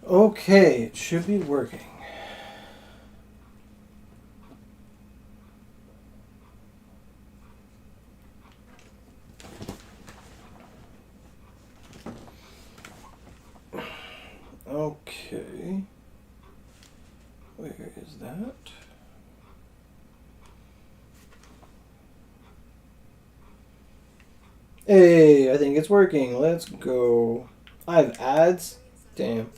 Okay, it should be working. Okay. Where is that? Hey, I think it's working. Let's go. I have ads? Damn.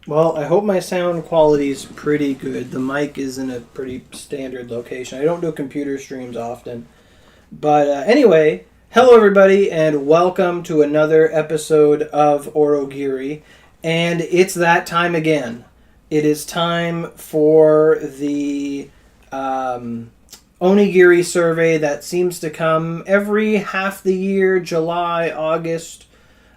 Well, I hope my sound quality is pretty good. The mic is in a pretty standard location. I don't do computer streams often. But anyway, hello everybody, and welcome to another episode of Orogiri. And it's that time again. It is time for the Onigiri survey that seems to come every half the year, July, August,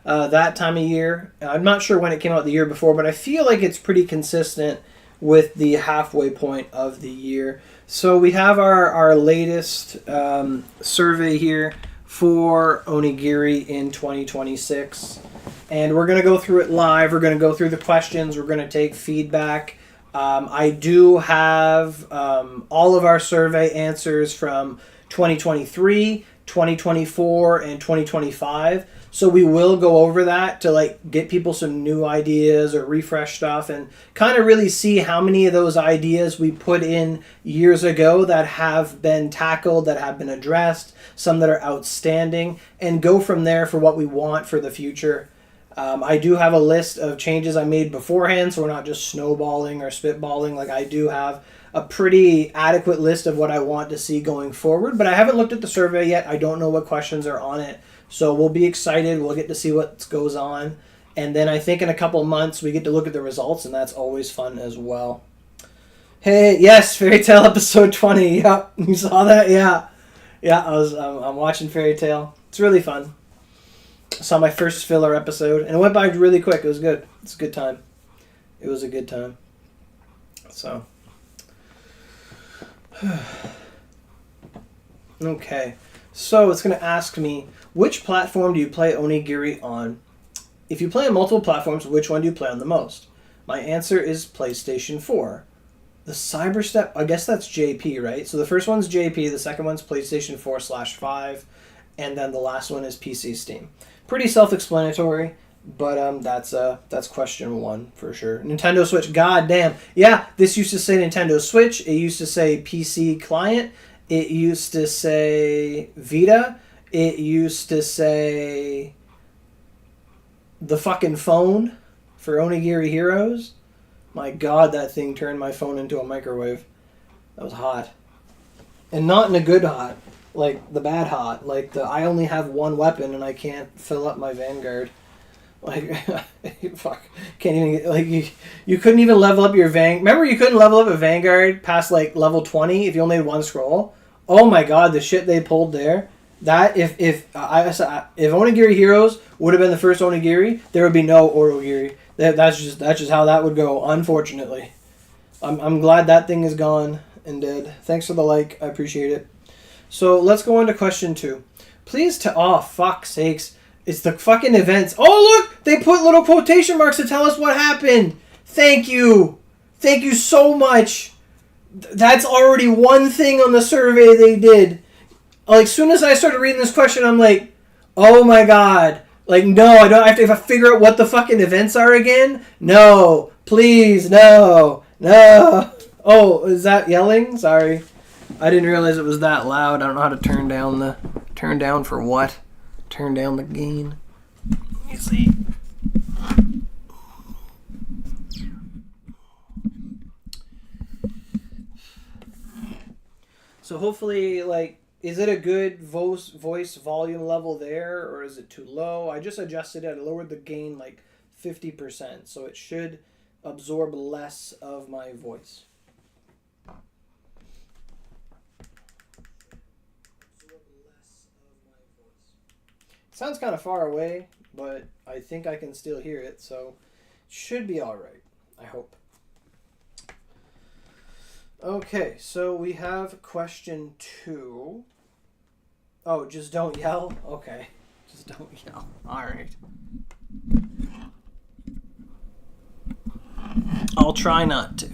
that time of year. I'm not sure when it came out the year before, but I feel like it's pretty consistent with the halfway point of the year. So we have our latest survey here for Onigiri in 2026. And we're going to go through it live. We're going to go through the questions. We're going to take feedback. I do have all of our survey answers from 2023, 2024, and 2025. So we will go over that to like get people some new ideas or refresh stuff and kind of really see how many of those ideas we put in years ago that have been tackled, that have been addressed, some that are outstanding, and go from there for what we want for the future. I do have a list of changes I made beforehand, so we're not just snowballing or spitballing. Like, I do have a pretty adequate list of what I want to see going forward, but I haven't looked at the survey yet. I don't know what questions are on it. So we'll be excited. We'll get to see what goes on. And then I think in a couple months we get to look at the results, and that's always fun as well. Hey, yes, Fairy Tale episode 20. Yep, you saw that? Yeah. Yeah, I'm watching Fairy Tale. It's really fun. I saw my first filler episode, and it went by really quick. It was good. It's a good time. It was a good time. So. Okay. So it's going to ask me, which platform do you play Onigiri on? If you play on multiple platforms, which one do you play on the most? My answer is PlayStation 4. The Cyberstep, I guess that's JP, right? So the first one's JP, the second one's PlayStation 4/5, and then the last one is PC Steam. Pretty self-explanatory, but that's question one for sure. Nintendo Switch, goddamn. Yeah, this used to say Nintendo Switch. It used to say PC client. It used to say Vita. It used to say the fucking phone for Onigiri Heroes. My god, that thing turned my phone into a microwave. That was hot. And not in a good hot. Like the bad hot. Like the I only have one weapon and I can't fill up my Vanguard. Like, fuck. Can't even get, like, you couldn't even level up your Remember you couldn't level up a Vanguard past, like, level 20 if you only had one scroll? Oh my god, the shit they pulled there. That, if Onigiri Heroes would have been the first Onigiri, there would be no Orogiri. That's just how that would go, unfortunately. I'm glad that thing is gone and dead. Thanks for the like, I appreciate it. So, let's go on to question 2. Please oh, fuck's sakes. It's the fucking events. Oh, look! They put little quotation marks to tell us what happened. Thank you. Thank you so much. That's already one thing on the survey they did. Like, as soon as I started reading this question, I'm like, oh my god. Like, no, I don't have to figure out what the fucking events are again. No. Please, no. No. Oh, is that yelling? Sorry. I didn't realize it was that loud. I don't know how to turn down Turn down for what? Turn down the gain. Let me see. So hopefully, like, is it a good voice volume level there, or is it too low? I just adjusted it. I lowered the gain like 50%, so it should absorb less of my voice. Sounds kind of far away, but I think I can still hear it, so it should be all right. I hope. Okay, so we have question 2. Oh, just don't yell? Okay. Just don't yell. Alright. I'll try not to.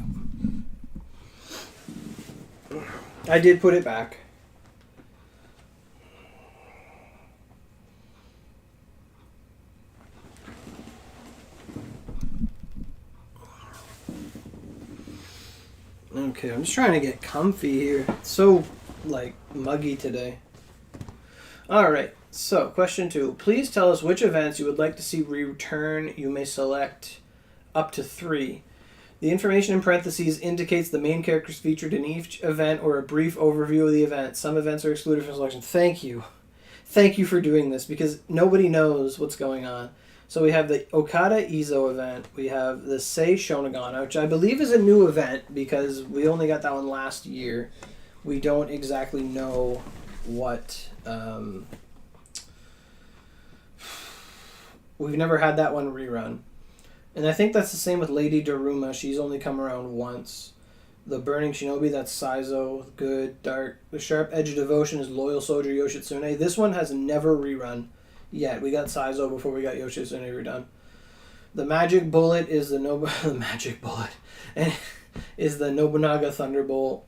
I did put it back. Okay, I'm just trying to get comfy here. It's so, muggy today. Alright, so question 2. Please tell us which events you would like to see return. You may select up to 3. The information in parentheses indicates the main characters featured in each event or a brief overview of the event. Some events are excluded from selection. Thank you. Thank you for doing this because nobody knows what's going on. So we have the Okada Izo event. We have the Sei Shonagana, which I believe is a new event because we only got that one last year. We don't exactly know what... we've never had that one rerun. And I think that's the same with Lady Daruma. She's only come around once. The Burning Shinobi, that's Saizo. Good, dark. The Sharp Edge of Devotion is Loyal Soldier Yoshitsune. This one has never rerun yet. We got Saizo before we got Yoshitsune redone. The Magic Bullet is the the Magic Bullet. And is the Nobunaga Thunderbolt.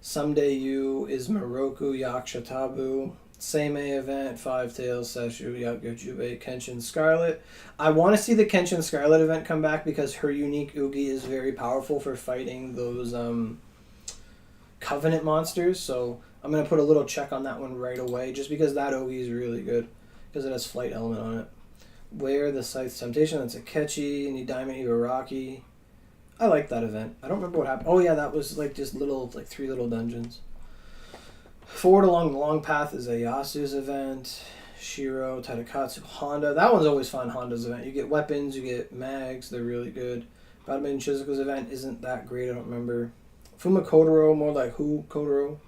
Someday You is Moroku Yakusha Tabu. Seimei event, Five Tails, Seshu, Yakujube, Kenshin Scarlet. I want to see the Kenshin Scarlet event come back because her unique Oogie is very powerful for fighting those Covenant monsters. So I'm going to put a little check on that one right away just because that Oogie is really good because it has flight element on it. Where the Scythe's Temptation, that's a Ketchi, Ni Diamond Ibaraki. I like that event. I don't remember what happened. Oh yeah, that was just 3 little dungeons. Forward Along the Long Path is a Yasu's event. Shiro, Tadakatsu, Honda. That one's always fun, Honda's event. You get weapons, you get mags. They're really good. Badminton Shizuka's event isn't that great. I don't remember. Fuma Kotaro, more like Who Kotaro.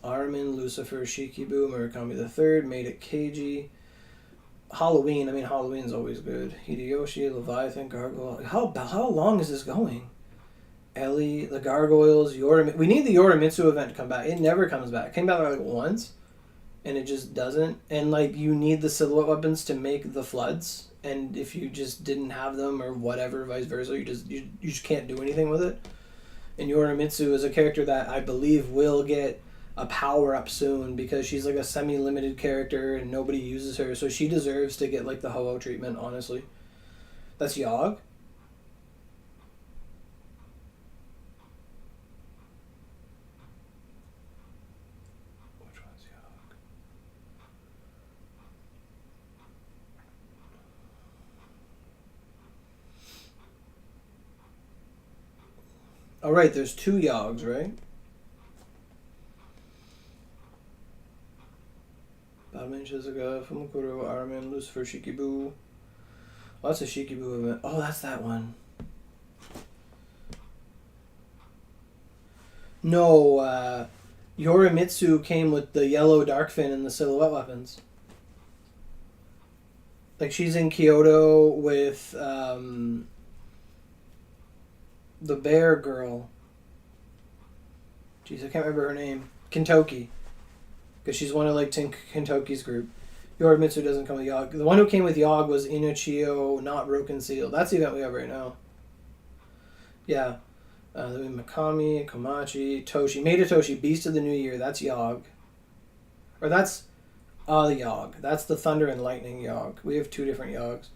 Armin, Lucifer, Shikibu, Murakami III, Made It Keiji. Halloween. Halloween's always good. Hideyoshi, Leviathan, Gargoyle. How long is this going? Ellie, the Gargoyles, we need the Yorimitsu event to come back. It never comes back. It came back once, and it just doesn't. And you need the silhouette weapons to make the floods. And if you just didn't have them or whatever, vice versa, you just can't do anything with it. And Yorimitsu is a character that I believe will get a power up soon because she's a semi-limited character and nobody uses her, so she deserves to get the Ho-Oh treatment. Honestly, that's Yogg. All right, there's 2 Yoggs, right? Badman Shizuka, Fumukuro, Armin, Lucifer, Shikibu. Oh, that's a Shikibu event. Oh, that's that one. No, Yorimitsu came with the yellow Darkfin and the silhouette weapons. She's in Kyoto with, the bear girl. Jeez, I can't remember her name. Kintoki. Because she's one of Kintoki's group. Yorimitsu doesn't come with Yogg. The one who came with Yogg was Inuchio, not Broken Seal. That's the event we have right now. Yeah. Then Mikami, Komachi, Toshi. Maida Toshi, Beast of the New Year. That's Yogg. Or that's Yogg. That's the Thunder and Lightning Yogg. We have 2 different Yoggs.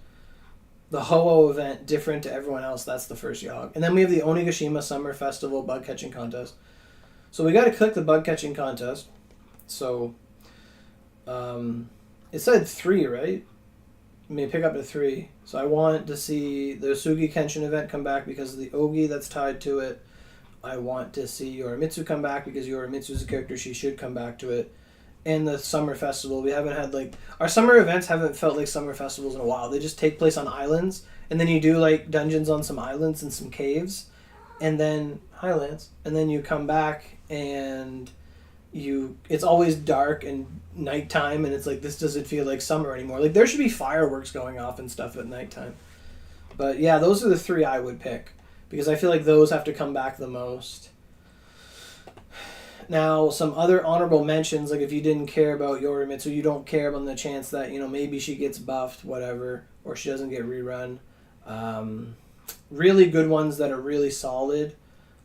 The Ho-Oh event, different to everyone else, that's the first Yogg. And then we have the Onigashima Summer Festival Bug Catching Contest. So we got to click the Bug Catching Contest. So, it said 3, right? You may pick up to 3. So I want to see the Sugi Kenshin event come back because of the Ogi that's tied to it. I want to see Yorimitsu come back because Yorimitsu is a character, she should come back to it. And the summer festival, we haven't had our summer events haven't felt like summer festivals in a while. They just take place on islands, and then you do dungeons on some islands and some caves, and then highlands, and then you come back and it's always dark and nighttime, and it's this doesn't feel like summer anymore. There should be fireworks going off and stuff at nighttime. But yeah, those are the 3 I would pick because I feel like those have to come back the most. Now, some other honorable mentions, like if you didn't care about Yorimitsu, you don't care about the chance that, maybe she gets buffed, whatever, or she doesn't get rerun. Really good ones that are really solid.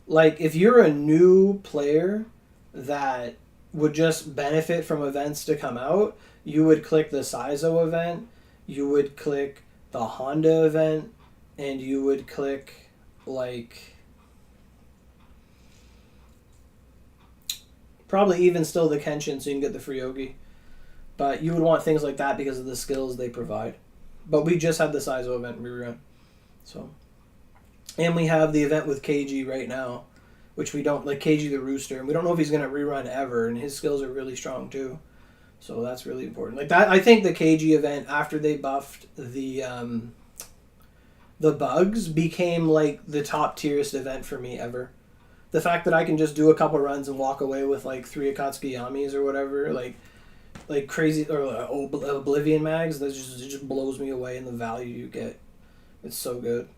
Like, if you're a new player that would just benefit from events to come out, you would click the Saizo event, you would click the Honda event, and you would click, like, probably even still the Kenshin so you can get the Fryogi. But you would want things like that because of the skills they provide. But we just had the Saizo event rerun. So, and we have the event with KG right now, which we don't, like KG the Rooster, and we don't know if he's going to rerun ever, and his skills are really strong too. So that's really important. Like that, I think the KG event, after they buffed the bugs, became like the top tierest event for me ever. The fact that I can just do a couple runs and walk away with like 3 Akatsuki Yamis or whatever, like crazy, or Oblivion mags, that just blows me away in the value you get. It's so good.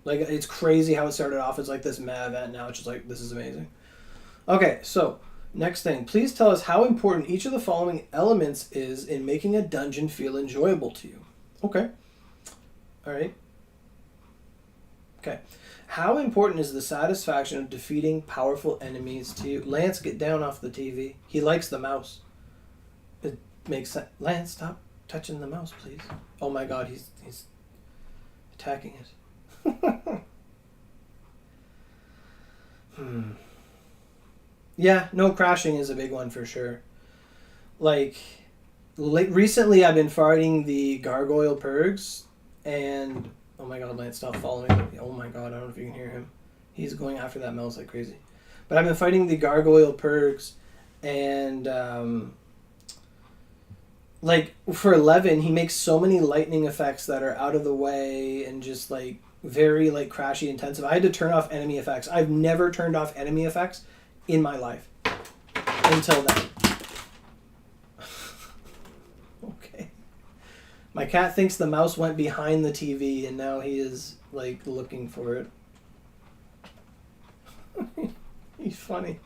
Like, it's crazy how it started off as like this meh event. Now it's just like, this is amazing. Okay, so next thing. Please tell us how important each of the following elements is in making a dungeon feel enjoyable to you. Okay. All right. Okay. How important is the satisfaction of defeating powerful enemies to you? Lance, get down off the TV. He likes the mouse. It makes sense. Lance, stop touching the mouse, please. Oh my god, he's attacking it. Yeah, no crashing is a big one for sure. Like recently I've been fighting the gargoyle purgs, and oh my god, Lance, stop following me. Oh my god, I don't know if you can hear him. He's going after that mouse like crazy. But I've been fighting the gargoyle purgs, and like for 11, he makes so many lightning effects that are out of the way and just like very like crashy intensive. I had to turn off enemy effects. I've never turned off enemy effects in my life until then. Okay. My cat thinks the mouse went behind the TV and now he is like looking for it. He's funny.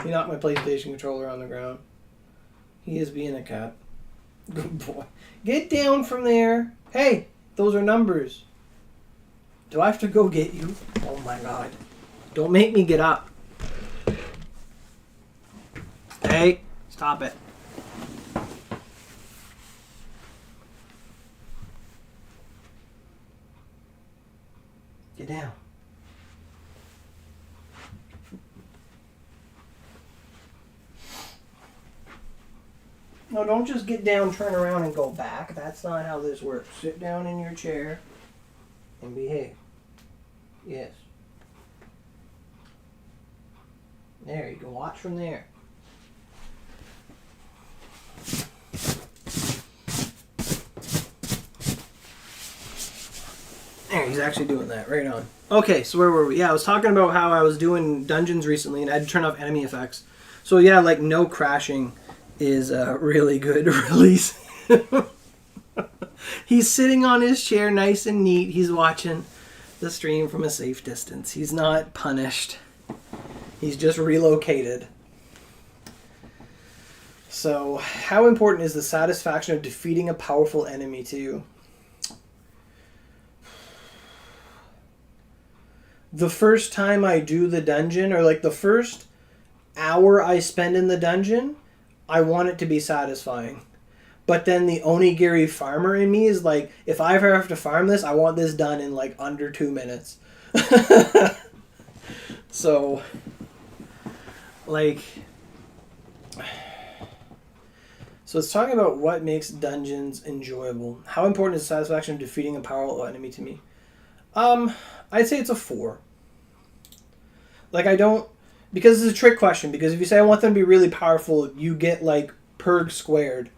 He knocked my PlayStation controller on the ground. He is being a cat. Good boy. Get down from there. Hey, those are numbers. Do I have to go get you? Oh my god. Don't make me get up. Hey, stop it. Get down. No, don't just get down, turn around, and go back. That's not how this works. Sit down in your chair and behave. Yes. There, you can watch from there. There, he's actually doing that. Right on. Okay, so where were we? Yeah, I was talking about how I was doing dungeons recently and I had to turn off enemy effects. So yeah, like no crashing is a really good release. He's sitting on his chair nice and neat. He's watching the stream from a safe distance. He's not punished. He's just relocated. So, how important is the satisfaction of defeating a powerful enemy to you? The first time I do the dungeon, or like the first hour I spend in the dungeon, I want it to be satisfying. But then the Onigiri farmer in me is like, if I ever have to farm this, I want this done in like under 2 minutes. So, like, so it's talking about what makes dungeons enjoyable. How important is the satisfaction of defeating a powerful enemy to me? I'd say it's a 4. Like, I don't, because it's a trick question, because if you say I want them to be really powerful, you get like Purg squared.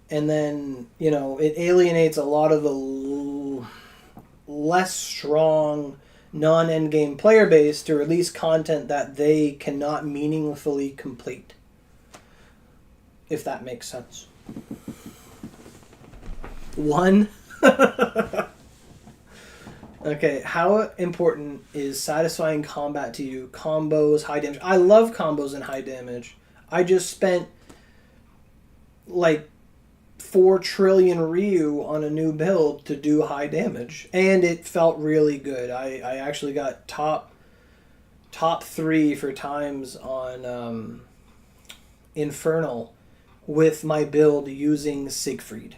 And then, you know, it alienates a lot of the less strong non-endgame player base to release content that they cannot meaningfully complete. If that makes sense. 1. Okay, how important is satisfying combat to you? Combos, high damage. I love combos and high damage. I just spent like 4 trillion Ryu on a new build to do high damage, and it felt really good. I actually got top 3 for times on Infernal with my build using Siegfried.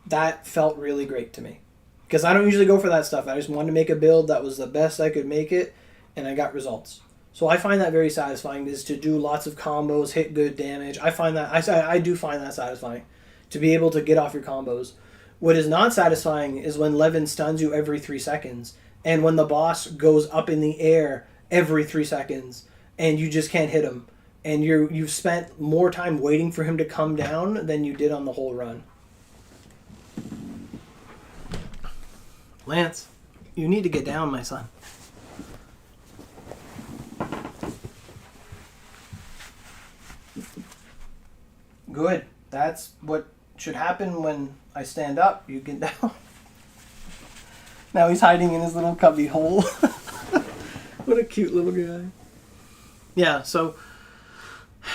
That felt really great to me. Because I don't usually go for that stuff. I just wanted to make a build that was the best I could make it, and I got results. So I find that very satisfying, is to do lots of combos, hit good damage. I find that I do find that satisfying, to be able to get off your combos. What is not satisfying is when Levin stuns you every 3 seconds, and when the boss goes up in the air every 3 seconds, and you just can't hit him, and you've spent more time waiting for him to come down than you did on the whole run. Lance, you need to get down, my son. Good. That's what should happen when I stand up. You get down. Now he's hiding in his little cubby hole. What a cute little guy. Yeah, so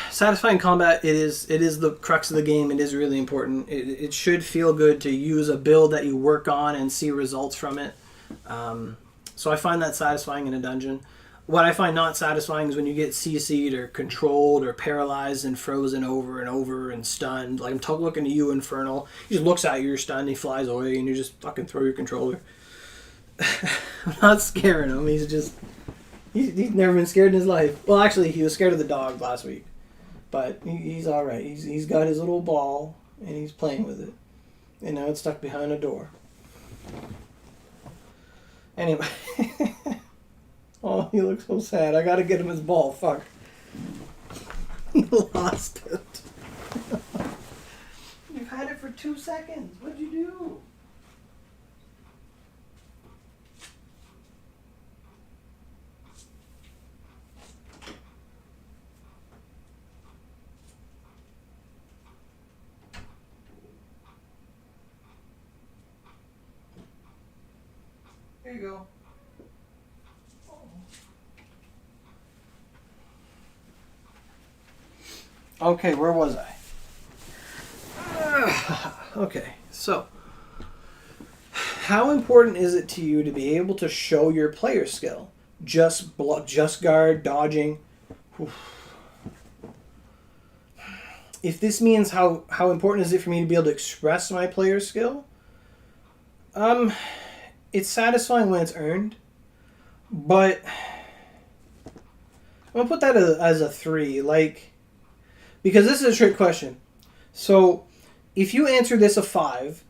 satisfying combat, it is the crux of the game. It is really important. It should feel good to use a build that you work on and see results from it. So I find that satisfying in a dungeon. What I find not satisfying is when you get CC'd or controlled or paralyzed and frozen over and over and stunned. Like, I'm looking at you, Infernal. He just looks at you, you're stunned, he flies away, and you just fucking throw your controller. I'm not scaring him. He's never been scared in his life. Well, actually, he was scared of the dog last week. But he's all right. He's got his little ball, and he's playing with it. And now it's stuck behind a door. Anyway. Oh, he looks so sad. I gotta get him his ball. Fuck. He lost it. You've had it for 2 seconds. What'd you do? There you go. Okay, where was I? Okay, so how important is it to you to be able to show your player skill? Just guard, dodging. If this means how important is it for me to be able to express my player skill? It's satisfying when it's earned, but I'm gonna put that as a 3, because this is a trick question. So if you answer this a 5,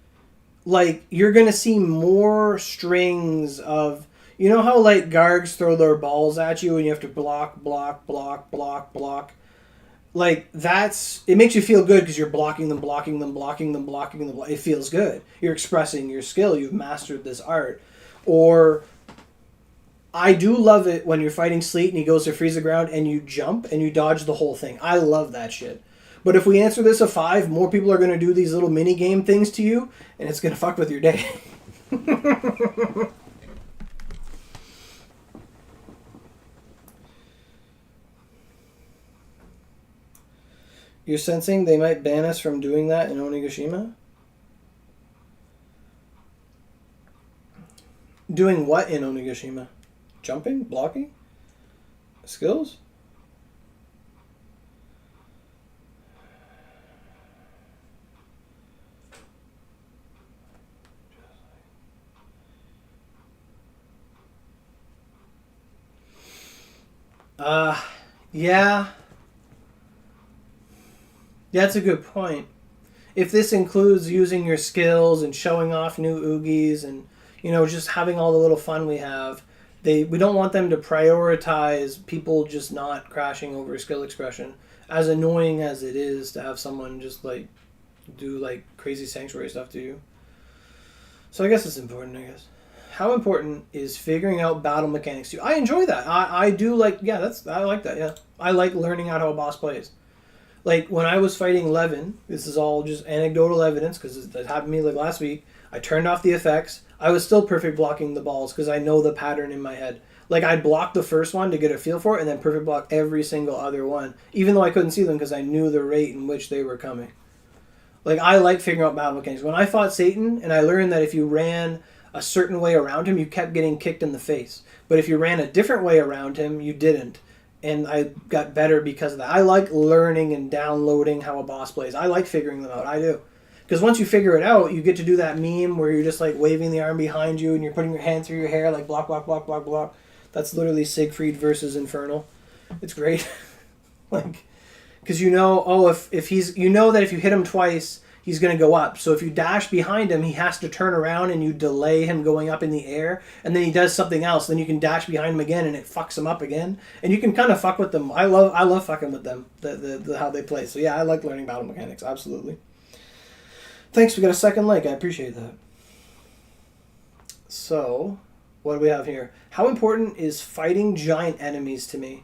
you're gonna see more strings of, you know how guards throw their balls at you and you have to block. It makes you feel good because you're blocking them. It feels good. You're expressing your skill. You've mastered this art. Or I do love it when you're fighting Sleet and he goes to freeze the ground and you jump and you dodge the whole thing. I love that shit. But if we answer this a 5, more people are going to do these little mini game things to you, and it's going to fuck with your day. You're sensing they might ban us from doing that in Onigashima? Doing what in Onigashima? Jumping? Blocking? Skills? Yeah. That's a good point. If this includes using your skills and showing off new oogies and, just having all the little fun we have, we don't want them to prioritize people just not crashing over skill expression. As annoying as it is to have someone just do crazy sanctuary stuff to you. So I guess it's important, I guess. How important is figuring out battle mechanics to you? I enjoy that. I do I like that, yeah. I like learning how a boss plays. Like when I was fighting Levin, this is all just anecdotal evidence because it happened to me like last week. I turned off the effects. I was still perfect blocking the balls because I know the pattern in my head. Like I'd block the first one to get a feel for it, and then perfect block every single other one, even though I couldn't see them because I knew the rate in which they were coming. Like I like figuring out battle mechanics. When I fought Satan, and I learned that if you ran a certain way around him, you kept getting kicked in the face. But if you ran a different way around him, you didn't. And I got better because of that. I like learning and downloading how a boss plays. I like figuring them out. I do. Because once you figure it out, you get to do that meme where you're just like waving the arm behind you and you're putting your hand through your hair like block, block, block, block, block. That's literally Siegfried versus Infernal. It's great. Like, because you know, oh, if he's, you know that if you hit him twice, he's going to go up. So if you dash behind him, he has to turn around and you delay him going up in the air. And then he does something else. Then you can dash behind him again and it fucks him up again. And you can kind of fuck with them. I love fucking with them, the how they play. So yeah, I like learning battle mechanics. Absolutely. Thanks, we got a second like. I appreciate that. So, what do we have here? How important is fighting giant enemies to me?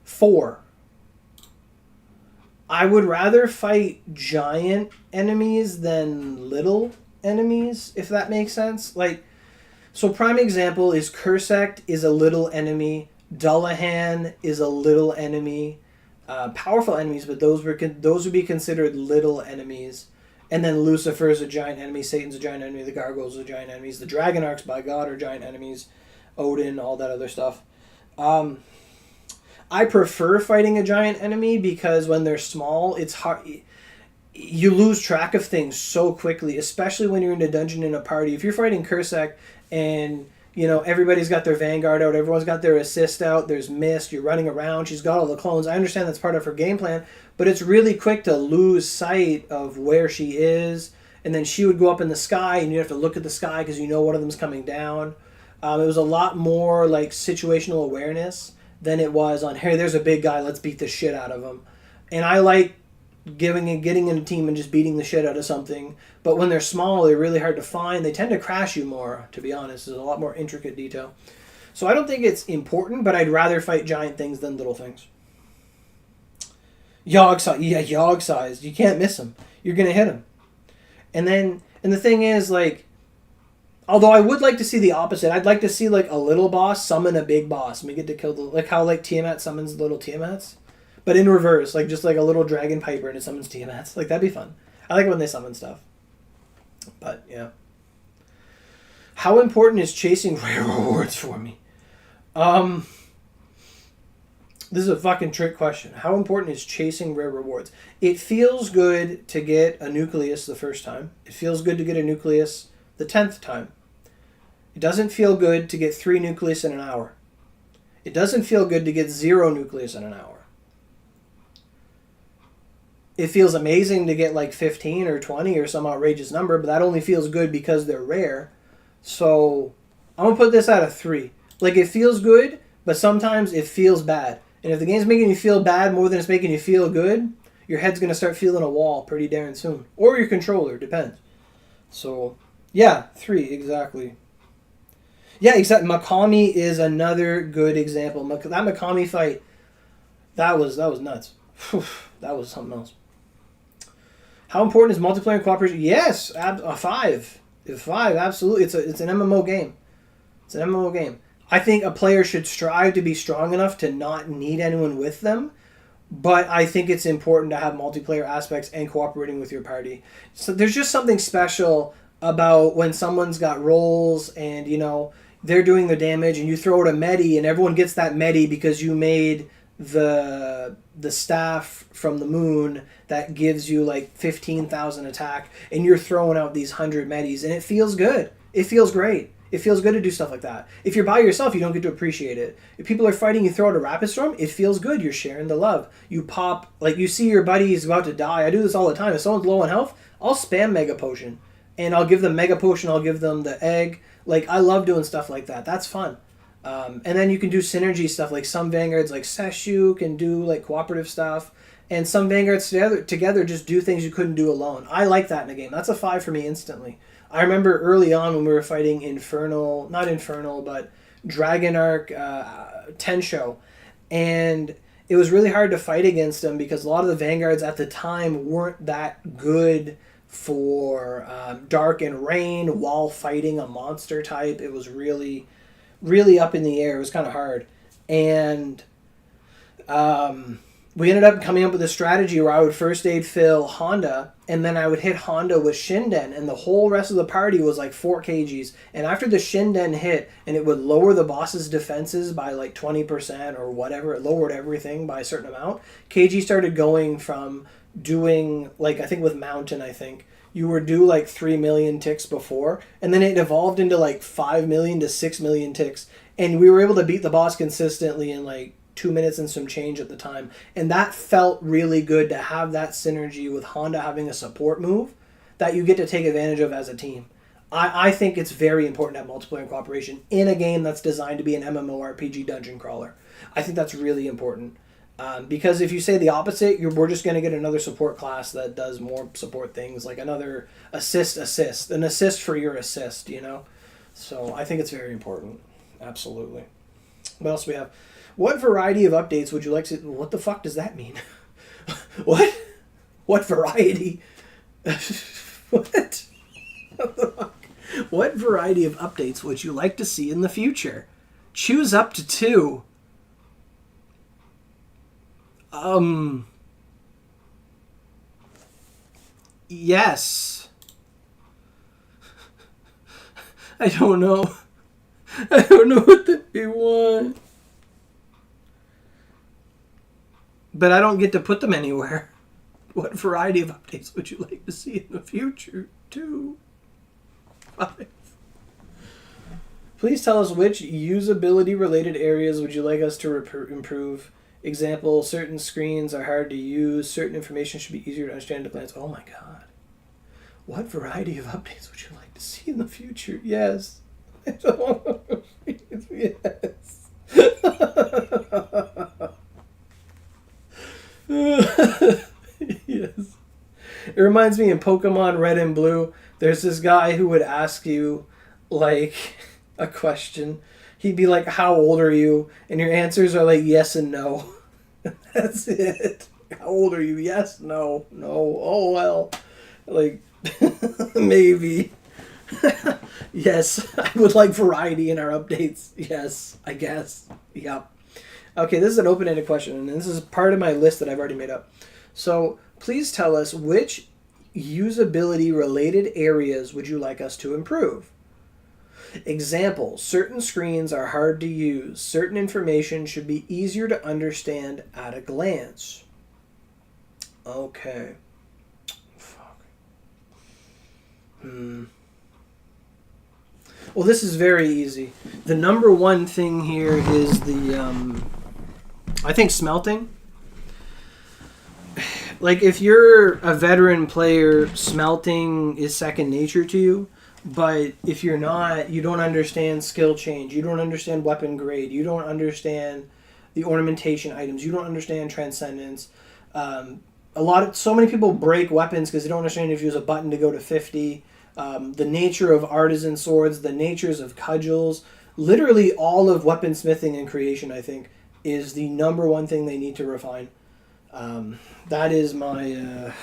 4. I would rather fight giant enemies than little enemies, if that makes sense. Like, so prime example is Cursect is a little enemy. Dullahan is a little enemy. Powerful enemies, but those would be considered little enemies. And then Lucifer is a giant enemy. Satan's a giant enemy. The Gargoyles are giant enemies. The Dragon Arcs, by God, are giant enemies. Odin, all that other stuff. I prefer fighting a giant enemy because when they're small, it's hard. You lose track of things so quickly, especially when you're in a dungeon in a party. If you're fighting Cursec and, you know, everybody's got their Vanguard out, everyone's got their assist out, there's Mist, you're running around, she's got all the clones. I understand that's part of her game plan, but it's really quick to lose sight of where she is, and then she would go up in the sky, and you have to look at the sky because you know one of them's coming down. It was a lot more like situational awareness than it was on, hey, there's a big guy, let's beat the shit out of him. And I like getting in a team and just beating the shit out of something. But when they're small, they're really hard to find. They tend to crash you more, to be honest. There's a lot more intricate detail. So I don't think it's important, but I'd rather fight giant things than little things. Yogg sized. You can't miss him. You're going to hit him. And the thing is, like, although I would like to see the opposite. I'd like to see, like, a little boss summon a big boss. And we get to kill like how, like, Tiamat summons little Tiamats. But in reverse, like, just like a little dragon piper and it summons Tiamats. Like, that'd be fun. I like when they summon stuff. But, yeah. How important is chasing rare rewards for me? This is a fucking trick question. How important is chasing rare rewards? It feels good to get a nucleus the first time. It feels good to get a nucleus the 10th time. It doesn't feel good to get 3 nucleus in an hour. It doesn't feel good to get 0 nucleus in an hour. It feels amazing to get like 15 or 20 or some outrageous number, but that only feels good because they're rare. So I'm going to put this at a 3. Like, it feels good, but sometimes it feels bad. And if the game's making you feel bad more than it's making you feel good, your head's going to start feeling a wall pretty darn soon. Or your controller, depends. So, yeah, 3, exactly. Yeah, exactly. Makami is another good example. That Makami fight, that was nuts. That was something else. How important is multiplayer and cooperation? Yes, a 5. 5, absolutely. It's an MMO game. It's an MMO game. I think a player should strive to be strong enough to not need anyone with them, but I think it's important to have multiplayer aspects and cooperating with your party. So there's just something special about when someone's got rolls and, you know, they're doing the damage and you throw out a medi and everyone gets that medi because you made the staff from the moon that gives you like 15,000 attack and you're throwing out these 100 medis and it feels good. It feels great. It feels good to do stuff like that. If you're by yourself, you don't get to appreciate it. If people are fighting, you throw out a rapid storm, it feels good. You're sharing the love. You pop, like you see your buddy's about to die. I do this all the time. If someone's low on health, I'll spam Mega Potion. And I'll give them Mega Potion, I'll give them the egg. Like, I love doing stuff like that. That's fun. And then you can do synergy stuff. Like some Vanguards, like Seshu, can do like cooperative stuff. And some Vanguards together just do things you couldn't do alone. I like that in a game. That's a 5 for me instantly. I remember early on when we were fighting but Dragon Arc Tensho. And it was really hard to fight against them because a lot of the vanguards at the time weren't that good for dark and rain while fighting a monster type. It was really, really up in the air. It was kind of hard. And we ended up coming up with a strategy where I would first aid fill Honda, and then I would hit Honda with Shinden, and the whole rest of the party was like 4 kgs. And after the Shinden hit, and it would lower the boss's defenses by like 20% or whatever, it lowered everything by a certain amount. KG started going from doing, like, I think with Mountain, you were due like 3 million ticks before, and then it evolved into like 5 million to 6 million ticks, and we were able to beat the boss consistently in like 2 minutes and some change at the time. And that felt really good to have that synergy with Honda having a support move that you get to take advantage of as a team. I think it's very important to have multiplayer and cooperation in a game that's designed to be an MMORPG dungeon crawler. I think that's really important. Because if you say the opposite, we're just going to get another support class that does more support things, like another an assist for your assist, you know? So I think it's very important. Absolutely. What else do we have? What variety of updates would you like to... What the fuck does that mean? What? What variety? What? What the fuck? What variety of updates would you like to see in the future? Choose up to 2. Yes. I don't know. I don't know what they want. But I don't get to put them anywhere. What variety of updates would you like to see in the future? 2. 5. Please tell us which usability-related areas would you like us to improve. Example, certain screens are hard to use. Certain information should be easier to understand at a glance. Oh my god. What variety of updates would you like to see in the future? Yes. Yes. Yes. It reminds me in Pokemon Red and Blue, there's this guy who would ask you, like, a question. He'd be like, how old are you? And your answers are like yes and no. That's it. How old are you? Yes, no, no. Oh, well. Like, maybe. Yes, I would like variety in our updates. Yes, I guess. Yep. Okay, this is an open-ended question, and this is part of my list that I've already made up. So, please tell us which usability-related areas would you like us to improve? Example, certain screens are hard to use. Certain information should be easier to understand at a glance. Okay. Fuck. Well, this is very easy. The number one thing here is the, I think smelting. Like, if you're a veteran player, smelting is second nature to you. But if you're not, you don't understand skill change, you don't understand weapon grade, you don't understand the ornamentation items, you don't understand transcendence. So many people break weapons because they don't understand if you use a button to go to 50. The nature of artisan swords, the natures of cudgels, literally all of weaponsmithing and creation, I think, is the number one thing they need to refine. That is my...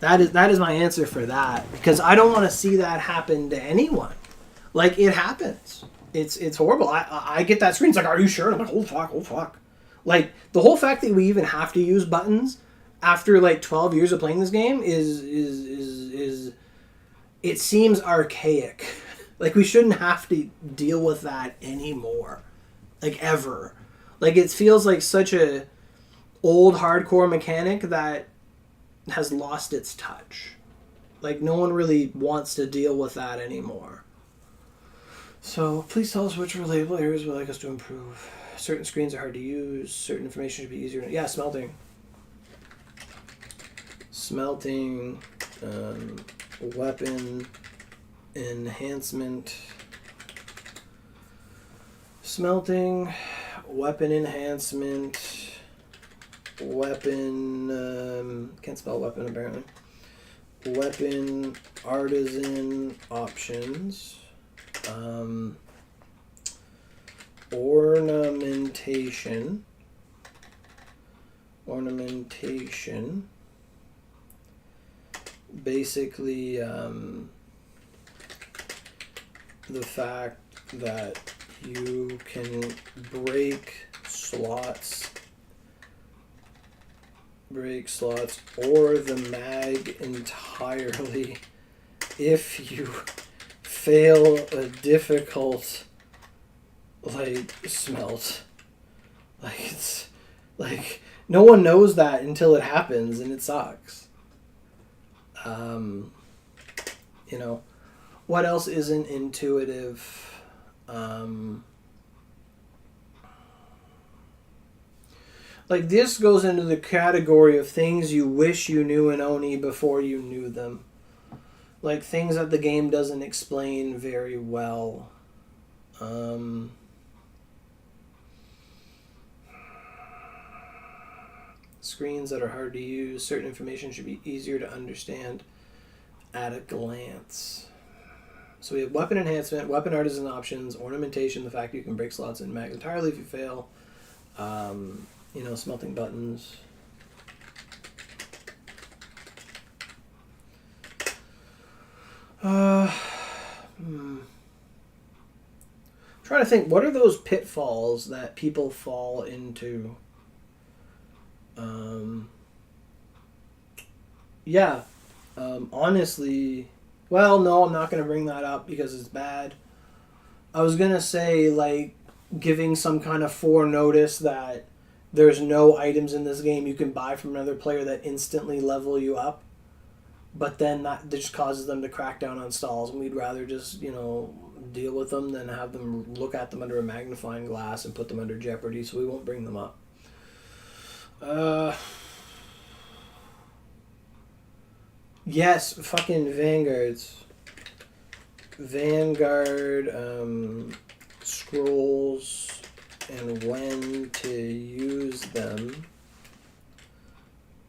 That is my answer for that, because I don't want to see that happen to anyone. Like, it happens. It's horrible. I get that screen. It's like, are you sure? And I'm like, oh fuck. Like, the whole fact that we even have to use buttons after like 12 years of playing this game is it seems archaic. Like, we shouldn't have to deal with that anymore. Like, ever. Like, it feels like such a old hardcore mechanic that has lost its touch. Like, no one really wants to deal with that anymore. So, please tell us which relatable areas would like us to improve. Certain screens are hard to use. Certain information should be easier. Yeah, smelting. Smelting. Weapon enhancement. Smelting. Weapon enhancement. Weapon, can't spell weapon apparently. Weapon artisan options. Ornamentation. ornamentation. Basically, the fact that you can break slots or the mag entirely if you fail a difficult smelt. It's no one knows that until it happens, and it sucks. What else isn't intuitive? This goes into the category of things you wish you knew in Oni before you knew them. Things that the game doesn't explain very well. Screens that are hard to use. Certain information should be easier to understand at a glance. So we have weapon enhancement, weapon artisan options, ornamentation, the fact you can break slots and mag entirely if you fail. Smelting buttons. Trying to think, what are those pitfalls that people fall into? Honestly, well, no, I'm not going to bring that up because it's bad. I was going to say, giving some kind of forenotice that there's no items in this game you can buy from another player that instantly level you up. But then that just causes them to crack down on stalls, and we'd rather just, deal with them than have them look at them under a magnifying glass and put them under jeopardy, so we won't bring them up. Yes, fucking Vanguards. Vanguard, scrolls, and when to use them.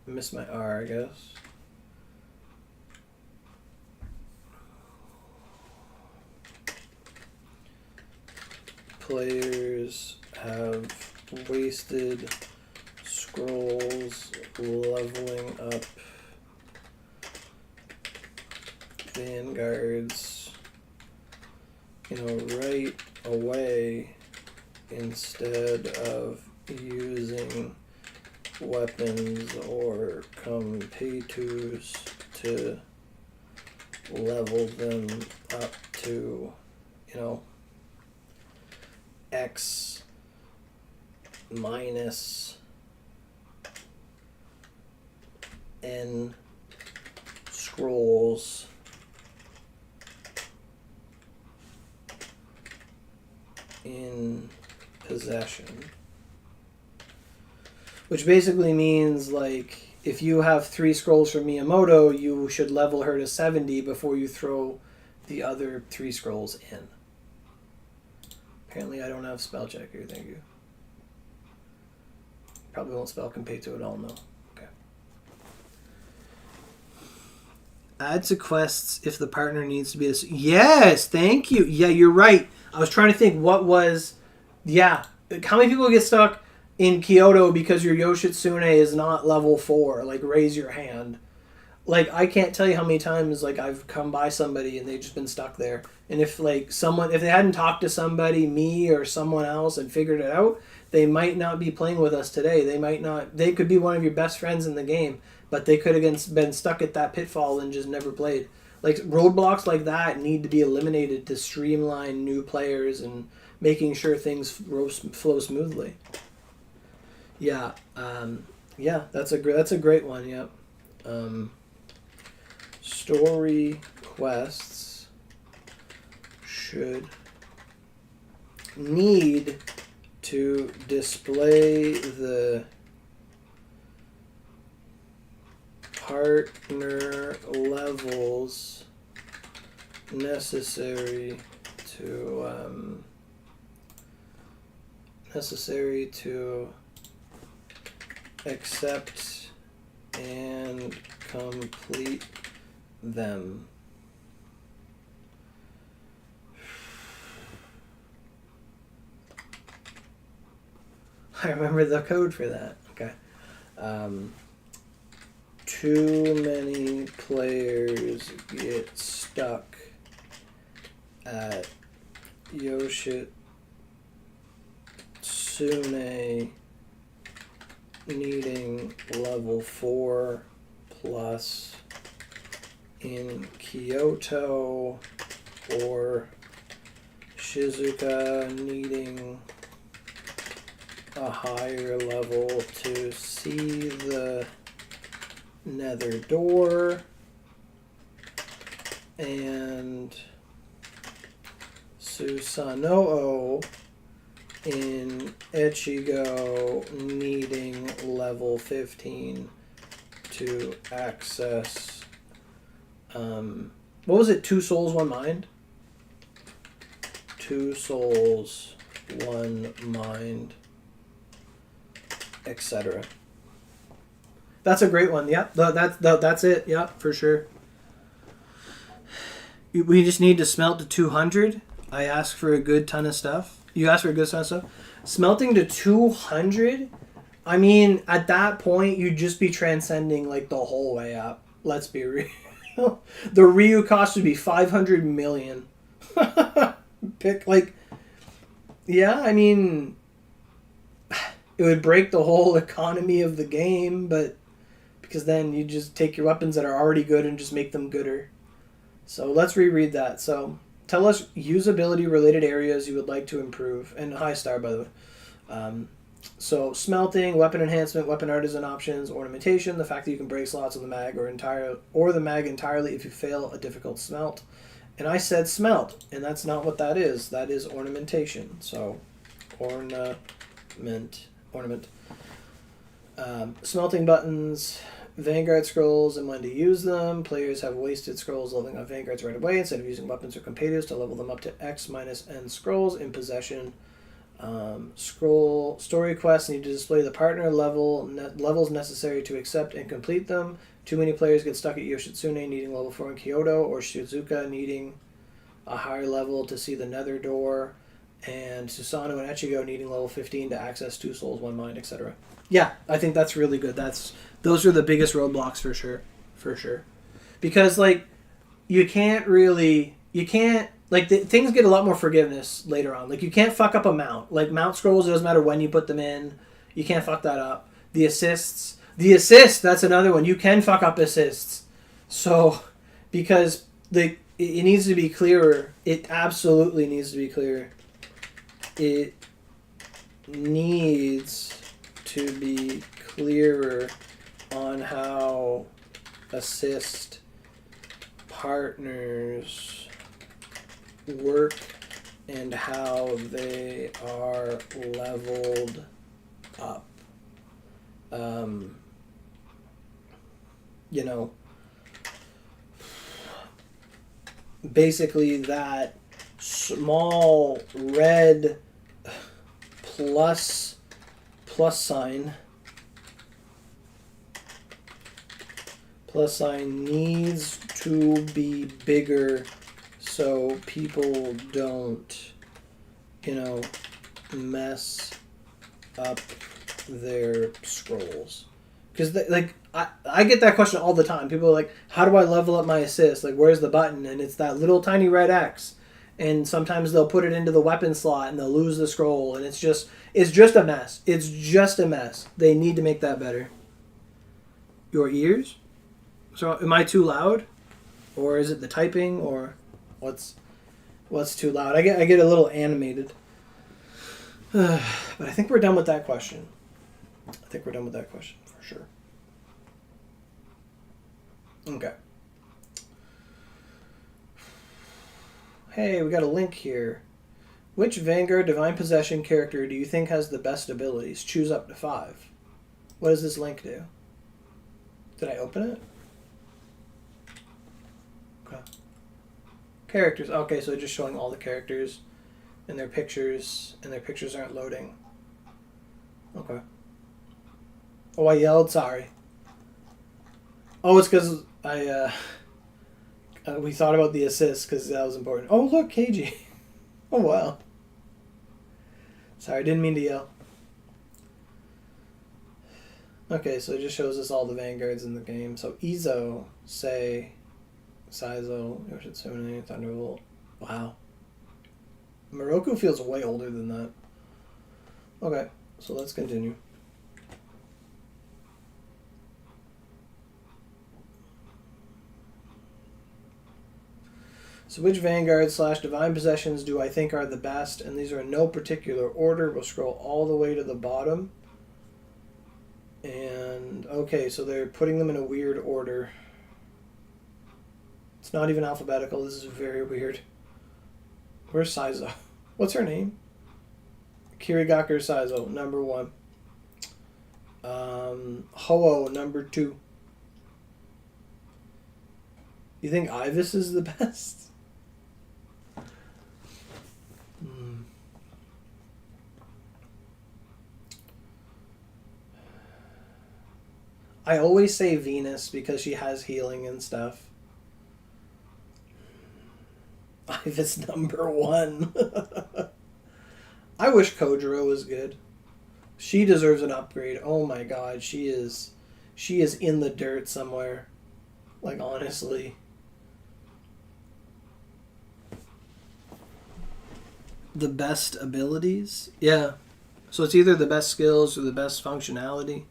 I missed my R, I guess. Players have wasted scrolls leveling up Vanguards, right away instead of using weapons or compatus to level them up to, X minus N scrolls in possession. Which basically means, if you have 3 scrolls from Miyamoto, you should level her to 70 before you throw the other 3 scrolls in. Apparently I don't have spell checker, thank you. Probably won't spell Compato at all, no. Okay. Add to quests if the partner needs to be Yes, thank you. Yeah, you're right. I was trying to think what was... Yeah. How many people get stuck in Kyoto because your Yoshitsune is not level 4? Raise your hand. I can't tell you how many times I've come by somebody and they've just been stuck there. And if if they hadn't talked to somebody, me or someone else, and figured it out, they might not be playing with us today. They could be one of your best friends in the game, but they could have been stuck at that pitfall and just never played. Roadblocks like that need to be eliminated to streamline new players and making sure things flow smoothly. Yeah, that's a great one. Yep. Story quests should need to display the partner levels necessary to accept and complete them. I remember the code for that. Okay. Too many players get stuck at Yoshitsune needing level 4 plus in Kyoto, or Shizuka needing a higher level to see the nether door, and Susanoo in Ichigo needing level 15 to access what was it, 2 souls 1 mind? 2 souls 1 mind, etc. That's a great one. Yep, that's it. Yep, for sure. We just need to smelt to 200. I ask for a good ton of stuff. You ask for a good ton of stuff. Smelting to 200, I mean, at that point, you'd just be transcending like the whole way up. Let's be real. The Ryu cost would be 500 million. Pick, like, yeah, I mean, it would break the whole economy of the game, but because then you just take your weapons that are already good and just make them gooder. So let's reread that. So tell us usability related areas you would like to improve. And high star, by the way. So smelting, weapon enhancement, weapon artisan options, ornamentation, the fact that you can break slots of the mag or the mag entirely if you fail a difficult smelt. And I said smelt, and that's not what that is. That is ornamentation. So ornament. Smelting buttons, Vanguard scrolls and when to use them. Players have wasted scrolls leveling up Vanguards right away instead of using weapons or competitive to level them up to X minus N scrolls in possession. Scroll story quests need to display the partner levels necessary to accept and complete them. Too many players get stuck at Yoshitsune needing level 4 in Kyoto, or Shizuka needing a higher level to see the nether door, and Susanoo and Ichigo needing level 15 to access 2 souls 1 mind, etc. Yeah, I think that's really good. Those are the biggest roadblocks for sure. Because like things get a lot more forgiveness later on. Like you can't fuck up a mount. Like mount scrolls, it doesn't matter when you put them in. You can't fuck that up. The assists, that's another one. You can fuck up assists. So because it needs to be clearer. It absolutely needs to be clearer. It needs to be clearer on how assist partners work and how they are leveled up. Basically that small red plus sign needs to be bigger so people don't mess up their scrolls. Because I get that question all the time. People are like, how do I level up my assist? Like, where's the button? And it's that little tiny red X. And sometimes they'll put it into the weapon slot and they'll lose the scroll. And it's just a mess. It's just a mess. They need to make that better. Your ears? So am I too loud? Or is it the typing? Or what's too loud? I get a little animated. But I think we're done with that question. For sure. Okay. Hey, we got a link here. Which Vanguard Divine Possession character do you think has the best abilities? Choose up to 5. What does this link do? Did I open it? Okay. Characters. Okay, so just showing all the characters and their pictures, and their pictures aren't loading. Okay. Oh, I yelled, sorry. Oh, it's because we thought about the assist because that was important. Oh, look, KG. Oh, wow. Sorry, I didn't mean to yell. Okay, so it just shows us all the vanguards in the game. So Izo, Sei, Saizo, Yoshitsune, Thunderbolt. Wow. Moroku feels way older than that. Okay, so let's continue. So which Vanguard / Divine Possessions do I think are the best? And these are in no particular order. We'll scroll all the way to the bottom. And, okay, so they're putting them in a weird order. It's not even alphabetical. This is very weird. Where's Saizo? What's her name? Kirigakure Saizo, number 1. Ho-Oh, number 2. You think Ibis is the best? I always say Venus because she has healing and stuff. Ibis number 1. I wish Kojiro was good. She deserves an upgrade. Oh my god, she is in the dirt somewhere. Like, honestly. The best abilities? Yeah. So it's either the best skills or the best functionality.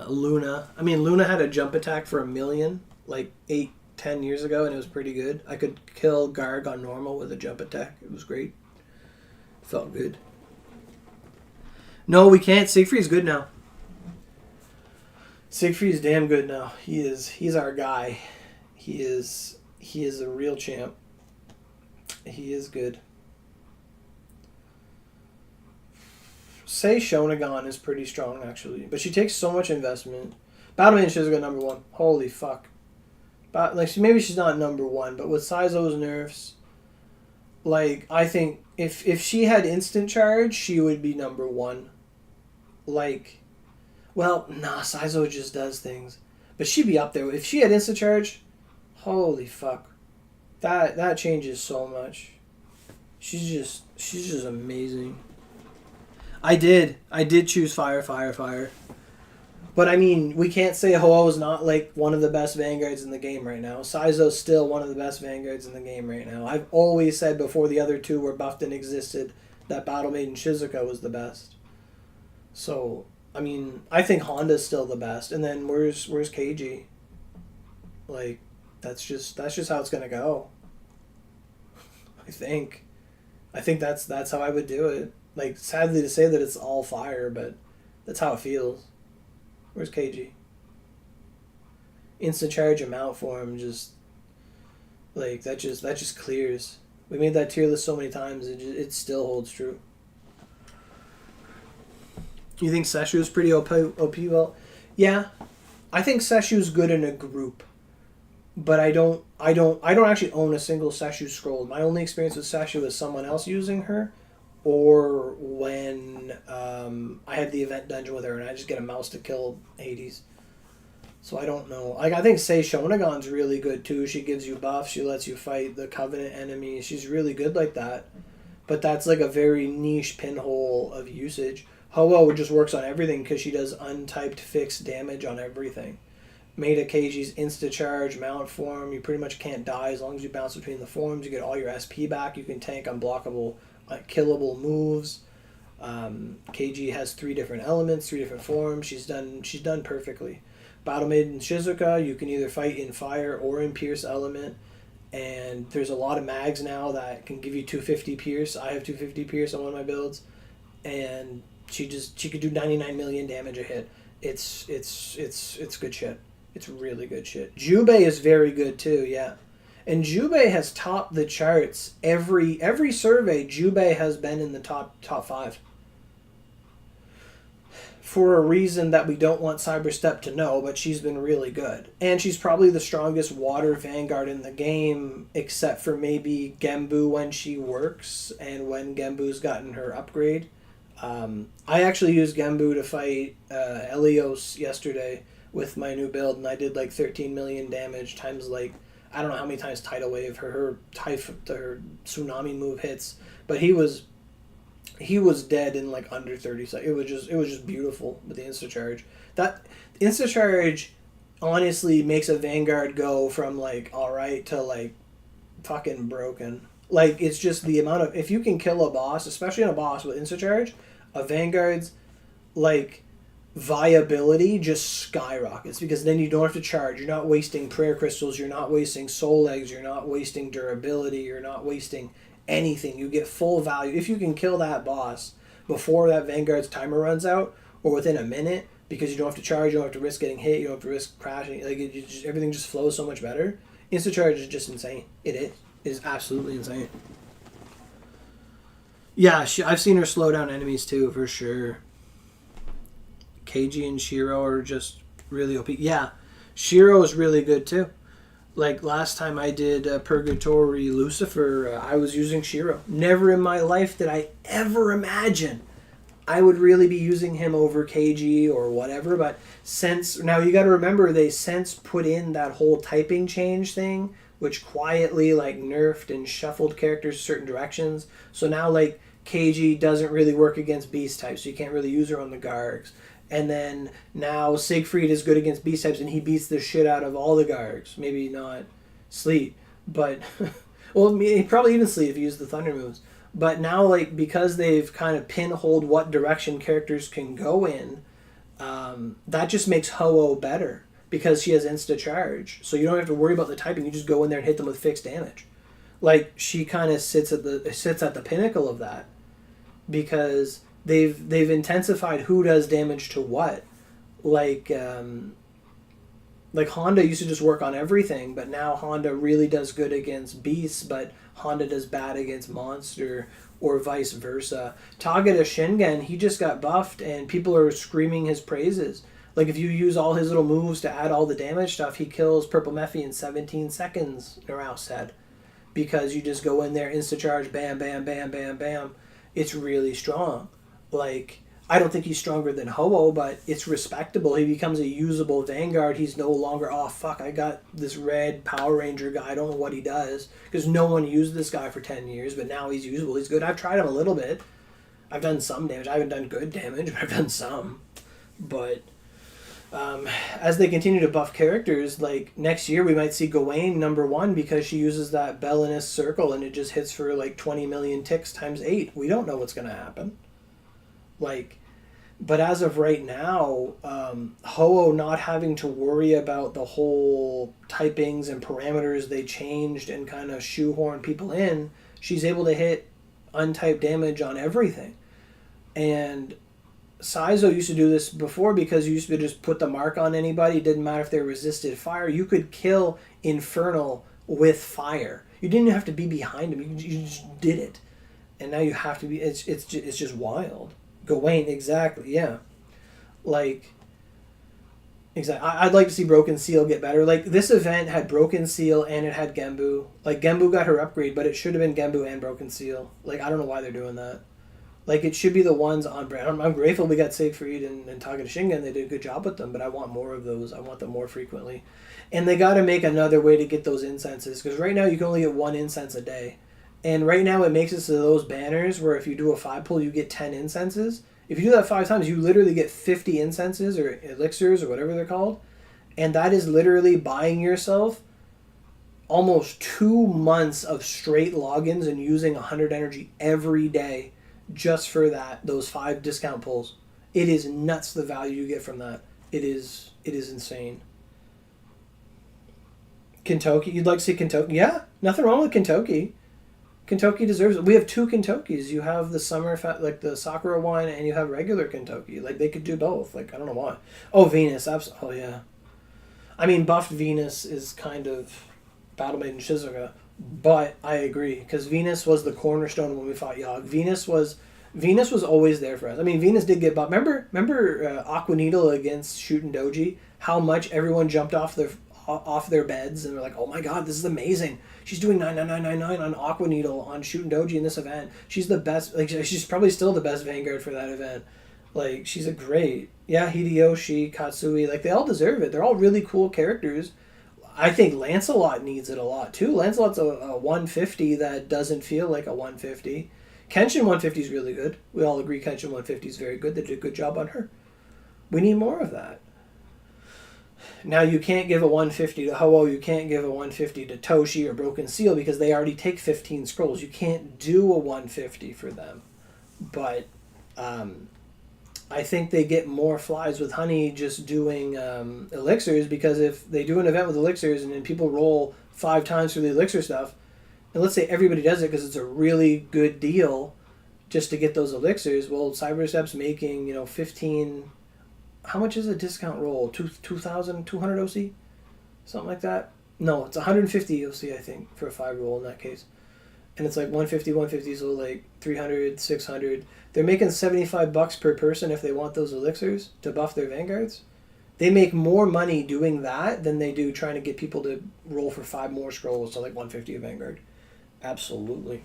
Luna. I mean, Luna had a jump attack for 1,000,000 like 8-10 years ago, and it was pretty good. I could kill Garg on normal with a jump attack. It was great. Felt good. No, we can't. Siegfried's good now. Siegfried's damn good now. He's our guy. He is a real champ. He is good. Sei Shonagon is pretty strong, actually. But she takes so much investment. Battle Maiden Shizuka number 1. Holy fuck. Maybe she's not number 1, but with Saizo's nerfs, like, I think if she had instant charge, she would be number 1. Like, well, nah, Saizo just does things. But she'd be up there. If she had instant charge, holy fuck. That changes so much. She's just amazing. I did choose fire. But I mean, we can't say Ho-Oh is not like one of the best vanguards in the game right now. Saizo's still one of the best vanguards in the game right now. I've always said before the other two were buffed and existed that Battle Maiden Shizuka was the best. So, I mean, I think Honda's still the best. And then where's Keiji? Like, that's just how it's gonna go. I think that's how I would do it. Like, sadly to say that it's all fire, but that's how it feels. Where's KG? Instant charge and mount form, just like that just clears. We made that tier list so many times, it still holds true. You think Seshu's pretty OP? Well, yeah, I think Seshu's good in a group, but I don't actually own a single Seshu scroll. My only experience with Seshu is someone else using her, or when I had the event dungeon with her and I just get a mouse to kill Hades. So I don't know. Like, I think Sei Shonagon's really good too. She gives you buffs. She lets you fight the Covenant enemies. She's really good like that. But that's like a very niche pinhole of usage. Ho-Oh just works on everything because she does untyped fixed damage on everything. Maida Keiji's insta-charge, mount form. You pretty much can't die as long as you bounce between the forms. You get all your SP back. You can tank unblockable, killable moves. Keiji has 3 different elements, 3 different forms. She's done perfectly. Battle Maiden Shizuka, you can either fight in fire or in pierce element. And there's a lot of mags now that can give you 250 pierce. I have 250 pierce on one of my builds. And she could do 99 million damage a hit. It's good shit. It's really good shit. Jubei is very good too, yeah. And Jubei has topped the charts every survey. Jubei has been in the top 5. For a reason that we don't want Cyberstep to know, but she's been really good. And she's probably the strongest water vanguard in the game, except for maybe Genbu when she works, and when Genbu's gotten her upgrade. I actually used Genbu to fight Elios yesterday with my new build, and I did like 13 million damage times like, I don't know how many times Tidal Wave, her tsunami move hits, but he was dead in like under 30 seconds. It was just beautiful with the insta charge. That insta charge honestly makes a Vanguard go from like all right to like fucking broken. Like it's just the amount of if you can kill a boss, especially on a boss with insta charge, a Vanguard's like viability just skyrockets because then you don't have to charge. You're not wasting prayer crystals. You're not wasting soul eggs. You're not wasting durability. You're not wasting anything. You get full value if you can kill that boss before that Vanguard's timer runs out or within a minute because you don't have to charge. You don't have to risk getting hit. You don't have to risk crashing. Like everything just flows so much better. Instant charge is just insane. It is. It is absolutely insane. Yeah, I've seen her slow down enemies too, for sure. Keiji and Shiro are just really OP. Yeah, Shiro is really good too. Like last time I did Purgatory Lucifer, I was using Shiro. Never in my life did I ever imagine I would really be using him over Keiji or whatever. But since now you got to remember they since put in that whole typing change thing, which quietly like nerfed and shuffled characters certain directions. So now like Keiji doesn't really work against beast types, so you can't really use her on the Gargs. And then now Siegfried is good against beast types, and he beats the shit out of all the Gargs. Maybe not Sleet, but well, probably even Sleet if you use the Thunder moves. But now, like because they've kind of pinholed what direction characters can go in, that just makes Ho-Oh better because she has insta charge, so you don't have to worry about the typing. You just go in there and hit them with fixed damage. Like she kind of sits at the pinnacle of that because they've intensified who does damage to what. Like Honda used to just work on everything, but now Honda really does good against beasts, but Honda does bad against monster, or vice versa. Tagada Shingen, he just got buffed, and people are screaming his praises. Like if you use all his little moves to add all the damage stuff, he kills Purple Mephi in 17 seconds, Narao said. Because you just go in there, insta-charge, bam, bam, bam, bam, bam. It's really strong. Like, I don't think he's stronger than Ho-Oh, but it's respectable. He becomes a usable Vanguard. He's no longer, oh, fuck, I got this red Power Ranger guy. I don't know what he does. Because no one used this guy for 10 years, but now he's usable. He's good. I've tried him a little bit. I've done some damage. I haven't done good damage, but I've done some. But as they continue to buff characters, like next year we might see Gawain #1 because she uses that Belinist circle and it just hits for like 20 million ticks times 8. We don't know what's going to happen. Like, but as of right now, Ho-Oh not having to worry about the whole typings and parameters they changed and kind of shoehorn people in, she's able to hit untyped damage on everything. And Saizo used to do this before because you used to just put the mark on anybody. It didn't matter if they resisted fire. You could kill Infernal with fire. You didn't have to be behind him. You just did it. And now you have to be... It's just wild. Gawain, exactly, yeah. Like... Exactly. I'd like to see Broken Seal get better. Like, this event had Broken Seal and it had Genbu. Like, Genbu got her upgrade, but it should have been Genbu and Broken Seal. Like, I don't know why they're doing that. Like, it should be the ones on brand. I'm grateful we got Siegfried and Tagada Shingen. They did a good job with them, but I want more of those. I want them more frequently. And they got to make another way to get those incenses, because right now you can only get 1 incense a day. And right now it makes it so those banners where if you do a 5-pull, you get 10 incenses. If you do that 5 times, you literally get 50 incenses or elixirs or whatever they're called. And that is literally buying yourself almost 2 months of straight logins and using 100 energy every day just for those 5 discount pulls. It is nuts the value you get from that. It is insane. Kentucky, you'd like to see Kentucky? Yeah, nothing wrong with Kentucky. Kentucky deserves it. We have 2 Kentuckys. You have the summer, like the Sakura one, and you have regular Kentucky. Like, they could do both. Like, I don't know why. Oh, Venus. Oh, yeah. I mean, buffed Venus is kind of Battle Maiden Shizuka, but I agree, because Venus was the cornerstone when we fought Yogg. Venus was always there for us. I mean, Venus did get buffed. Remember Aqua Needle against Shootin' Doji? How much everyone jumped off their beds and were like, oh my god, this is amazing. She's doing 99999 on Aqua Needle on Shootin' Doji in this event. She's the best. Like, she's probably still the best Vanguard for that event. Like, she's a great... Yeah, Hideyoshi, Katsui, like, they all deserve it. They're all really cool characters. I think Lancelot needs it a lot, too. Lancelot's a 150 that doesn't feel like a 150. Kenshin 150 is really good. We all agree Kenshin 150 is very good. They did a good job on her. We need more of that. Now you can't give a 150 to Ho-Oh, you can't give a 150 to Toshi or Broken Seal because they already take 15 scrolls. You can't do a 150 for them. But I think they get more flies with honey just doing elixirs, because if they do an event with elixirs and then people roll 5 times for the elixir stuff, and let's say everybody does it because it's a really good deal just to get those elixirs, well, Cyberstep's making, 15... How much is a discount roll? 2,200 OC? Something like that? No, it's 150 OC, I think, for a 5 roll in that case. And it's like 150, so like 300, 600. They're making $75 per person if they want those elixirs to buff their vanguards. They make more money doing that than they do trying to get people to roll for 5 more scrolls to like 150 a vanguard. Absolutely.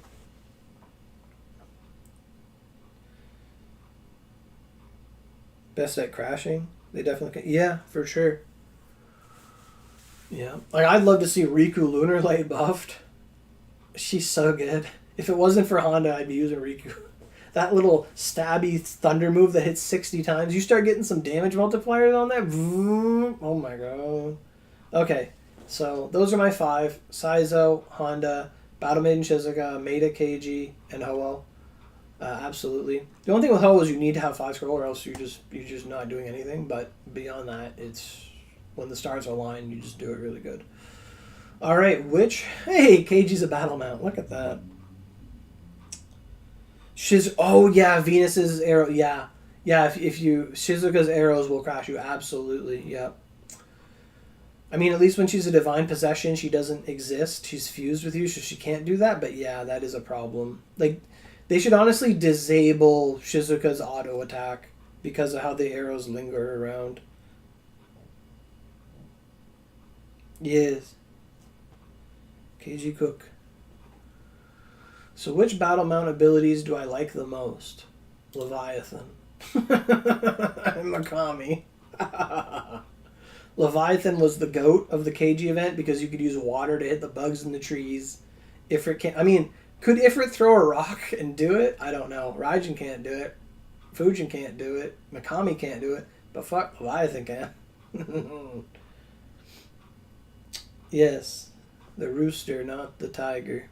Best at crashing? They definitely can. Yeah, for sure. Yeah. Like, I'd love to see Riku Lunar Light buffed. She's so good. If it wasn't for Honda, I'd be using Riku. That little stabby thunder move that hits 60 times, you start getting some damage multipliers on that. Oh my god. Okay, so those are my 5. Saizo, Honda, Battle Maiden Shizuka, Maida Keiji, and Ho-Oh. Absolutely. The only thing with Ho is you need to have 5 scroll, or else you're just not doing anything. But beyond that, it's when the stars are aligned, you just do it really good. All right, hey, Keiji's a battle mount. Look at that. Oh yeah, Venus's arrow. Yeah. If you Shizuka's arrows will crash you. Absolutely. Yep. I mean, at least when she's a divine possession, she doesn't exist. She's fused with you, so she can't do that. But yeah, that is a problem. Like, they should honestly disable Shizuka's auto attack because of how the arrows linger around. Yes. KG Cook. So which battle mount abilities do I like the most? Leviathan. And Makami. Leviathan was the GOAT of the KG event because you could use water to hit the bugs in the trees. Ifrit can't... I mean... Could Ifrit throw a rock and do it? I don't know. Raijin can't do it. Fujin can't do it. Mikami can't do it. But fuck, Leviathan can. Yes. The rooster, not the tiger.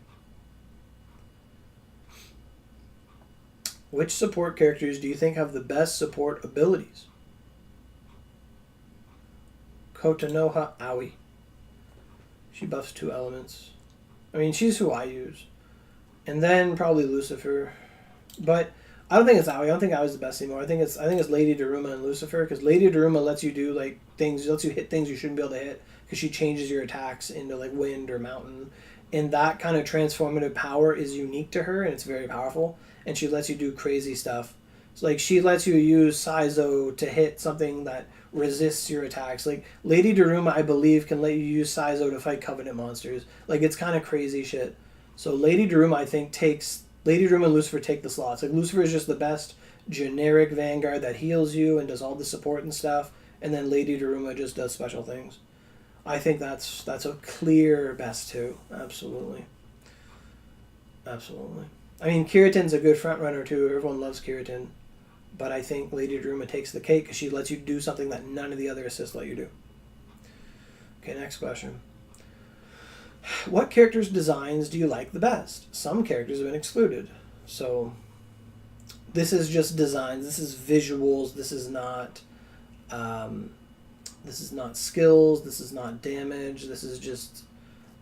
Which support characters do you think have the best support abilities? Kotonoha Aoi. She buffs 2 elements. I mean, she's who I use. And then probably Lucifer. But I don't think it's Aoi. I don't think Aoi's the best anymore. I think it's Lady Daruma and Lucifer, because Lady Daruma lets you do like things, lets you hit things you shouldn't be able to hit, because she changes your attacks into like wind or mountain. And that kind of transformative power is unique to her, and it's very powerful. And she lets you do crazy stuff. So like she lets you use Saizo to hit something that resists your attacks. Like Lady Daruma, I believe, can let you use Saizo to fight Covenant monsters. Like, it's kind of crazy shit. So Lady Daruma, I think, Lady Daruma and Lucifer take the slots. Like, Lucifer is just the best generic Vanguard that heals you and does all the support and stuff, and then Lady Daruma just does special things. I think that's a clear best too. Absolutely. Absolutely. I mean, Kiratin's a good front runner too. Everyone loves Kiratin. But I think Lady Daruma takes the cake because she lets you do something that none of the other assists let you do. Okay, next question. What characters' designs do you like the best? Some characters have been excluded. So this is just designs. This is visuals. This is not skills. This is not damage. This is just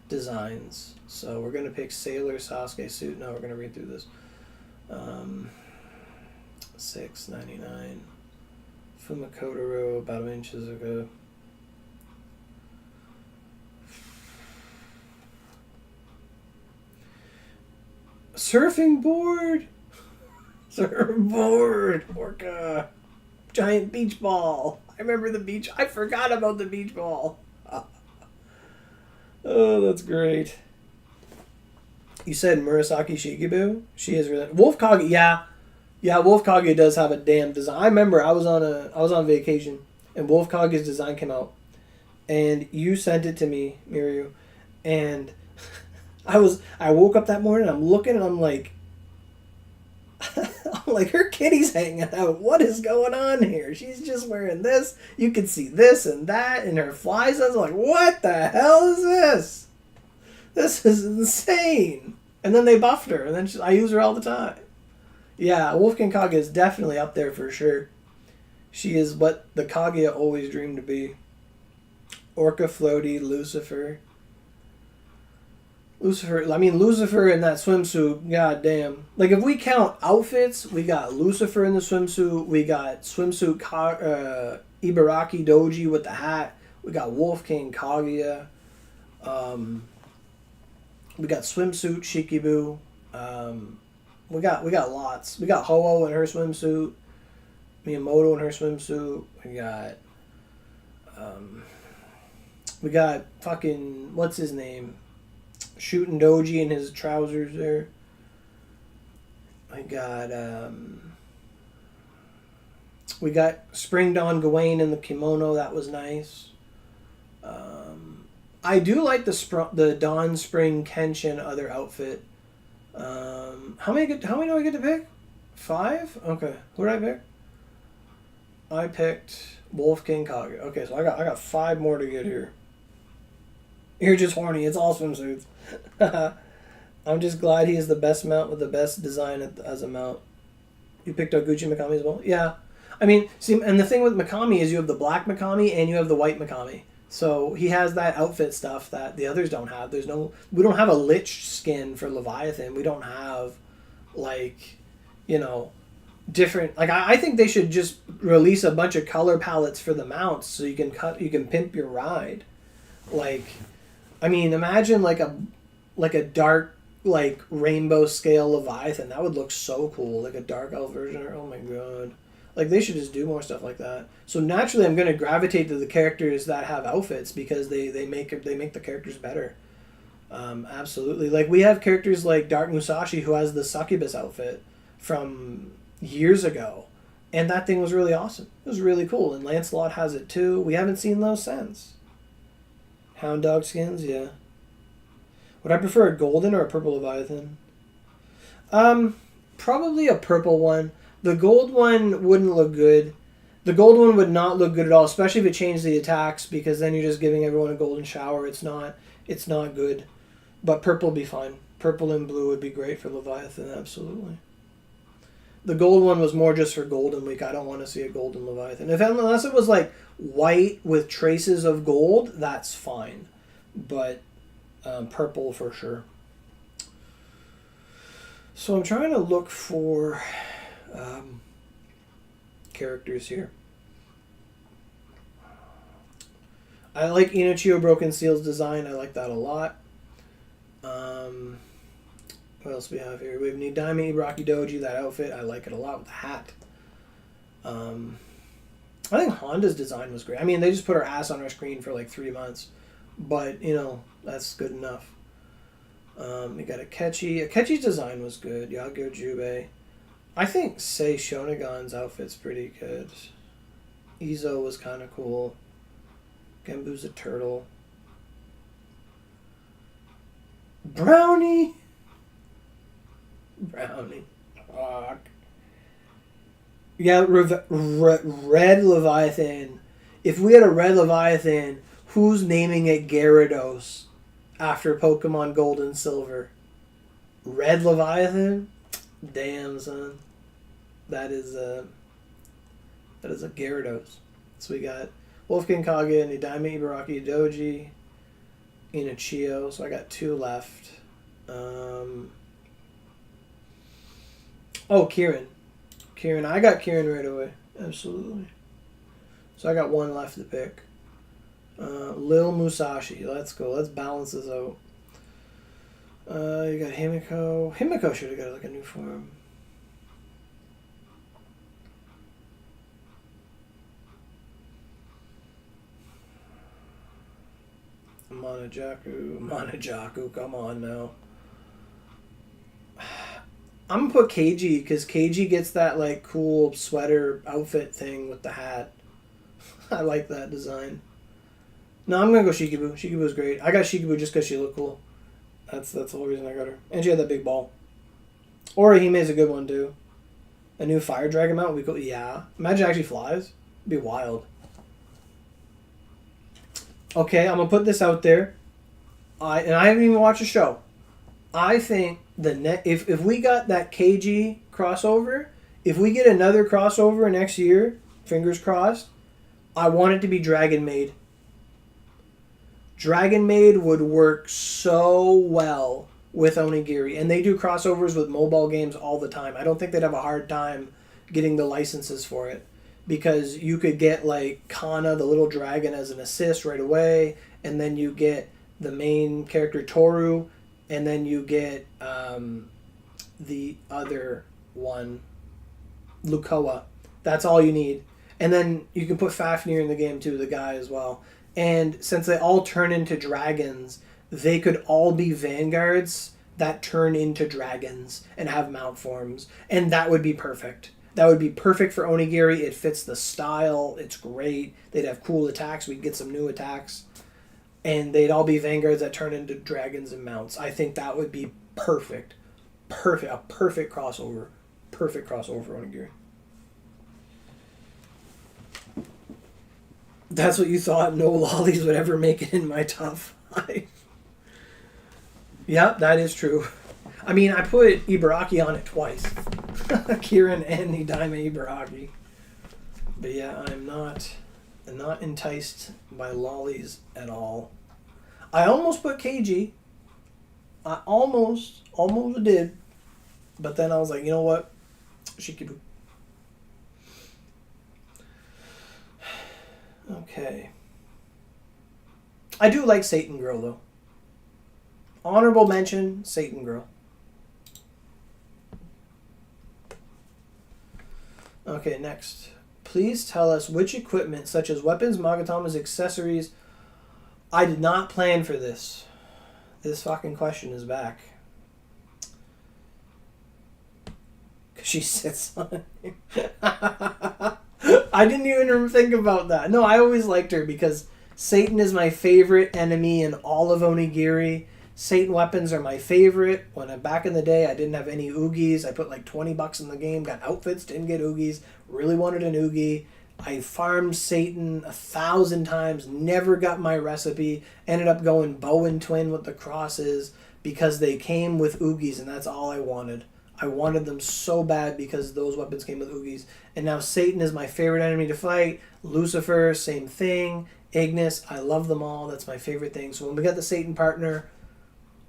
designs. So we're going to pick Sailor, Sasuke, Suit. No, we're going to read through this. $6.99. Fumakotaro, Batman Shizuka. Surfing board! Surfboard! Orca! Giant beach ball! I remember the beach. I forgot about the beach ball. Oh, that's great. You said Murasaki Shikibu? She is really... Wolf Kage, yeah. Yeah, Wolf Kage does have a damn design. I remember I was on vacation and Wolf Kage's design came out. And you sent it to me, Miriu. And I woke up that morning, I'm looking and I'm like, I'm like, her kitty's hanging out. What is going on here? She's just wearing this. You can see this and that, and her flies. I was like, what the hell is this? This is insane. And then they buffed her, and then I use her all the time. Yeah, Wolfgang Kaguya is definitely up there for sure. She is what the Kaguya always dreamed to be. Orca Floaty, Lucifer. Lucifer in that swimsuit, goddamn. Like, if we count outfits, we got Lucifer in the swimsuit, we got swimsuit Ibaraki Doji with the hat, we got Wolfgang Kaguya, we got swimsuit Shikibu, we got lots. We got Ho-Oh in her swimsuit, Miyamoto in her swimsuit, we got fucking, what's his name? Shooting Doji in his trousers there. We got Spring Dawn Gawain in the kimono. That was nice. I do like the Dawn Spring Kenshin other outfit. How many do I get to pick? 5? Okay. Who did I pick? I picked Wolfgang Kaguya. Okay, so I got 5 more to get here. You're just horny. It's all swimsuits. I'm just glad he is the best mount with the best design as a mount. You picked Oguchi Mikami as well? Yeah. I mean, see, and the thing with Mikami is you have the black Mikami and you have the white Mikami. So he has that outfit stuff that the others don't have. We don't have a Lich skin for Leviathan. We don't have, like, different. Like, I think they should just release a bunch of color palettes for the mounts so you can pimp your ride. Like, I mean, imagine like a dark, like, rainbow scale Leviathan. That would look so cool. Like a dark elf version. Oh my god. Like, they should just do more stuff like that. So naturally I'm going to gravitate to the characters that have outfits because they make the characters better. Absolutely. Like, we have characters like Dark Musashi who has the succubus outfit from years ago. And that thing was really awesome. It was really cool. And Lancelot has it too. We haven't seen those since. Hound dog skins, yeah. Would I prefer a golden or a purple Leviathan? Probably a purple one. The gold one wouldn't look good. The gold one would not look good at all, especially if it changed the attacks, because then you're just giving everyone a golden shower. It's not good. But purple would be fine. Purple and blue would be great for Leviathan, absolutely. The gold one was more just for Golden Week. I don't want to see a golden Leviathan. Unless it was like white with traces of gold, that's fine. But purple for sure. So I'm trying to look for characters here. I like Inochio Broken Seal's design. I like that a lot. What else we have here? We have Nidaime Ibaraki Doji, that outfit. I like it a lot with the hat. I think Honda's design was great. I mean, they just put her ass on our screen for like 3 months. But, that's good enough. We got Akechi. Akechi's design was good. Yagyo Jubei. I think Sei Shonagon's outfit's pretty good. Izo was kind of cool. Genbu's a turtle. Brownie. Fuck. Yeah, Red Leviathan. If we had a Red Leviathan, who's naming it Gyarados after Pokemon Gold and Silver? Red Leviathan? Damn, son. That is a Gyarados. So we got Wolfgang Kaguya, Nidaime Ibaraki Doji, Inochio. So I got 2 left. Kieran. I got Kieran right away. Absolutely. So I got 1 left to pick. Lil Musashi. Let's go. Let's balance this out. You got Himiko. Himiko should have got like a new form. Monojaku, come on now. I'm gonna put Keiji because Keiji gets that like cool sweater outfit thing with the hat. I like that design. No, I'm gonna go Shikibu. Shikibu's great. I got Shikibu just because she looked cool. That's the whole reason I got her. And she had that big ball. Orihime's a good one too. A new fire dragon mount would be cool. Yeah. Imagine it actually flies. It'd be wild. Okay, I'm gonna put this out there. I haven't even watched the show. I think if we got that KG crossover, if we get another crossover next year, fingers crossed, I want it to be Dragon Maid. Dragon Maid would work so well with Onigiri, and they do crossovers with mobile games all the time. I don't think they'd have a hard time getting the licenses for it, because you could get like Kana, the little dragon, as an assist right away, and then you get the main character Toru, and then you get the other one, Lukoa. That's all you need. And then you can put Fafnir in the game too, the guy as well. And since they all turn into dragons, they could all be vanguards that turn into dragons and have mount forms. And that would be perfect. That would be perfect for Onigiri. It fits the style. It's great. They'd have cool attacks. We'd get some new attacks. And they'd all be vanguards that turn into dragons and mounts. I think that would be perfect. Perfect. A perfect crossover. Perfect crossover for Onigiri. That's what you thought no lollies would ever make it in my top 5. Yep, that is true. I mean, I put Ibaraki on it twice. Kirin and Hidaime Ibaraki. But yeah, I'm not enticed by lollies at all. I almost put KG. I almost did. But then I was like, you know what? Shikibu. Okay. I do like Satan Girl, though. Honorable mention, Satan Girl. Okay, next. Please tell us which equipment, such as weapons, Magatamas, accessories... I did not plan for this. This fucking question is back. Because she sits on it. I didn't even think about that. No, I always liked her because Satan is my favorite enemy in all of Onigiri. Satan weapons are my favorite. Back in the day, I didn't have any Oogis. I put like $20 in the game, got outfits, didn't get Oogis. Really wanted an Oogie. I farmed Satan 1,000 times, never got my recipe. Ended up going bow and twin with the crosses because they came with Oogis, and that's all I wanted. I wanted them so bad because those weapons came with Oogis. And now Satan is my favorite enemy to fight. Lucifer, same thing. Ignis, I love them all. That's my favorite thing. So when we got the Satan partner,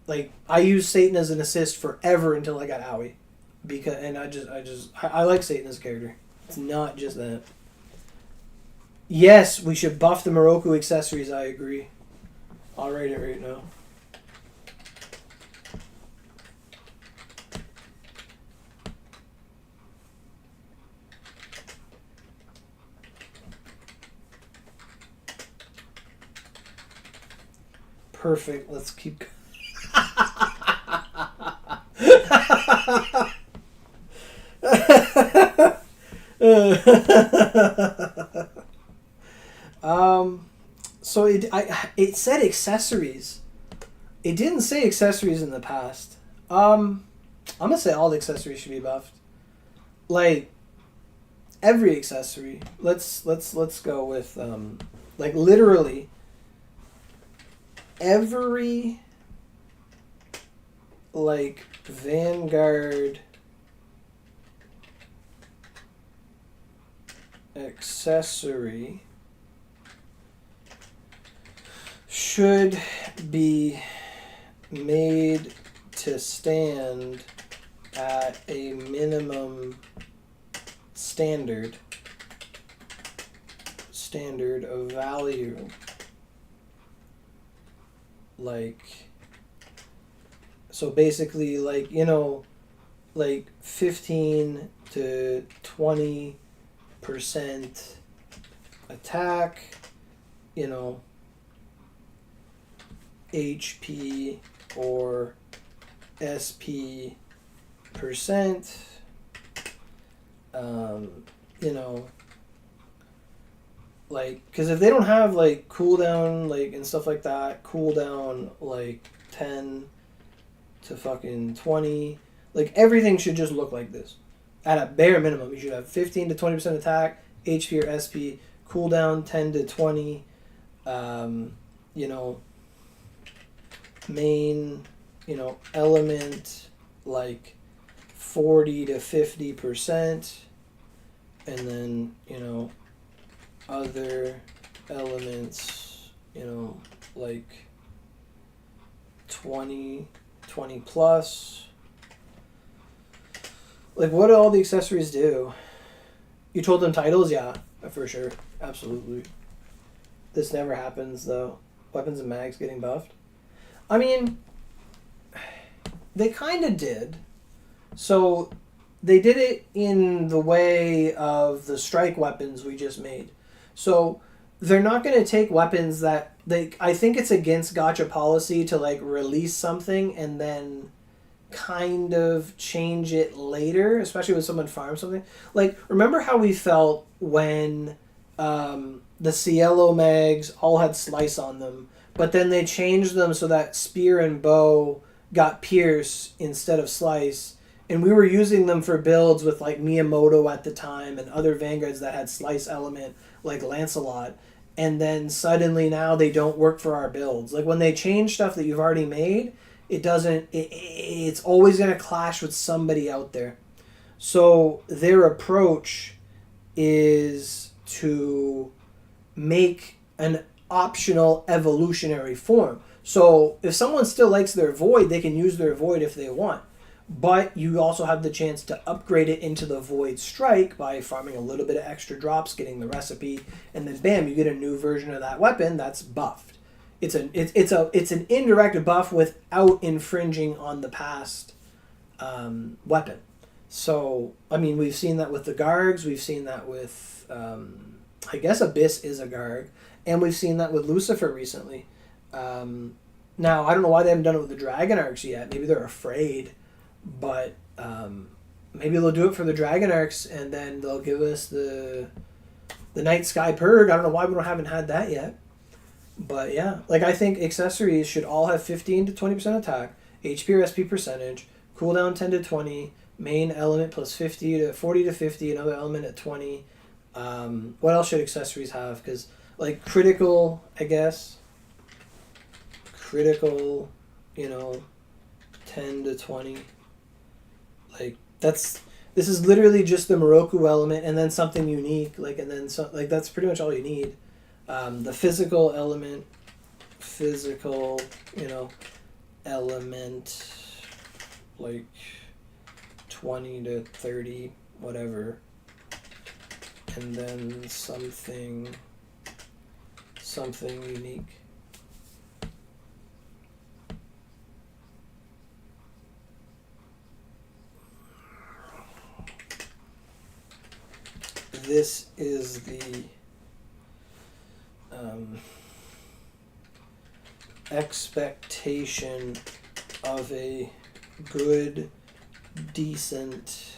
like, I used Satan as an assist forever until I got Aoi. I like Satan as a character. It's not just that. Yes, we should buff the Moroku accessories, I agree. I'll write it right now. Perfect. Let's keep So it said accessories. It didn't say accessories in the past. I'm gonna say all the accessories should be buffed. Like every accessory. Let's go with like literally every like Vanguard accessory should be made to stand at a minimum standard of value, like, so basically, like, you know, like 15 to 20% attack, you know, HP or SP percent, you know, like, because if they don't have like cooldown, like, and stuff like that, cooldown like 10 to fucking 20, like everything should just look like this. at a bare minimum, you should have 15 to 20% attack, HP or SP, cooldown 10 to 20, you know, main, you know, element like 40 to 50%, and then, you know, other elements, you know, like 20 plus. Like, what do all the accessories do? You told them titles? Yeah, for sure. Absolutely. This never happens, though. Weapons and mags getting buffed. I mean, they kind of did. So, they did it in the way of the strike weapons we just made. So, they're not going to take weapons that... I think it's against gacha policy to, like, release something and then kind of change it later, especially when someone farms something. Like, remember how we felt when the Cielo mags all had slice on them, but then they changed them so that spear and bow got pierce instead of slice, and we were using them for builds with like Miyamoto at the time and other vanguards that had slice element like Lancelot, and then suddenly now they don't work for our builds. Like, when they change stuff that you've already made, it's always going to clash with somebody out there. So their approach is to make an optional evolutionary form. So if someone still likes their void, they can use their void if they want. But you also have the chance to upgrade it into the void strike by farming a little bit of extra drops, getting the recipe, and then bam, you get a new version of that weapon that's buffed. It's an indirect buff without infringing on the past weapon. So, I mean, we've seen that with the Gargs. We've seen that with, I guess Abyss is a Garg. And we've seen that with Lucifer recently. Now, I don't know why they haven't done it with the Dragon Arcs yet. Maybe they're afraid. But maybe they'll do it for the Dragon Arcs, and then they'll give us the Night Sky Purge. I don't know why we haven't had that yet. But yeah, like, I think accessories should all have 15 to 20% attack, HP or SP percentage, cooldown 10 to 20, main element plus 50 to 40 to 50, another element at 20. What else should accessories have? Because, like, critical, I guess. Critical, you know, 10 to 20. Like, this is literally just the Moroku element and then something unique. Like, and then like, that's pretty much all you need. The physical element, you know, element, like 20 to 30, whatever. And then something unique. This is the expectation of a good, decent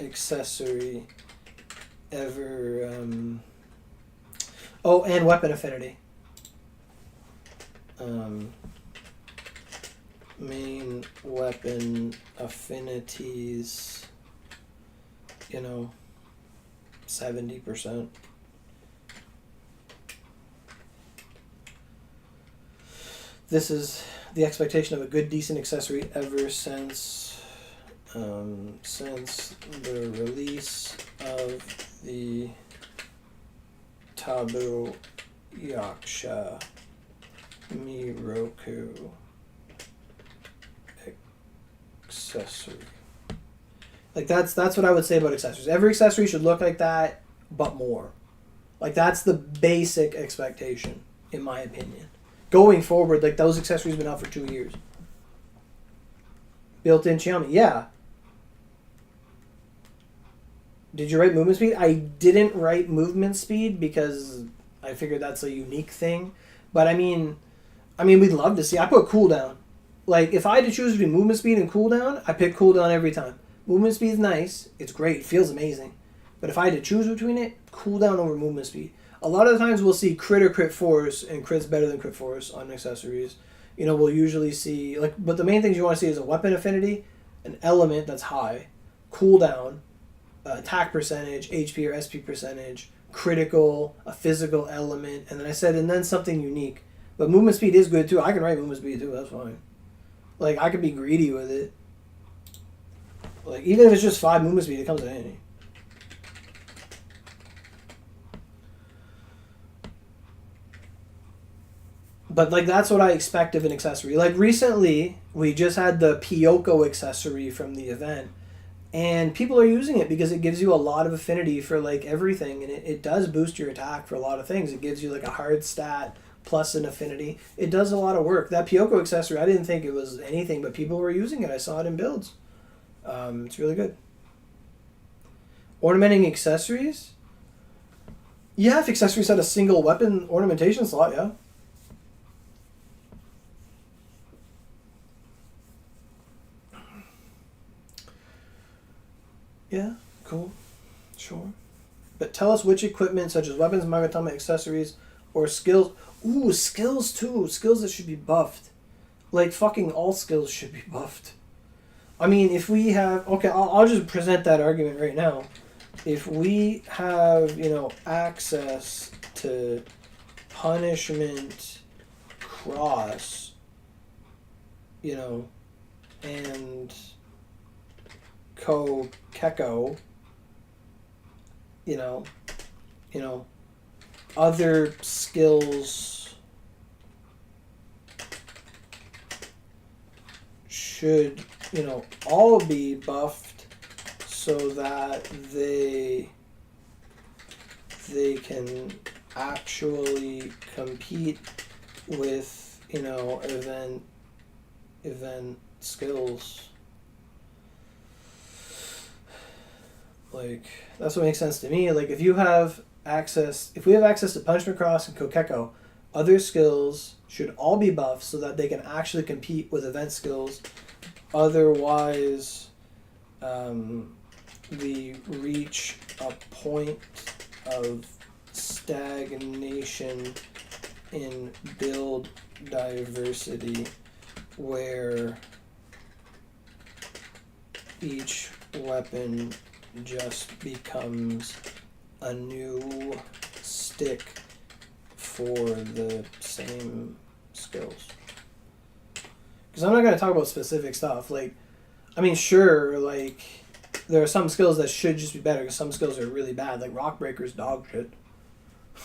accessory ever. Oh, and weapon affinity. Main weapon affinities, you know, 70%. This is the expectation of a good, decent accessory ever since the release of the Tabu Yaksha Miroku accessory. Like, that's what I would say about accessories. Every accessory should look like that, but more. Like, that's the basic expectation, in my opinion. Going forward, like, those accessories have been out for 2 years. Built-in Xiaomi, yeah. Did you write movement speed? I didn't write movement speed because I figured that's a unique thing. But I mean, we'd love to see. I put cooldown. Like, if I had to choose between movement speed and cooldown, I pick cooldown every time. Movement speed is nice. It's great. It feels amazing. But if I had to choose between it, cooldown over movement speed. A lot of the times we'll see crit or crit force, and crit's better than crit force on accessories. You know, we'll usually see, like, but the main things you want to see is a weapon affinity an element that's high, cooldown, attack percentage, HP or SP percentage, critical, a physical element, and then I said, and then something unique. But movement speed is good too. I can write movement speed too. That's fine. Like, I could be greedy with it. Like, even if it's just 5 movement speed, it comes in handy. But, like, that's what I expect of an accessory. Like, recently, we just had the Pyoko accessory from the event. And people are using it because it gives you a lot of affinity for, like, everything. And it does boost your attack for a lot of things. It gives you, like, a hard stat plus an affinity. It does a lot of work. That Pyoko accessory, I didn't think it was anything, but people were using it. I saw it in builds. It's really good. Ornamenting accessories? Yeah, if accessories had a single weapon ornamentation slot, yeah. Yeah, cool. Sure. But tell us which equipment, such as weapons, magatama, accessories, or skills. Ooh, skills too. Skills that should be buffed. Like, fucking all skills should be buffed. I mean, if we have... Okay, I'll just present that argument right now. If we have, access to punishment cross, and Keko, other skills should, all be buffed so that they can actually compete with, event skills. Like, that's what makes sense to me. Like, if we have access to Punishment Cross and Kokeko, other skills should all be buffed so that they can actually compete with event skills. Otherwise, we reach a point of stagnation in build diversity where each weapon just becomes a new stick for the same skills. Because I'm not going to talk about specific stuff. Like, I mean, sure, like, there are some skills that should just be better because some skills are really bad. Like, Rock Breaker's dog shit.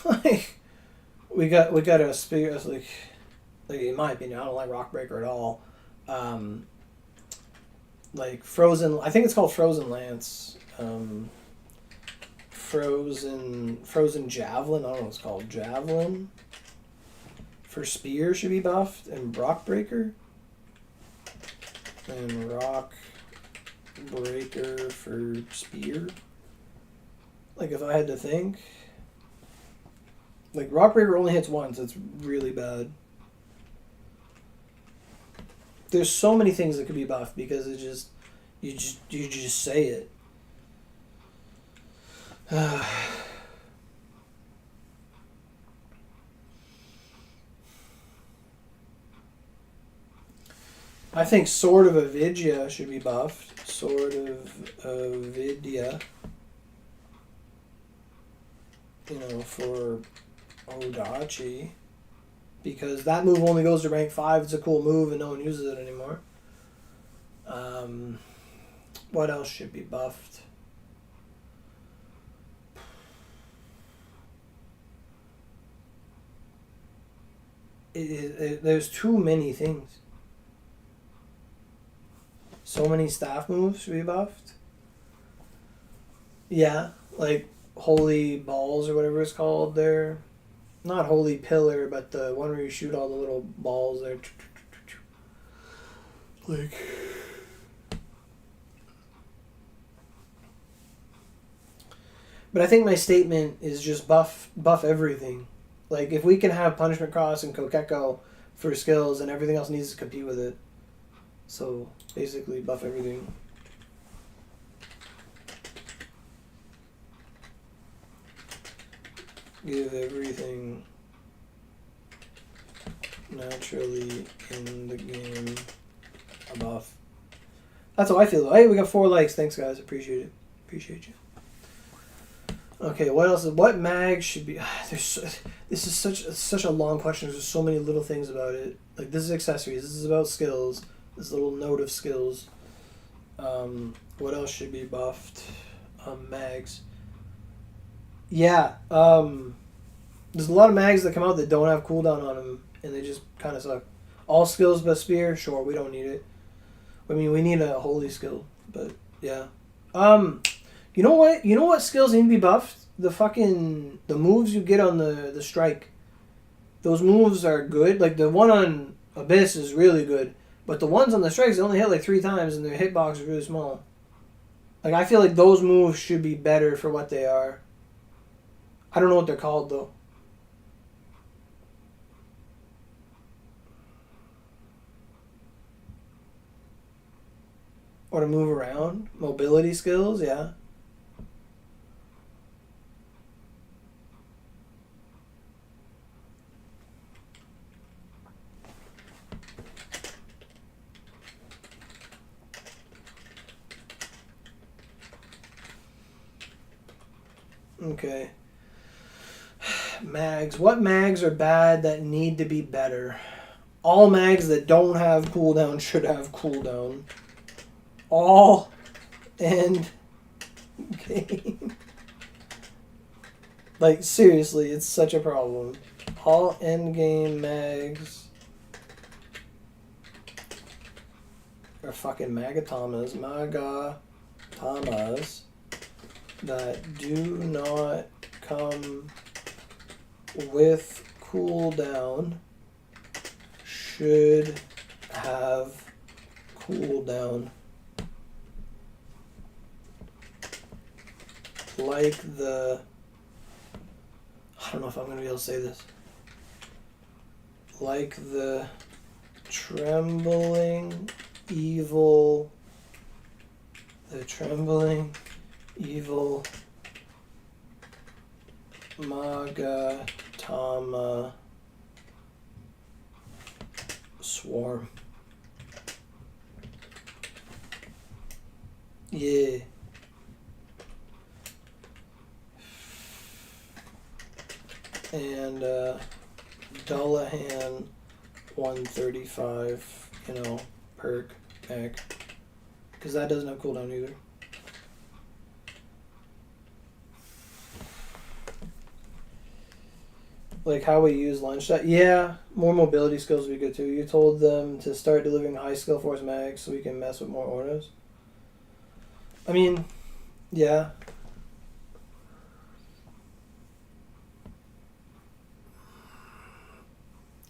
Like, we got a spear, like, in my opinion, I don't like Rock Breaker at all. Like, Frozen, I think it's called Frozen Lance. Frozen Javelin, I don't know what it's called, Javelin for spear should be buffed, and Rock Breaker. And Rock Breaker for spear. Like, if I had to think. Like, Rock Breaker only hits once, it's really bad. There's so many things that could be buffed because it just, you just say it. I think Sword of Avidya should be buffed. Sword of Avidya. For Odachi. Because that move only goes to rank 5. It's a cool move and no one uses it anymore. What else should be buffed? There's too many things. So many staff moves should be buffed. Yeah, like Holy Balls or whatever it's called there. Not Holy Pillar, but the one where you shoot all the little balls there. Like... But I think my statement is just buff everything. Like, if we can have Punishment Cross and Kokeko for skills, and everything else needs to compete with it. So, basically, buff everything. Give everything naturally in the game a buff. That's how I feel. Hey, we got 4 likes. Thanks, guys. Appreciate it. Appreciate you. Okay, what else? What mag should be? This is such a long question. There's so many little things about it. Like, this is accessories. This is about skills. This little note of skills. What else should be buffed? Mags. Yeah. There's a lot of mags that come out that don't have cooldown on them, and they just kind of suck. All skills but spear. Sure, we don't need it. I mean, we need a holy skill, but yeah. You know what? You know what skills need to be buffed? The moves you get on the strike. Those moves are good. Like, the one on Abyss is really good. But the ones on the strikes, they only hit like 3 times and their hitbox is really small. Like, I feel like those moves should be better for what they are. I don't know what they're called, though. Or to move around. Mobility skills, yeah. Okay. Mags. What mags are bad that need to be better? All mags that don't have cooldown should have cooldown. All end game. Like, seriously, it's such a problem. All end game mags are fucking magatamas. Magatamas that do not come with cooldown should have cooldown. Like the... I don't know if I'm going to be able to say this. Like the trembling evil... The trembling evil Magatama swarm. Yeah. And Dullahan 135, perk pack. Because that doesn't have cooldown either. Like how we use lunch. Yeah, more mobility skills would be good too. You told them to start delivering high skill force mags so we can mess with more autos. I mean, yeah.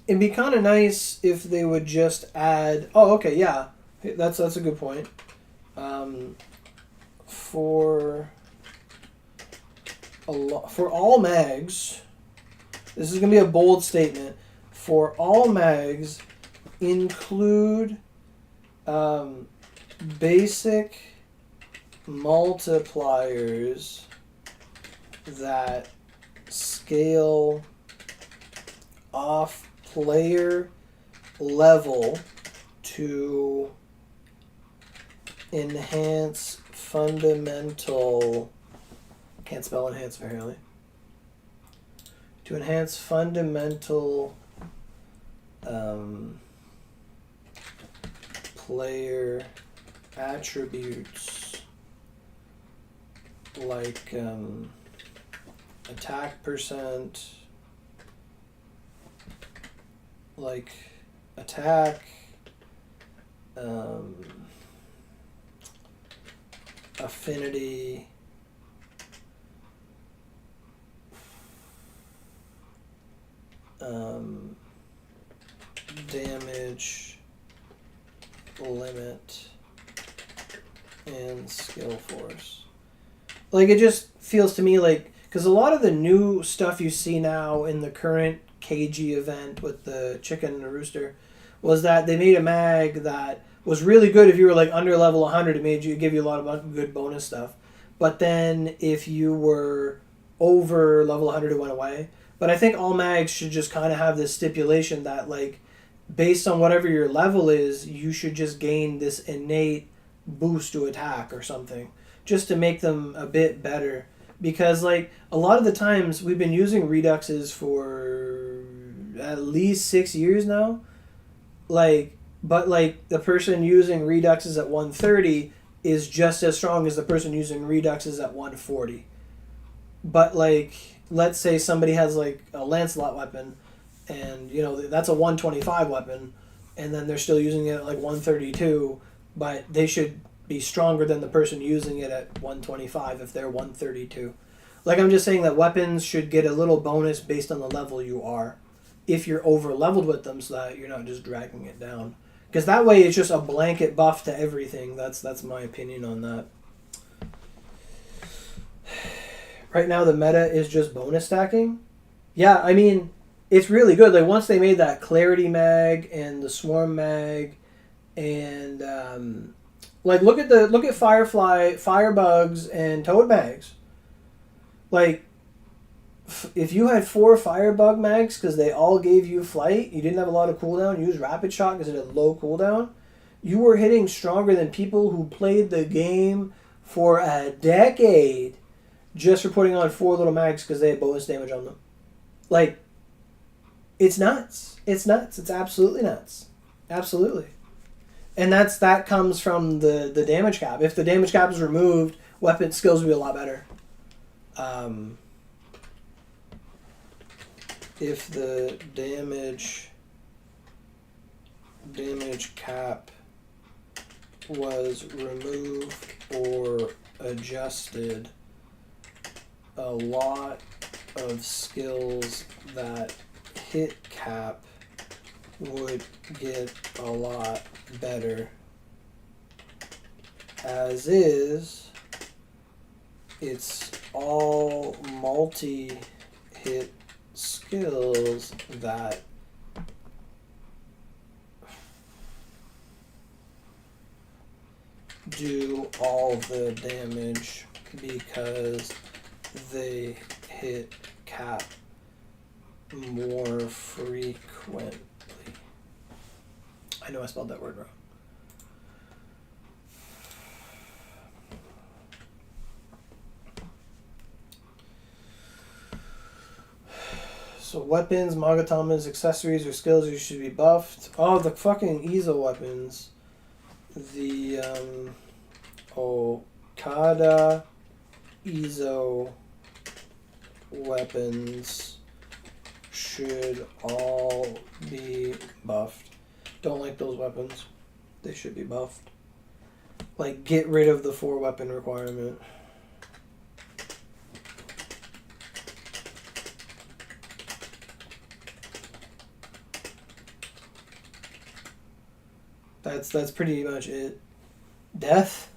It'd be kind of nice if they would just add... Oh, okay, yeah. That's a good point. For all mags... This is going to be a bold statement. For all mags, include basic multipliers that scale off player level to enhance fundamental... Can't spell enhance fairly. To enhance fundamental player attributes like attack percent, like attack, affinity, damage, limit, and skill force. Like, it just feels to me like, because a lot of the new stuff you see now in the current KG event with the chicken and the rooster was that they made a mag that was really good if you were like under level 100. It give you a lot of good bonus stuff. But then if you were over level 100, it went away. But I think all mags should just kind of have this stipulation that, like, based on whatever your level is, you should just gain this innate boost to attack or something, just to make them a bit better. Because like a lot of the times we've been using reduxes for at least 6 years now. But the person using reduxes at 130 is just as strong as the person using reduxes at 140. But like, let's say somebody has like a Lancelot weapon, and that's a 125 weapon, and then they're still using it at like 132, but they should be stronger than the person using it at 125 if they're 132. Like, I'm just saying that weapons should get a little bonus based on the level you are, if you're over leveled with them, so that you're not just dragging it down. Because that way it's just a blanket buff to everything. That's my opinion on that. Right now the meta is just bonus stacking. Yeah, I mean, it's really good. Like, once they made that Clarity mag and the Swarm mag, and look at Firefly, Firebugs, and Toad mags. Like, if you had 4 Firebug mags because they all gave you flight, you didn't have a lot of cooldown, you used Rapid Shot because it had low cooldown, you were hitting stronger than people who played the game for a decade just for putting on 4 little mags because they had bonus damage on them. Like, it's nuts. It's nuts. It's absolutely nuts. Absolutely. And that comes from the damage cap. If the damage cap is removed, weapon skills would be a lot better. If the damage cap was removed or adjusted, a lot of skills that hit cap would get a lot better. As is, it's all multi-hit skills that do all the damage because they hit cap more frequently. I know I spelled that word wrong. So weapons, Magatamas, accessories, or skills you should be buffed. Oh, the fucking Ezo weapons. The Okada Ezo weapons should all be buffed. Don't like those weapons. They should be buffed. Like, get rid of the 4 weapon requirement. That's pretty much it. Death?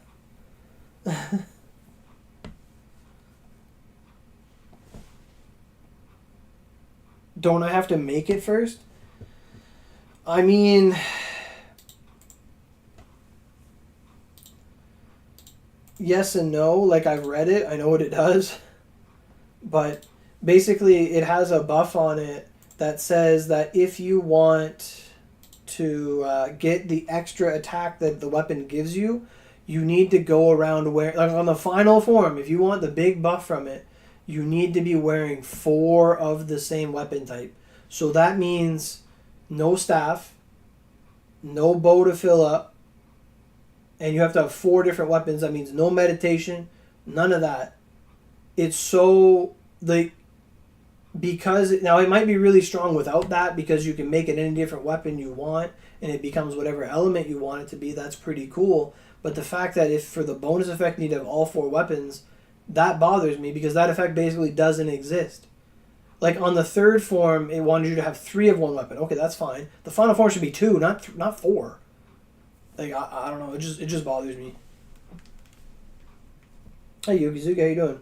Don't I have to make it first? I mean, yes and no. Like, I've read it. I know what it does. But basically, it has a buff on it that says that if you want to get the extra attack that the weapon gives you, you need to go around wearing, like on the final form, if you want the big buff from it, you need to be wearing 4 of the same weapon type. So that means no staff, no bow to fill up, and you have to have 4 different weapons. That means no meditation, none of that. It's so, because now it might be really strong without that, because you can make it any different weapon you want and it becomes whatever element you want it to be. That's pretty cool. But the fact that if for the bonus effect you need to have all 4 weapons, that bothers me, because that effect basically doesn't exist. Like on the 3rd form, it wanted you to have 3 of one weapon. Okay, that's fine. The final form should be 2, not 4. Like, I don't know. It just bothers me. Hey Yukizuki, how you doing?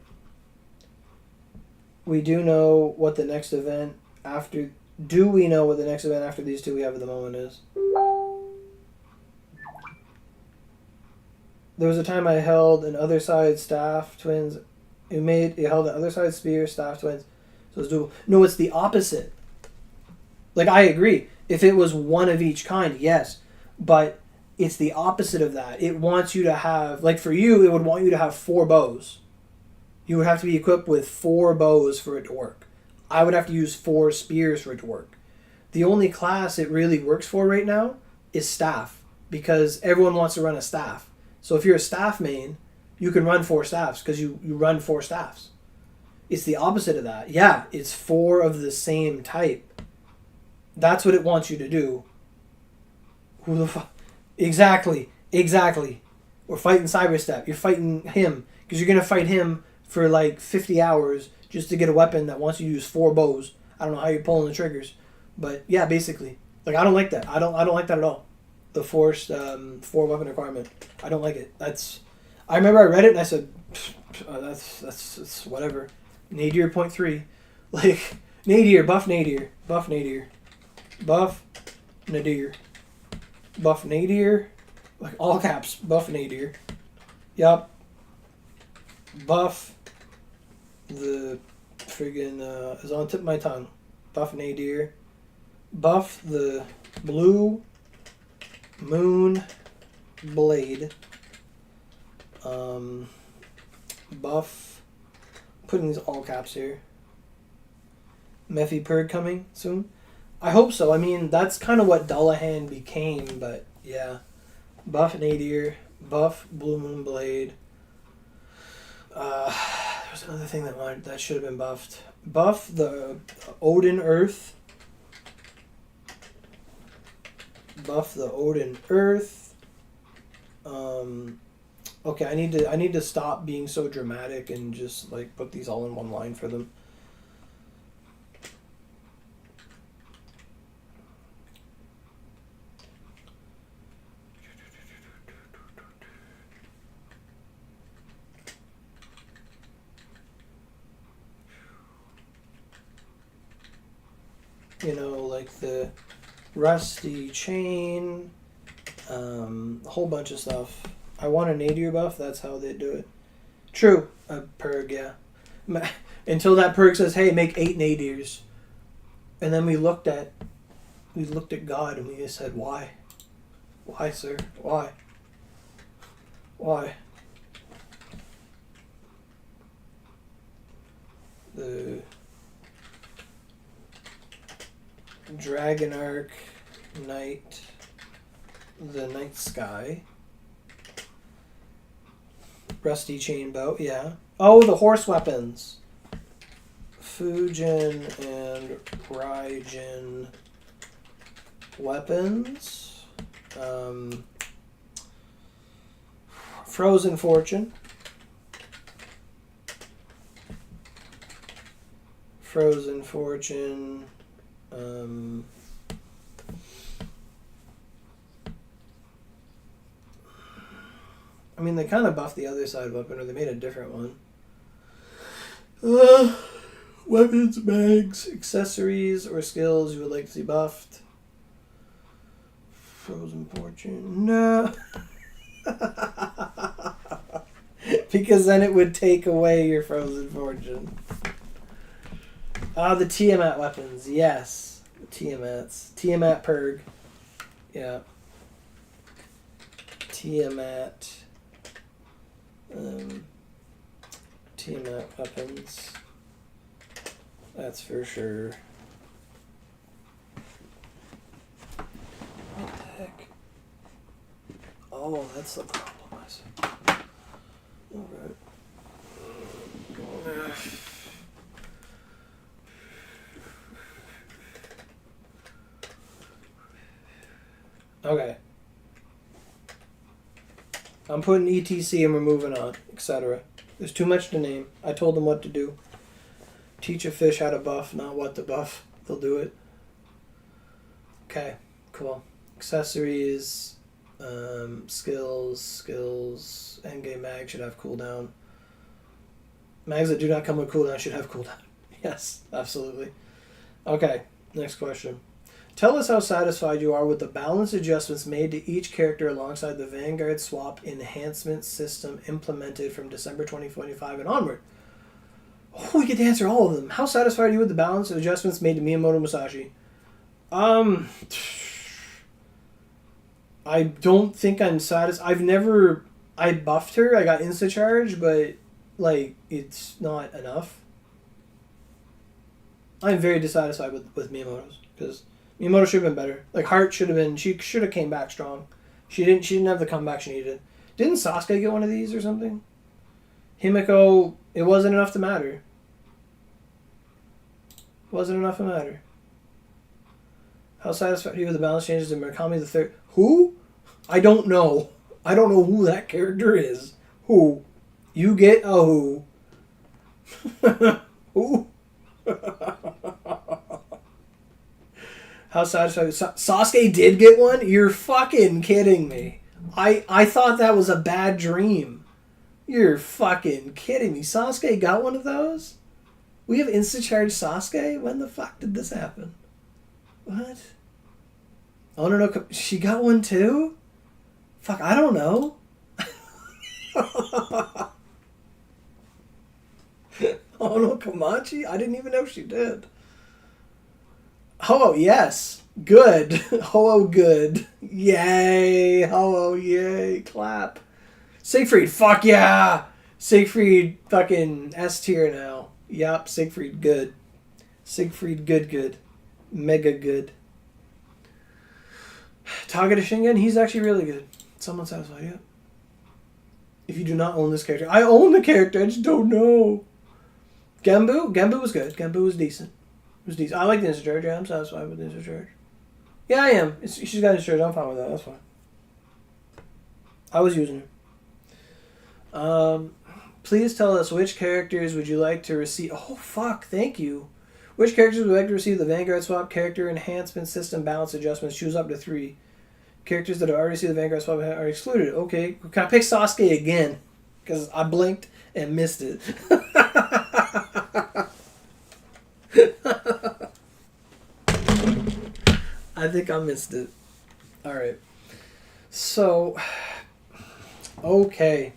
We do know what the next event after... Do we know what the next event after these 2 we have at the moment is? There was a time I held an other side staff twins. It held an other side spear staff twins. So it's doable. No, it's the opposite. Like, I agree. If it was one of each kind, yes. But It's the opposite of that. It wants you to have, like for you, it would want you to have 4 bows. You would have to be equipped with 4 bows for it to work. I would have to use 4 spears for it to work. The only class it really works for right now is staff, because everyone wants to run a staff. So if you're a staff main, you can run 4 staffs because you run 4 staffs. It's the opposite of that. Yeah, it's 4 of the same type. That's what it wants you to do. Who the fuck? Exactly. We're fighting Cyberstep. You're fighting him because you're gonna fight him for like 50 hours just to get a weapon that wants you to use 4 bows. I don't know how you're pulling the triggers, but yeah, basically, like I don't like that. I don't like that at all. The forced 4 weapon requirement. I don't like it. I remember I read it and I said, that's whatever. Nadir 0.3, like Nadir, buff Nadir, buff Nadir, buff Nadir, buff Nadir, like all caps, buff Nadir. Yup. Buff the friggin' is on the tip of my tongue. Buff Nadir. Buff the blue moon blade. Buff. Putting these all caps here. Mephi Purg coming soon. I hope so. I mean, that's kind of what Dullahan became, but yeah. Buff Nadir. Buff Blue Moon Blade. There's another thing that should have been buffed. Buff the Odin Earth. Buff the Odin Earth. Okay, I need to stop being so dramatic and just like put these all in one line for them. You know, like the rusty chain, a whole bunch of stuff. I want a nadir buff, that's how they do it. True, a purg, yeah. Until that purg says, hey, make 8 nadirs. And then we looked at God and we just said, why? Why, sir? Why? Why? The Dragon Arc Knight, the Night Sky, Rusty Chain Bow, yeah. Oh, the horse weapons. Fujin and Raijin weapons. Frozen Fortune. Frozen Fortune. I mean, they kind of buffed the other side weapon, or they made a different one. Weapons, bags, accessories, or skills you would like to see buffed. Frozen Fortune. No. Because then it would take away your Frozen Fortune. The Tiamat weapons, yes. The Tiamats. Tiamat Purg. Yeah. Tiamat. Tiamat weapons. That's for sure. What the heck? Oh, that's the problem, I see. Alright. Okay. I'm putting ETC and we're moving on, etc. There's too much to name. I told them what to do. Teach a fish how to buff, not what to buff. They'll do it. Okay, cool. Accessories, skills, endgame mag should have cooldown. Mags that do not come with cooldown should have cooldown. Yes, absolutely. Okay, next question. Tell us how satisfied you are with the balance adjustments made to each character alongside the Vanguard swap enhancement system implemented from December 2025 and onward. Oh, we get to answer all of them. How satisfied are you with the balance adjustments made to Miyamoto Musashi? I don't think I'm satisfied. I've never... I buffed her. I got insta-charge, but, like, it's not enough. I'm very dissatisfied with Miyamoto's. Because Miyamoto should have been better. Like, Heart should have been... She should have came back strong. She didn't have the comeback she needed. Didn't Sasuke get one of these or something? Himiko, it wasn't enough to matter. Wasn't enough to matter. How satisfied are you with the balance changes in Murakami the Third? Who? I don't know. I don't know who that character is. Who? You get a who. Who? How satisfied? Sasuke did get one? You're fucking kidding me. I thought that was a bad dream. You're fucking kidding me. Sasuke got one of those? We have insta-charge Sasuke? When the fuck did this happen? What? Oh, no. She got one too? Fuck, I don't know. Oh, no, Komachi? I didn't even know she did. Oh, yes. Good. Oh, good. Yay. Oh, yay. Clap. Siegfried, fuck yeah. Siegfried fucking S tier now. Yup, Siegfried good. Siegfried good. Mega good. Tagada Shingen, he's actually really good. Someone satisfied, yeah. If you do not own this character. I own the character, I just don't know. Genbu was good. Genbu was decent. I like the Ninja Charge, yeah, I'm satisfied with the Ninja Charge. Yeah, I am. She's got Ninja Charge, I'm fine with that, that's fine. I was using her. Please tell us which characters would you like to receive... Oh, fuck, thank you. Which characters would you like to receive the Vanguard Swap Character Enhancement System Balance Adjustments? Choose up to 3. Characters that have already received the Vanguard Swap are excluded. Okay, can I pick Sasuke again? Because I blinked and missed it. I think I missed it. Alright. So... Okay.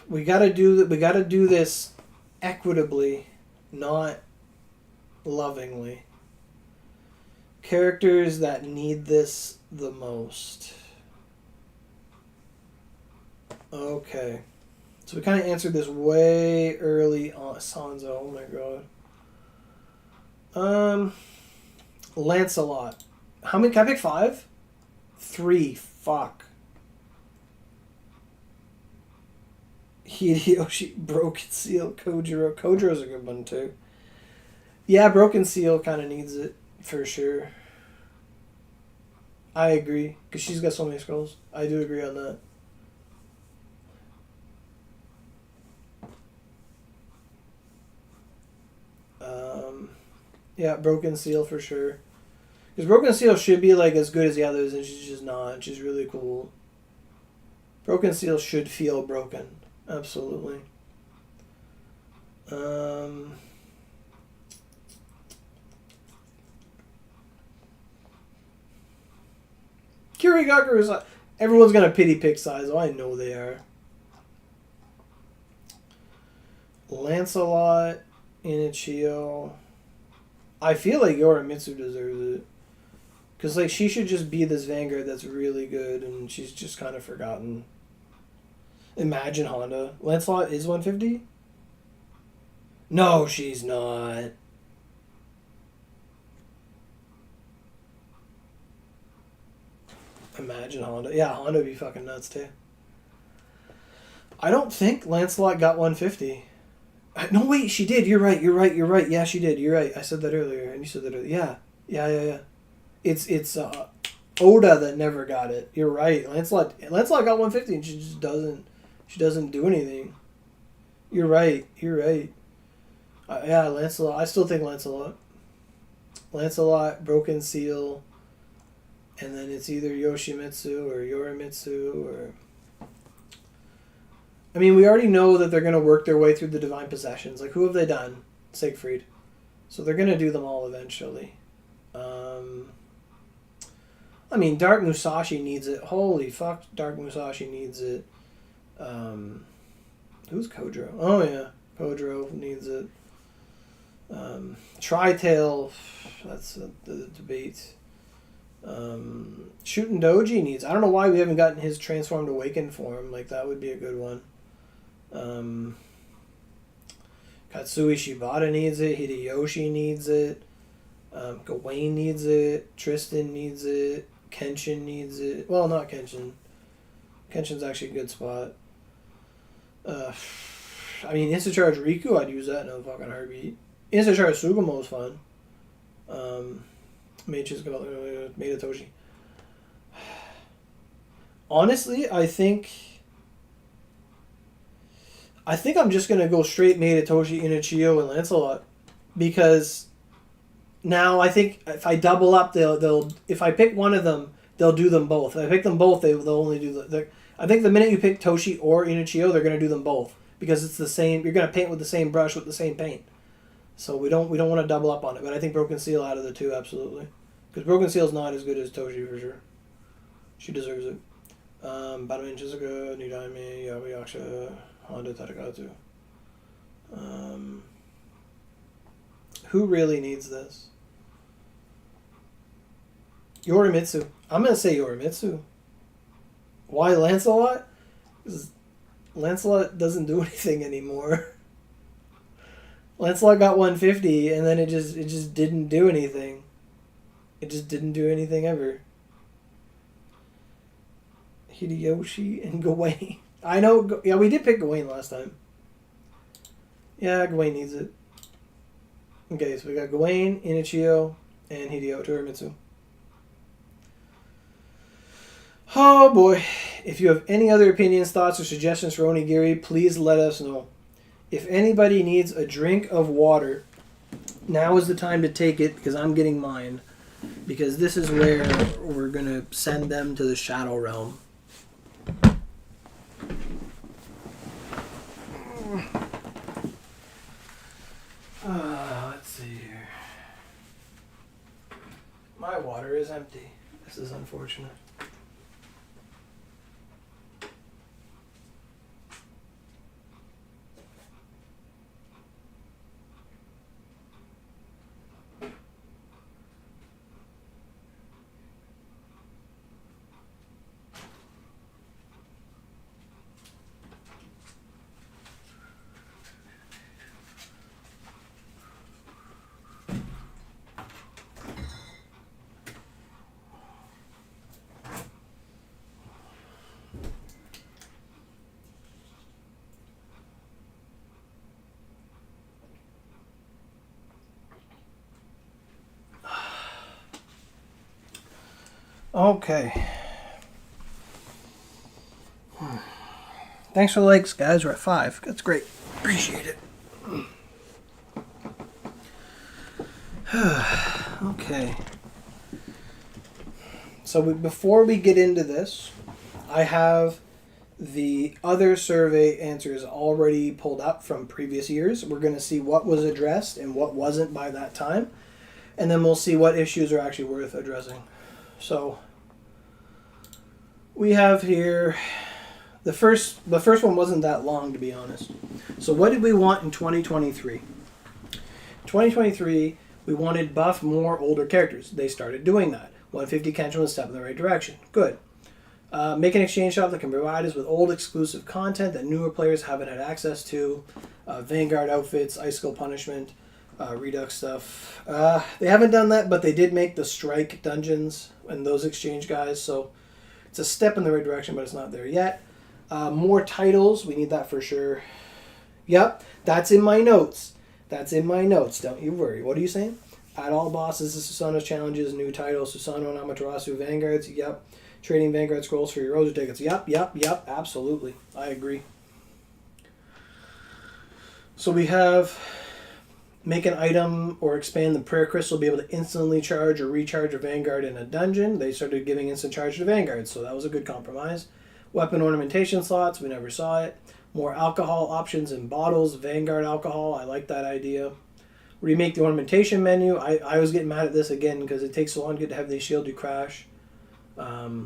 We gotta do this equitably, not lovingly. Characters that need this the most. Okay. So we kind of answered this way early on. Sanzo, oh my god. Lancelot. How many? Can I pick 5? 3. Fuck. Hideyoshi, Broken Seal, Kojiro. Kojiro's a good one too. Yeah, Broken Seal kind of needs it for sure. I agree because she's got so many scrolls. I do agree on that. Yeah, Broken Seal for sure. Because Broken Seal should be like as good as the others, and she's just not. She's really cool. Broken Seal should feel broken. Absolutely. Kirigaku is... Everyone's going to pity pick size. Oh, I know they are. Lancelot, Inichio. I feel like Yorimitsu deserves it. Because, like, she should just be this Vanguard that's really good, and she's just kind of forgotten. Imagine Honda. Lancelot is 150? No, she's not. Imagine Honda. Yeah, Honda would be fucking nuts, too. I don't think Lancelot got 150. No, wait, she did. You're right. Yeah, she did. You're right. I said that earlier, and you said that earlier. Yeah. It's Oda that never got it. You're right. Lancelot got 150, and she just doesn't... She doesn't do anything. You're right. Yeah, Lancelot. I still think Lancelot. Lancelot, Broken Seal, and then it's either Yoshimitsu or Yorimitsu or... I mean, we already know that they're going to work their way through the Divine Possessions. Like, who have they done? Siegfried. So they're going to do them all eventually. I mean, Dark Musashi needs it. Holy fuck, Dark Musashi needs it. Who's Kojiro? Oh, yeah. Kojiro needs it. Tri-tail, that's the debate. Shooting Doji needs. I don't know why we haven't gotten his transformed awakened form. Like, that would be a good one. Katsui Shibata needs it. Hideyoshi needs it. Gawain needs it. Tristan needs it. Kenshin needs it. Well, not Kenshin. Kenshin's actually a good spot. I mean, Instant Charge Riku, I'd use that in a fucking heartbeat. Instant Charge Sugumo's fun. Medatoshi. Honestly, I think I'm just gonna go straight Medatoshi, Inichio, and Lancelot, because now I think if I double up, they'll if I pick one of them, they'll do them both. If I pick them both, they'll only do I think the minute you pick Toshi or Inichio, they're gonna do them both because it's the same. You're gonna paint with the same brush with the same paint, so we don't want to double up on it. But I think Broken Seal out of the two, absolutely, because Broken Seal's not as good as Toshi for sure. She deserves it. Batman Shizuka, Nidaime, Yabuyaksha, Honda Tadakatsu. Who really needs this? Yorimitsu. I'm going to say Yorimitsu. Why Lancelot? Because Lancelot doesn't do anything anymore. Lancelot got 150 and then it just didn't do anything. It just didn't do anything ever. Hideyoshi and Gawain. I know, yeah, we did pick Gawain last time. Yeah, Gawain needs it. Okay, so we got Gawain, Inichio, and Hideo Torimitsu. Oh boy. If you have any other opinions, thoughts, or suggestions for Onigiri, please let us know. If anybody needs a drink of water, now is the time to take it because I'm getting mine. Because this is where we're going to send them to the Shadow Realm. Let's see here. My water is empty. This is unfortunate. Okay. Thanks for the likes, guys. We're at 5. That's great. Appreciate it. Okay. So before we get into this, I have the other survey answers already pulled up from previous years. We're going to see what was addressed and what wasn't by that time. And then we'll see what issues are actually worth addressing. So we have here the first one wasn't that long, to be honest. So what did we want in 2023? 2023, we wanted buff more older characters. They started doing that. 150 Kenshin was a step in the right direction. Good. Make an exchange shop that can provide us with old exclusive content that newer players haven't had access to. Vanguard outfits, Icicle Punishment, Redux stuff. They haven't done that, but they did make the Strike dungeons and those exchange guys, so it's a step in the right direction, but it's not there yet. More titles, we need that for sure. Yep, that's in my notes. That's in my notes, don't you worry. What are you saying? Add all bosses to Susanoo's challenges, new titles, Susanoo and Amaterasu Vanguards, yep. Trading Vanguard scrolls for your Rosa tickets, yep, absolutely. I agree. So we have make an item or expand the prayer crystal, be able to instantly charge or recharge a Vanguard in a dungeon. They started giving instant charge to Vanguard, so that was a good compromise. Weapon ornamentation slots, we never saw it. More alcohol options in bottles, Vanguard alcohol, I like that idea. Remake the ornamentation menu. I was getting mad at this again because it takes so long to get to have the shield you crash. A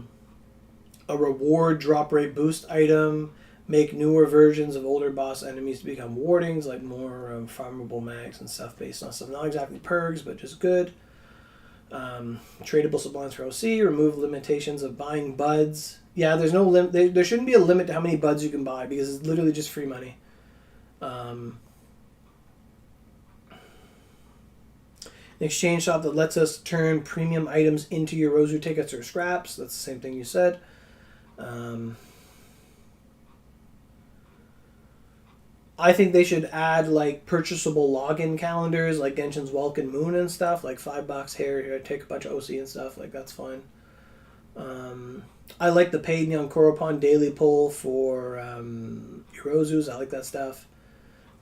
reward drop rate boost item, Make newer versions of older boss enemies to become wardings, like more farmable mags and stuff based on stuff. Not exactly perks, but just good. Tradable sublimes for OC. Remove limitations of buying buds. Yeah, there's no limit. There shouldn't be a limit to how many buds you can buy because it's literally just free money. An exchange shop that lets us turn premium items into Yorozu tickets or scraps. That's the same thing you said. I think they should add like purchasable login calendars like Genshin's Welcome Moon and stuff, like $5 here, take a bunch of OC and stuff, like that's fine. I like the paid Nyankoropon daily pull for Yorozus. I like that stuff.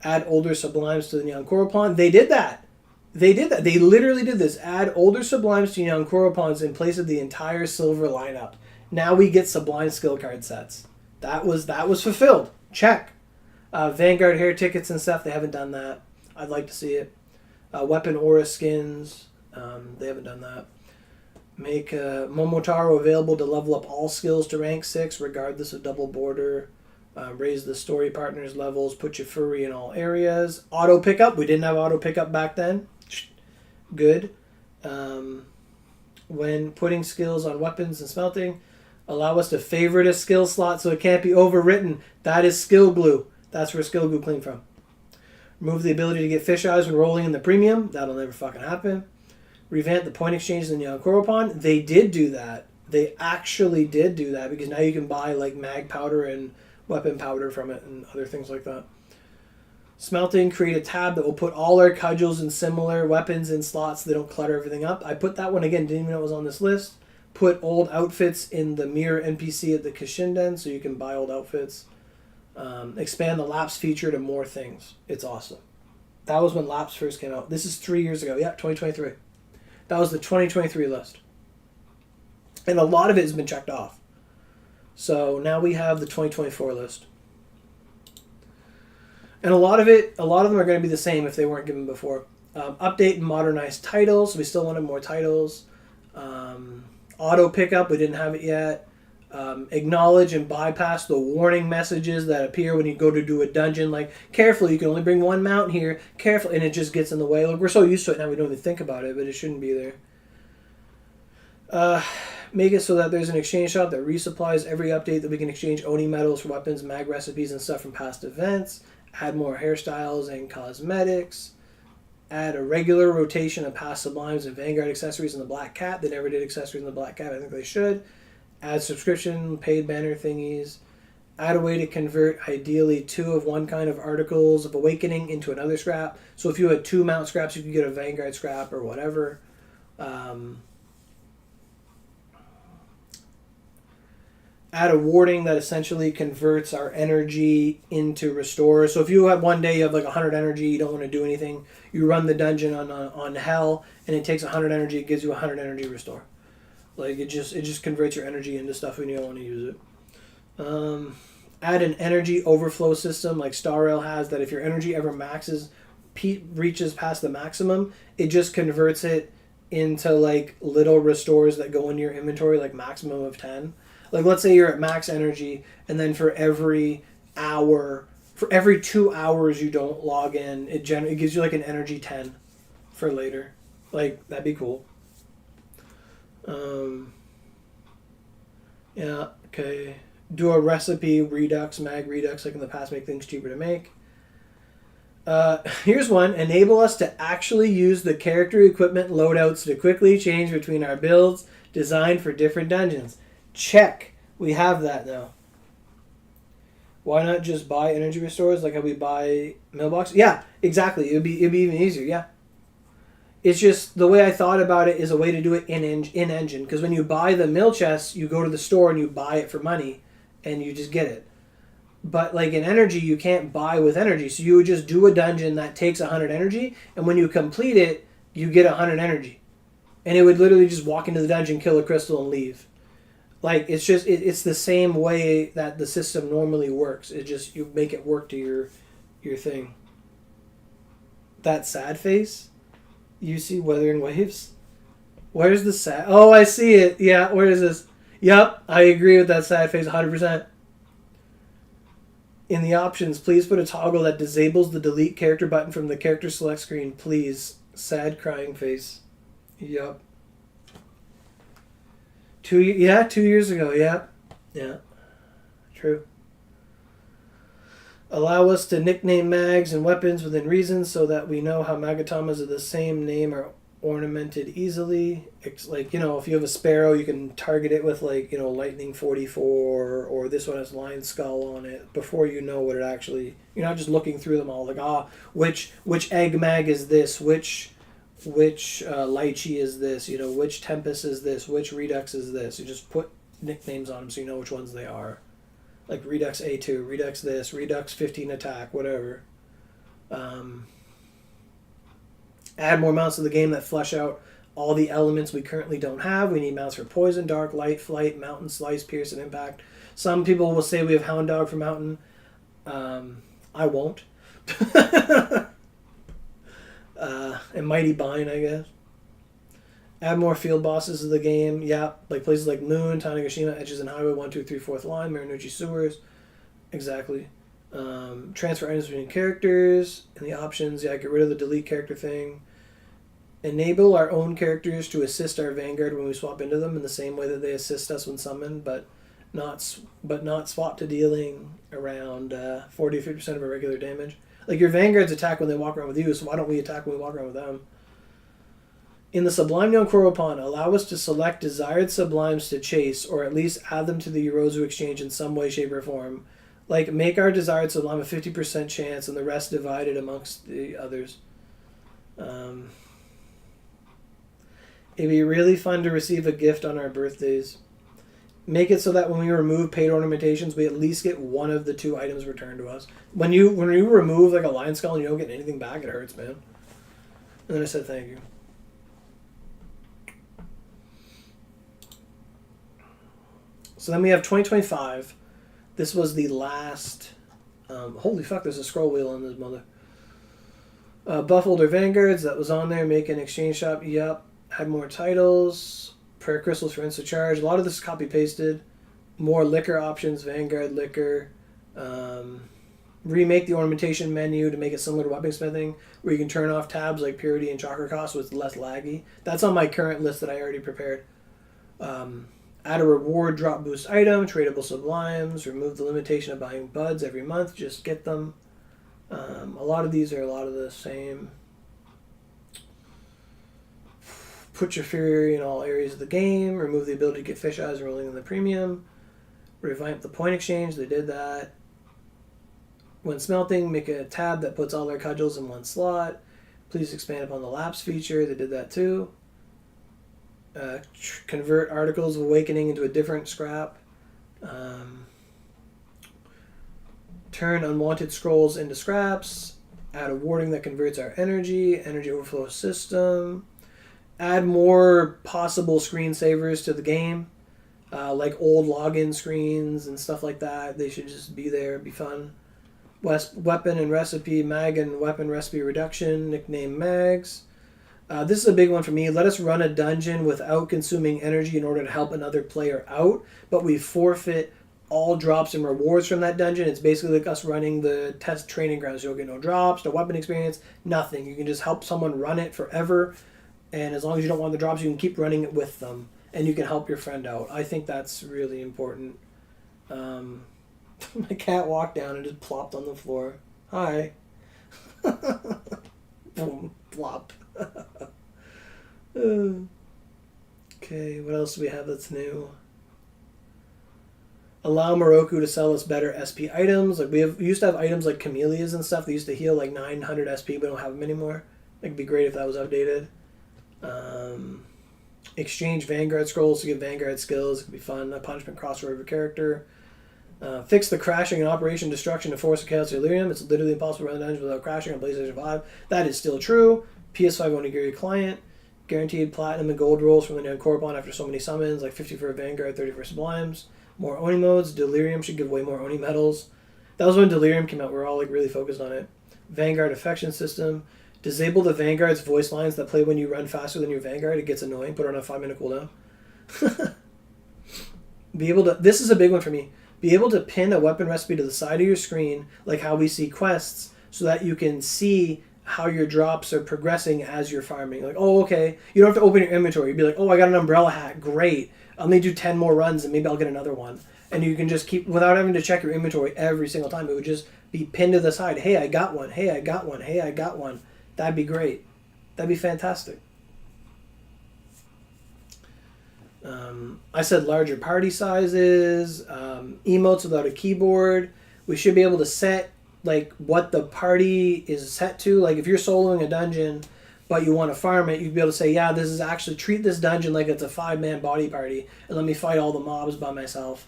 Add older sublimes to the Nyankoropon. They did that. They literally did this. Add older sublimes to Nyankoropons in place of the entire silver lineup. Now we get sublime skill card sets. That was fulfilled. Check. Vanguard hair tickets and stuff, they haven't done that. I'd like to see it. Weapon aura skins, they haven't done that. Make Momotaro available to level up all skills to rank 6, regardless of double border. Raise the story partners levels, put your furry in all areas. Auto pickup, we didn't have auto pickup back then. Good. When putting skills on weapons and smelting, allow us to favorite a skill slot so it can't be overwritten. That is skill glue. That's where skill glue came from. Remove the ability to get fish eyes when rolling in the premium. That'll never fucking happen. Revamp the point exchange in the Nyankoropon. They did do that. They actually did do that because now you can buy like mag powder and weapon powder from it and other things like that. Smelting, create a tab that will put all our cudgels and similar weapons in slots so they don't clutter everything up. I put that one again, didn't even know it was on this list. Put old outfits in the mirror NPC at the Kishinden so you can buy old outfits. Expand the Laps feature to more things. It's awesome. That was when Laps first came out. This is 3 years ago. Yeah, 2023. That was the 2023 list. And a lot of it has been checked off. So now we have the 2024 list. And a lot of them are going to be the same if they weren't given before. Update and modernize titles. We still wanted more titles. Auto pickup. We didn't have it yet. Acknowledge and bypass the warning messages that appear when you go to do a dungeon, like careful, you can only bring one mount here, careful, and it just gets in the way. Like, we're so used to it now we don't even think about it, but it shouldn't be there. Make it so that there's an exchange shop that resupplies every update that we can exchange Oni medals for weapons, mag recipes, and stuff from past events. Add more hairstyles and cosmetics. Add a regular rotation of past sublimes and Vanguard accessories in the Black Cat. They never did accessories in the Black Cat. I think they should. Add subscription, paid banner thingies. Add a way to convert, ideally, 2 of one kind of articles of awakening into another scrap. So if you had 2 mount scraps, you could get a Vanguard scrap or whatever. Add a warding that essentially converts our energy into restore. So if you have one day you have like 100 energy, you don't want to do anything, you run the dungeon on hell, and it takes 100 energy, it gives you 100 energy restore. Like it just converts your energy into stuff when you don't want to use it. Add an energy overflow system like Star Rail has, that if your energy ever reaches past the maximum, it just converts it into like little restores that go into your inventory, like maximum of 10. Like let's say you're at max energy, and then for every 2 hours you don't log in, it gives you like an energy 10 for later. Like that'd be cool. Yeah, okay. Do a recipe redux, mag redux, like in the past, make things cheaper to make. Here's one. Enable us to actually use the character equipment loadouts to quickly change between our builds designed for different dungeons. Check. We have that now. Why not just buy energy restores like how we buy mailbox? Yeah, exactly. It'd be even easier, yeah. It's just the way I thought about it is a way to do it in engine. Because when you buy the mill chest, you go to the store and you buy it for money, and you just get it. But like in energy, you can't buy with energy. So you would just do a dungeon that takes 100 energy, and when you complete it, you get 100 energy. And it would literally just walk into the dungeon, kill a crystal, and leave. Like it's just it's the same way that the system normally works. It just you make it work to your thing. That sad face. You see Wuthering Waves? Where's the sad... Oh, I see it. Yeah, where is this? Yep, I agree with that sad face 100%. In the options, please put a toggle that disables the delete character button from the character select screen, please. Sad crying face. Yup. 2 years ago, yeah. Yeah. True. Allow us to nickname mags and weapons within reason so that we know how magatamas of the same name are ornamented easily. It's like, if you have a sparrow, you can target it with lightning 44, or this one has lion skull on it before you know what it actually. You're not just looking through them all like, which egg mag is this, which lychee is this, which tempest is this, which redux is this. You just put nicknames on them so you know which ones they are. Like Redux A2, Redux this, Redux 15 attack, whatever. Add more mounts to the game that flesh out all the elements we currently don't have. We need mounts for Poison, Dark, Light, Flight, Mountain, Slice, Pierce, and Impact. Some people will say we have Hound Dog for Mountain. I won't. And Mighty Bind, I guess. Add more field bosses to the game. Yeah, like places like Moon, Tanegashima, Edges and Highway, 1, 2, 3, 4th line, Marunouchi Sewers. Exactly. Transfer items between characters. In the options, get rid of the delete character thing. Enable our own characters to assist our Vanguard when we swap into them in the same way that they assist us when summoned, but not swap to dealing around 40 to 50% of our regular damage. Like your Vanguards attack when they walk around with you, so why don't we attack when we walk around with them? In the Sublime Young Koropan, allow us to select desired sublimes to chase, or at least add them to the Yorozu exchange in some way, shape, or form. Like, make our desired sublime a 50% chance and the rest divided amongst the others. It'd be really fun to receive a gift on our birthdays. Make it so that when we remove paid ornamentations, we at least get one of the 2 items returned to us. When you remove like a lion skull and you don't get anything back, it hurts, man. And then I said thank you. So then we have 2025. This was the last... holy fuck, there's a scroll wheel on this mother. Buff older Vanguards, that was on there. Make an exchange shop, yep. Had more titles. Prayer crystals for instant charge. A lot of this is copy-pasted. More liquor options, Vanguard liquor. Remake the ornamentation menu to make it similar to weaponsmithing, where you can turn off tabs like Purity and Chakra Cost, so it's less laggy. That's on my current list that I already prepared. Add a reward drop boost item, tradable sublimes, remove the limitation of buying buds every month, just get them. A lot of these are a lot of the same. Put your fury in all areas of the game, remove the ability to get fish eyes rolling in the premium, revamp the point exchange, they did that. When smelting, make a tab that puts all their cudgels in one slot. Please expand upon the lapse feature, they did that too. Convert Articles of Awakening into a different scrap. Turn unwanted scrolls into scraps. Add a warding that converts our energy overflow system. Add more possible screensavers to the game, like old login screens and stuff like that. They should just be there, be fun. Weapon and recipe, mag and weapon recipe reduction, nickname mags. This is a big one for me. Let us run a dungeon without consuming energy in order to help another player out, but we forfeit all drops and rewards from that dungeon. It's basically like us running the test training grounds. You'll get no drops, no weapon experience, nothing. You can just help someone run it forever, and as long as you don't want the drops, you can keep running it with them, and you can help your friend out. I think that's really important. My cat walked down and just plopped on the floor. Hi. Boom. Plop. Okay, what else do we have that's new? Allow Moroku to sell us better SP items. Like we used to have items like camellias and stuff. They used to heal like 900 SP. We don't have them anymore. It'd be great if that was updated. Exchange Vanguard scrolls to get Vanguard skills. It could be fun. A punishment crossover of a character. Fix the crashing and operation destruction of Force of Chaos Delirium. It's literally impossible to run dungeons without crashing on PlayStation 5. That is still true. PS5 Onigiri client. Guaranteed platinum and gold rolls from the Neon Korriban after so many summons, like 50 for a Vanguard, 30 for Sublimes. More Oni modes. Delirium should give away more Oni medals. That was when Delirium came out. We were all like really focused on it. Vanguard affection system. Disable the Vanguard's voice lines that play when you run faster than your Vanguard. It gets annoying. Put it on a 5-minute cooldown. Be able to. This is a big one for me. Be able to pin a weapon recipe to the side of your screen, like how we see quests, so that you can see how your drops are progressing as you're farming. Like, oh, okay, you don't have to open your inventory. You'd be like, oh, I got an umbrella hat. Great. I'll maybe do 10 more runs and maybe I'll get another one. And you can just keep, without having to check your inventory every single time, it would just be pinned to the side. Hey, I got one. Hey, I got one. Hey, I got one. That'd be great. That'd be fantastic. I said larger party sizes, emotes without a keyboard. We should be able to set like what the party is set to. Like if you're soloing a dungeon, but you want to farm it, you'd be able to say, yeah, this is actually, treat this dungeon like it's a 5-man body party and let me fight all the mobs by myself.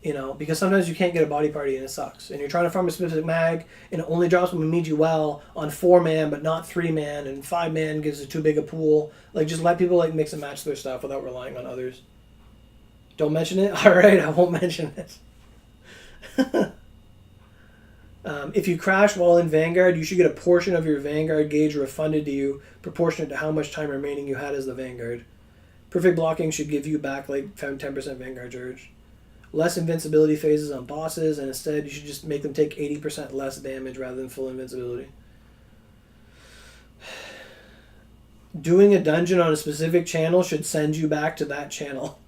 You know, because sometimes you can't get a body party and it sucks. And you're trying to farm a specific mag and it only drops when we meet you well on 4-man but not 3-man, and 5-man gives it too big a pool. Like just let people like mix and match their stuff without relying on others. Don't mention it? Alright, I won't mention it. If you crash while in Vanguard, you should get a portion of your Vanguard gauge refunded to you, proportionate to how much time remaining you had as the Vanguard. Perfect blocking should give you back like 10% Vanguard charge. Less invincibility phases on bosses, and instead you should just make them take 80% less damage rather than full invincibility. Doing a dungeon on a specific channel should send you back to that channel.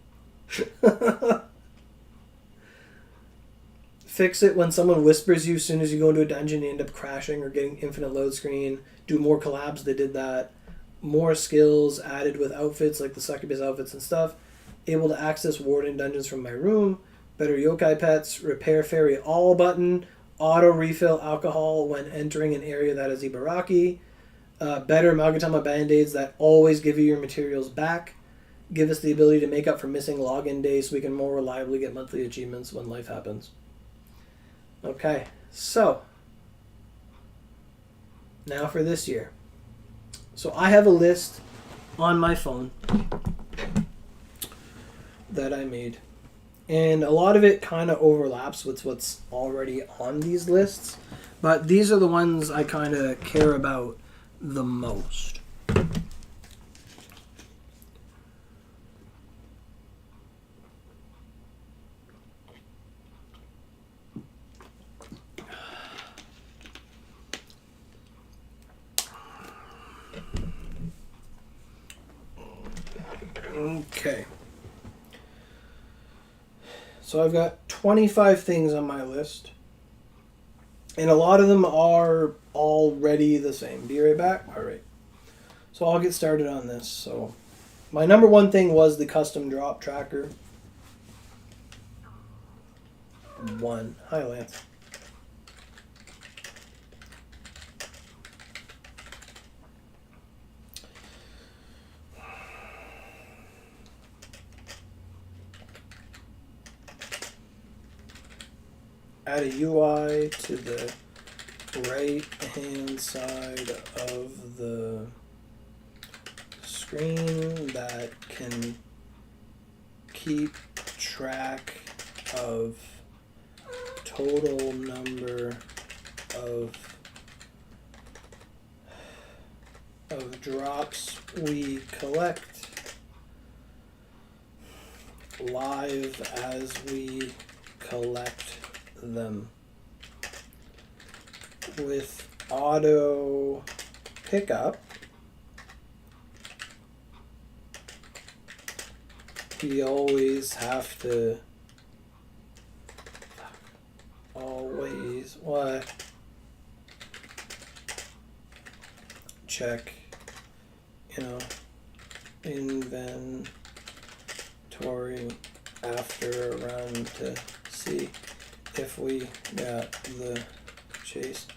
Fix it when someone whispers you as soon as you go into a dungeon, you end up crashing or getting infinite load screen. Do more collabs, they did that. More skills added with outfits like the succubus outfits and stuff. Able to access warden dungeons from my room. Better yokai pets. Repair fairy all button. Auto refill alcohol when entering an area that is Ibaraki. Better Magatama band-aids that always give you your materials back. Give us the ability to make up for missing login days so we can more reliably get monthly achievements when life happens. Okay, so now for this year. So I have a list on my phone that I made, and a lot of it kind of overlaps with what's already on these lists, but these are the ones I kind of care about the most. Okay. So I've got 25 things on my list. And a lot of them are already the same. Be right back. All right. So I'll get started on this. So my number one thing was the custom drop tracker. 1. Hi, Lance. Add a UI to the right hand side of the screen that can keep track of total number of drops we collect live as we collect them, with auto pickup. We always have to check, inventory after a run to see if we got the chase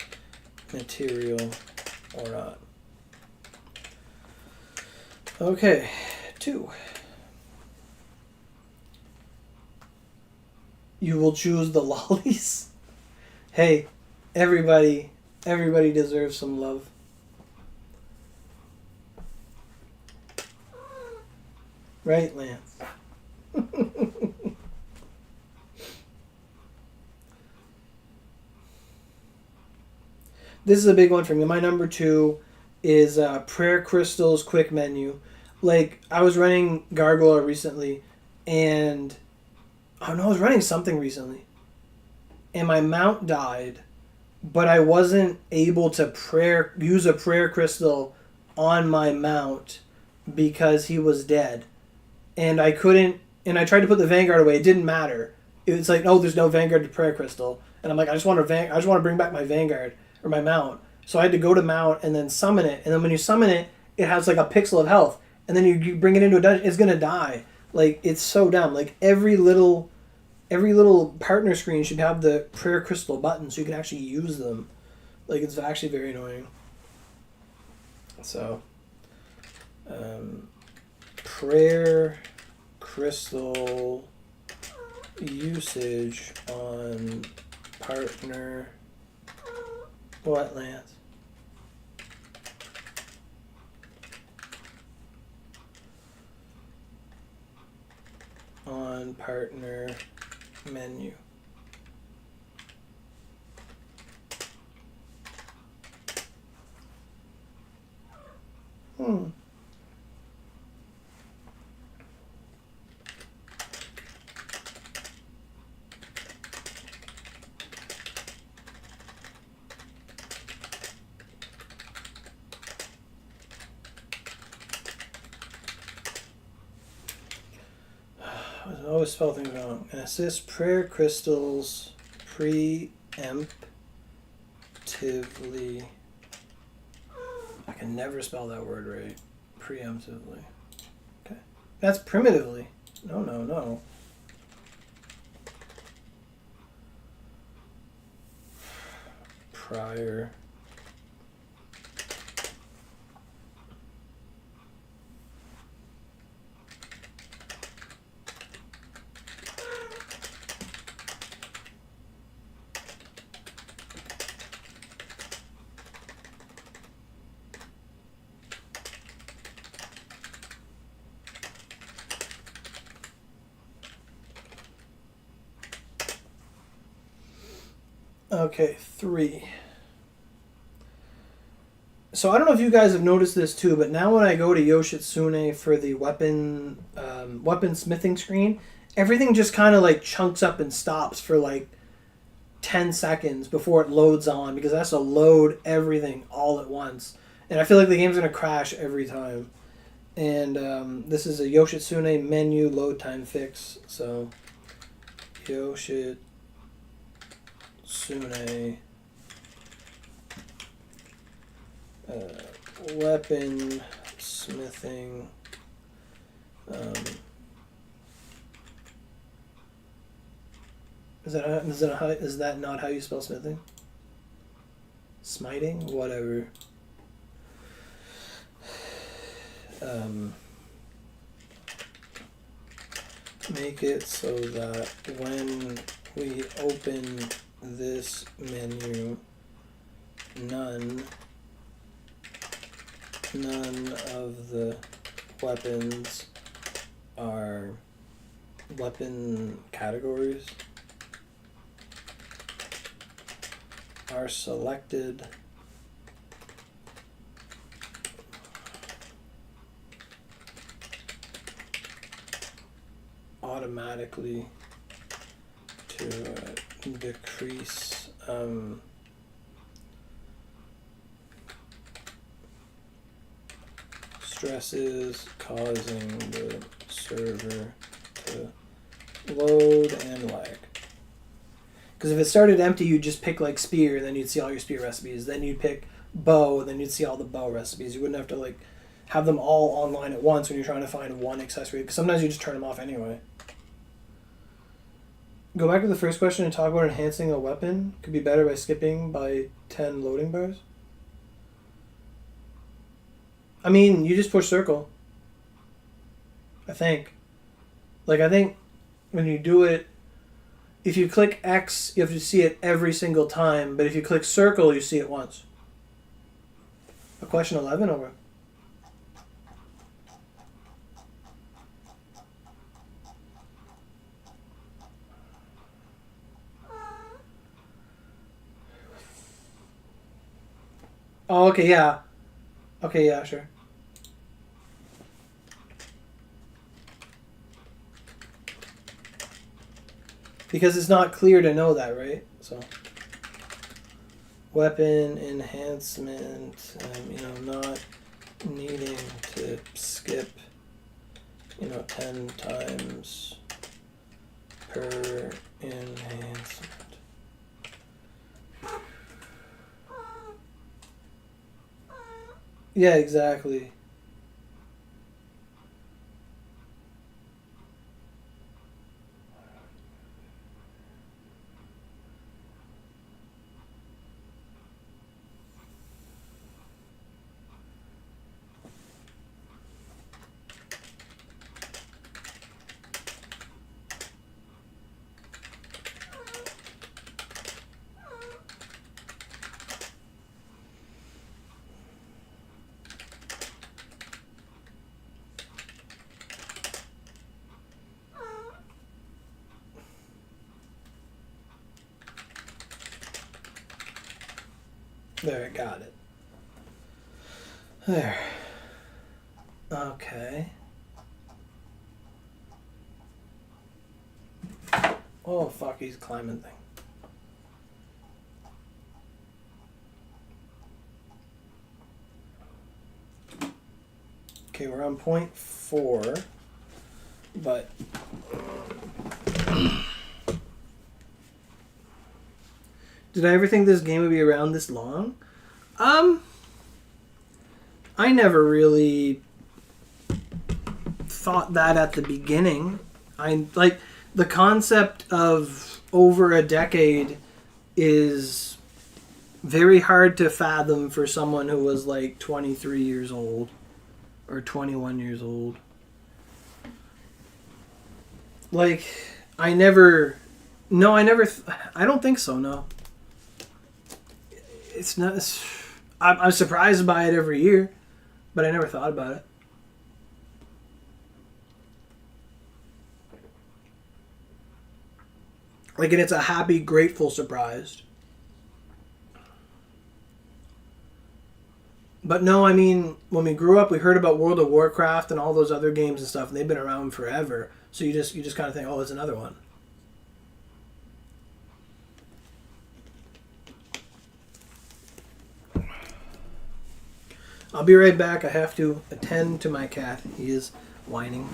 material or not. Okay, 2. You will choose the lollies. Hey, everybody deserves some love. Right, Lance? This is a big one for me. My number 2 is Prayer Crystal's quick menu. Like, I was running Gargoyle recently, and I was running something recently. and my mount died, but I wasn't able to use a prayer crystal on my mount because he was dead. And I couldn't, and I tried to put the Vanguard away. It didn't matter. It was like, oh, there's no Vanguard to prayer crystal. And I'm like, I just want to bring back my Vanguard or my mount. So I had to go to mount and then summon it. And then when you summon it, it has like a pixel of health. And then you bring it into a dungeon, it's gonna die. Like, it's so dumb. Like every little partner screen should have the prayer crystal button so you can actually use them. Like, it's actually very annoying. So, prayer crystal usage on partner wetlands. On partner menu. I always spell things wrong. And it says prayer crystals preemptively. I can never spell that word right. Preemptively. Okay. That's primitively. No. Prior. Okay, 3. So I don't know if you guys have noticed this too, but now when I go to Yoshitsune for the weapon smithing screen, everything just kind of like chunks up and stops for like 10 seconds before it loads on, because it has to load everything all at once. And I feel like the game's going to crash every time. And this is a Yoshitsune menu load time fix. So Yoshitsune weapon smithing is that not how you spell smithing? Smiting? Whatever. Make it so that when we open this menu, none of the weapons are weapon categories are selected automatically to decrease stresses causing the server to load and lag. Because if it started empty, you'd just pick like spear, and then you'd see all your spear recipes. Then you'd pick bow, and then you'd see all the bow recipes. You wouldn't have to like have them all online at once when you're trying to find one accessory. Because sometimes you just turn them off anyway. Go back to the first question and talk about enhancing a weapon. Could be better by skipping by 10 loading bars. I mean, you just push circle. I think. Like, I think when you do it, if you click X, you have to see it every single time. But if you click circle, you see it once. A question 11 over. Oh, okay, yeah. Okay, yeah, sure. Because it's not clear to know that, right? So, weapon enhancement, not needing to skip, 10 times per enhancement. Yeah, exactly. There, I got it. There. Okay. Oh, fuck, he's climbing thing. Okay, we're on point 4, but... Did I ever think this game would be around this long? I never really thought that at the beginning. The concept of over a decade is very hard to fathom for someone who was like 23 years old or 21 years old. Like, I don't think so, no. It's not. I'm surprised by it every year, but I never thought about it. Like, and it's a happy, grateful surprise. But no, I mean, when we grew up, we heard about World of Warcraft and all those other games and stuff, and they've been around forever. So you just kind of think, oh, it's another one. I'll be right back. I have to attend to my cat. He is whining.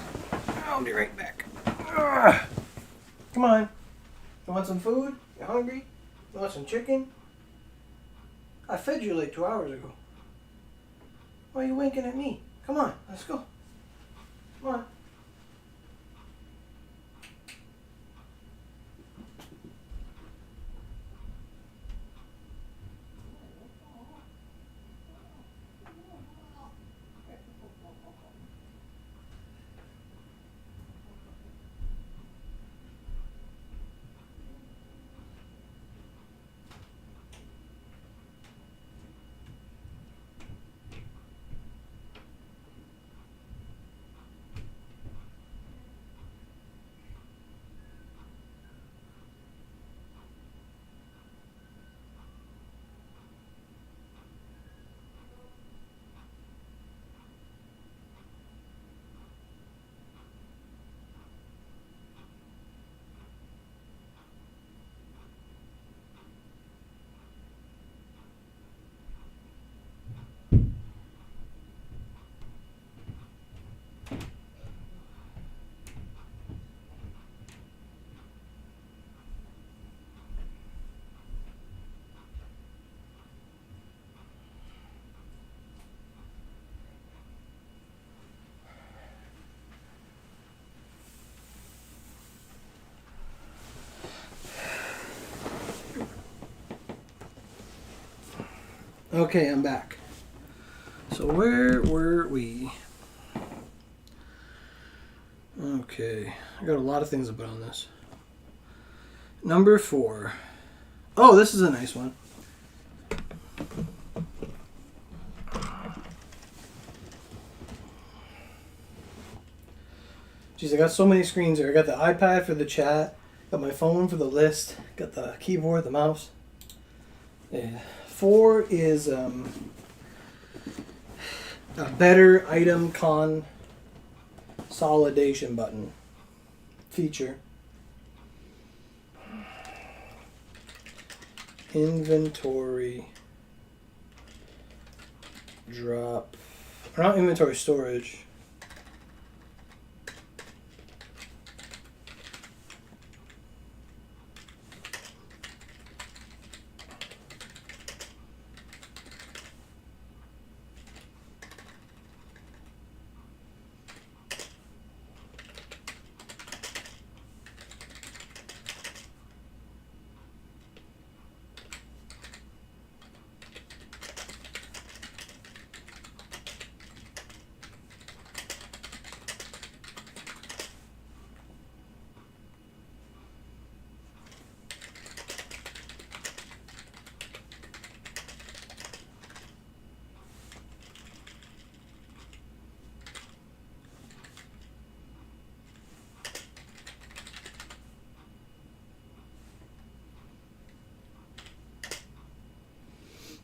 I'll be right back. Ugh. Come on. You want some food? You hungry? You want some chicken? I fed you like 2 hours ago. Why are you winking at me? Come on, let's go. Come on. Okay, I'm back. So where were we? Okay, I got a lot of things to put on this. Number 4. Oh, this is a nice one. Jeez, I got so many screens here. I got the iPad for the chat, got my phone for the list, got the keyboard, the mouse. Yeah. 4 is a better item consolidation button feature. inventory drop, or not inventory storage.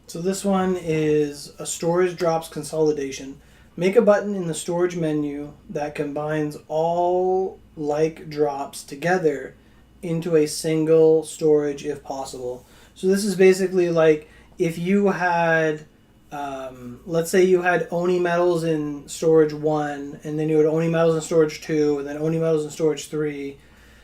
So this one is a storage drops consolidation. Make a button in the storage menu that combines all like drops together into a single storage if possible. So this is basically like if you had, let's say you had Oni metals in storage 1, and then you had Oni metals in storage 2, and then Oni metals in storage 3,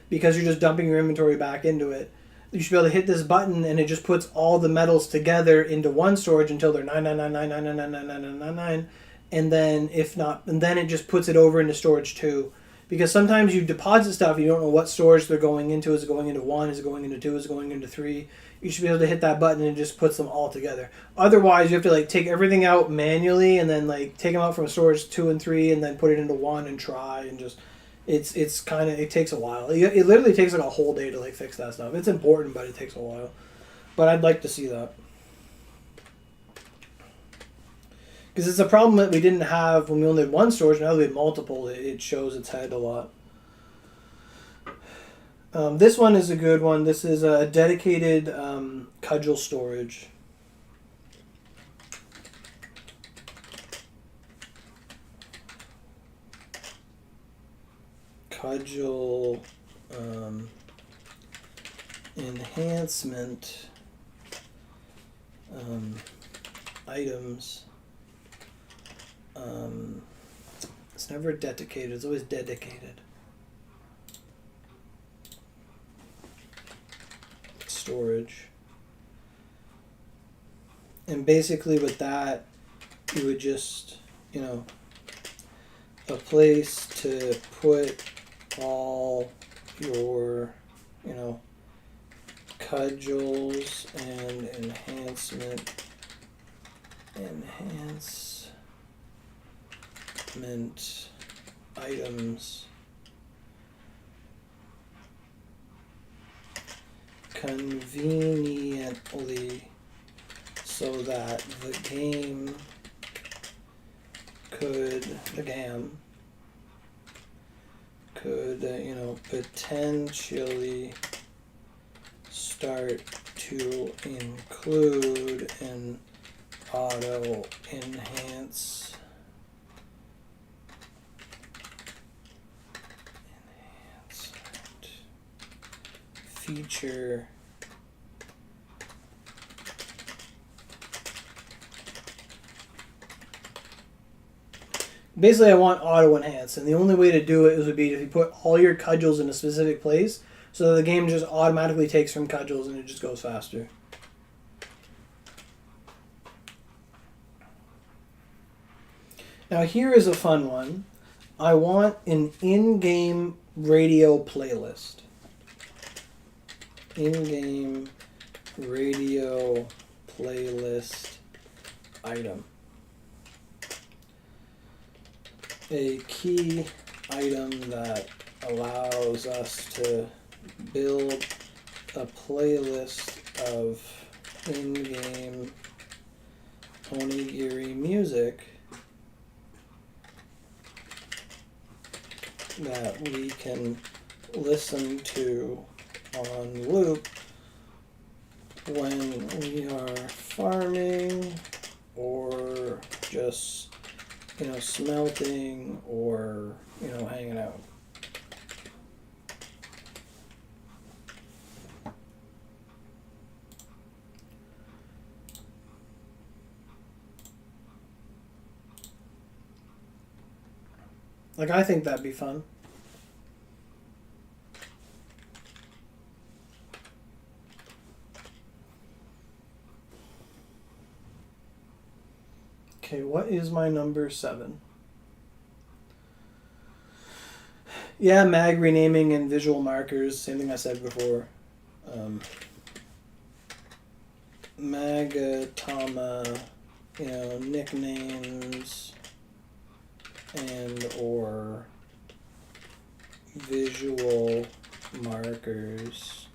because you're just dumping your inventory back into it. You should be able to hit this button, and it just puts all the metals together into one storage until they're 99999999999, and then if not, and then it just puts it over into storage 2. Because sometimes you deposit stuff, you don't know what storage they're going into. Is it going into 1? Is it going into 2? Is it going into 3? You should be able to hit that button and it just puts them all together. Otherwise, you have to like take everything out manually and then like take them out from storage 2 and 3 and then put it into 1 and try and just. It's kind of, it takes a while. It literally takes like a whole day to like fix that stuff. It's important, but it takes a while. But I'd like to see that. Because it's a problem that we didn't have when we only had one storage. Now that we have multiple, it shows its head a lot. This one is a good one. This is a dedicated cudgel storage. Cudgel enhancement items. It's never dedicated, it's always dedicated. Storage. And basically with that, you would just, a place to put all your, cudgels and enhancement items conveniently so that the game could potentially start to include an auto enhancement feature basically I want auto enhance, and the only way to do it would be if you put all your cudgels in a specific place so that the game just automatically takes from cudgels and it just goes faster. Now here is a fun one. I want an in-game radio playlist. In-game radio playlist item. A key item that allows us to build a playlist of in-game Onigiri music that we can listen to on loop when we are farming or just smelting or hanging out. Like, I think that'd be fun. Okay, what is my number 7? Yeah, mag renaming and visual markers. Same thing I said before. Magatama, nicknames and or visual markers.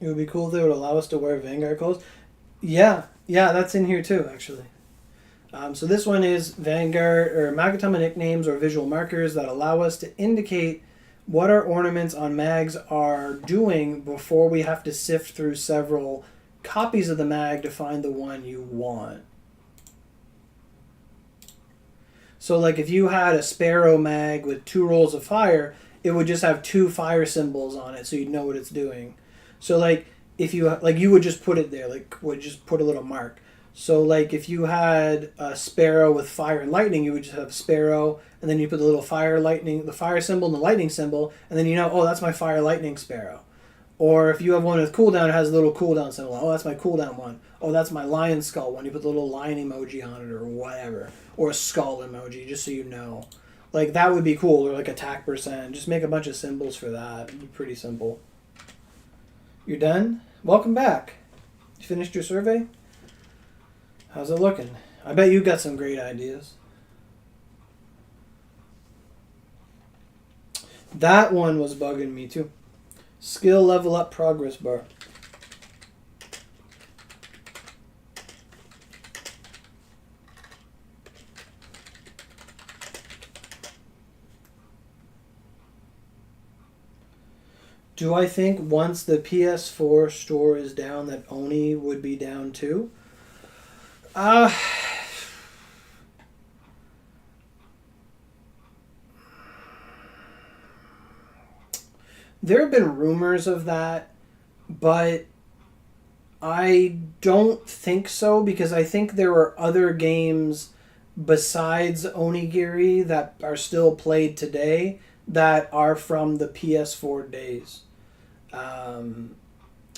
It would be cool if they would allow us to wear Vanguard clothes. Yeah, that's in here too, actually. So this one is Vanguard or Magatama nicknames or visual markers that allow us to indicate what our ornaments on mags are doing before we have to sift through several copies of the mag to find the one you want. So like if you had a Sparrow mag with 2 rolls of fire, it would just have 2 fire symbols on it so you'd know what it's doing. So like if you you would just put it there, would just put a little mark. So like if you had a Sparrow with fire and lightning, you would just have Sparrow, and then you put the little the fire symbol and the lightning symbol, and then oh, that's my fire lightning Sparrow. Or if you have one with cooldown, it has a little cooldown symbol. Oh, that's my cooldown one. Oh, that's my lion skull one. You put the little lion emoji on it or whatever. Or a skull emoji, just so you know. Like, that would be cool. Or like attack percent. Just make a bunch of symbols for that. It'd be pretty simple. You're done? Welcome back. You finished your survey? How's it looking? I bet you got some great ideas. That one was bugging me too. Skill level up progress bar. Do I think once the PS4 store is down that Oni would be down too? There have been rumors of that, but I don't think so because I think there are other games besides Onigiri that are still played today that are from the PS4 days.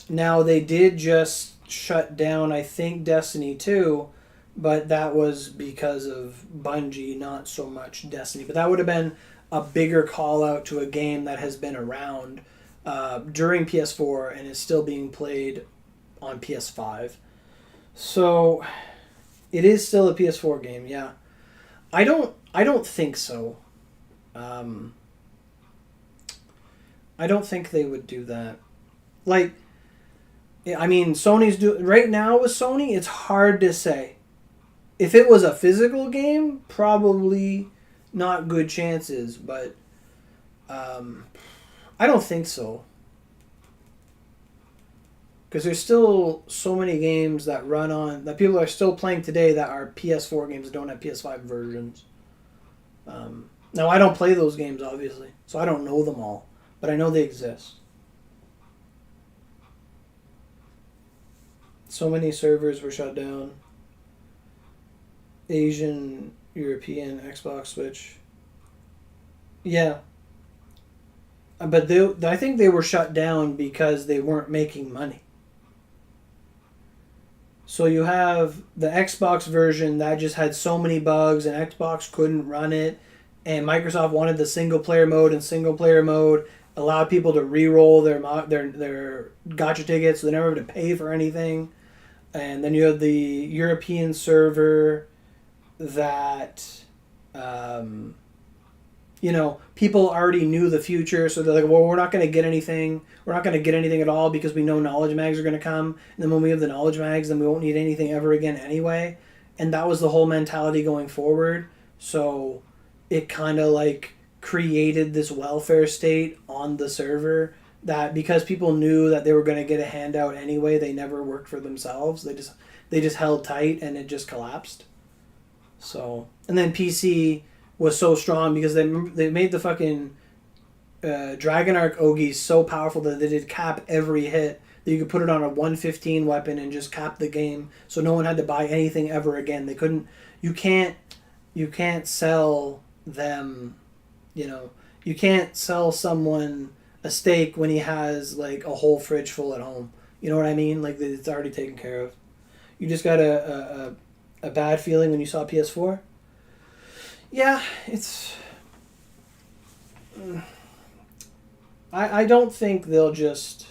Now, they did just shut down, I think, Destiny 2, but that was because of Bungie, not so much Destiny. But that would have been a bigger call out to a game that has been around during PS4 and is still being played on PS5. So it is still a PS4 game, yeah. I don't think so. I don't think they would do that. Like, I mean, right now with Sony, it's hard to say. If it was a physical game, probably not good chances, but I don't think so. Because there's still so many games that that people are still playing today that are PS4 games that don't have PS5 versions. Now, I don't play those games, obviously, so I don't know them all, but I know they exist. So many servers were shut down. Asian, European, Xbox, Switch. Yeah, But I think they were shut down because they weren't making money. So you have the Xbox version that just had so many bugs and Xbox couldn't run it, and Microsoft wanted the single player mode, and single player mode allowed people to re-roll their gotcha tickets, so they never had to pay for anything. And then you have the European server that, people already knew the future, so they're like, well, we're not going to get anything. We're not going to get anything at all because we know knowledge mags are going to come. And then when we have the knowledge mags, then we won't need anything ever again anyway. And that was the whole mentality going forward. So it kind of like created this welfare state on the server that because people knew that they were going to get a handout anyway, they never worked for themselves. They just held tight and it just collapsed. So, and then PC was so strong because they made the fucking Dragon Arc Ogies so powerful that they did cap every hit, that you could put it on a 115 weapon and just cap the game, so no one had to buy anything ever again. They couldn't. You can't sell them. You can't sell someone a steak when he has like a whole fridge full at home. You know what I mean? Like it's already taken care of. You just got a bad feeling when you saw PS4. Yeah, it's. I don't think they'll just.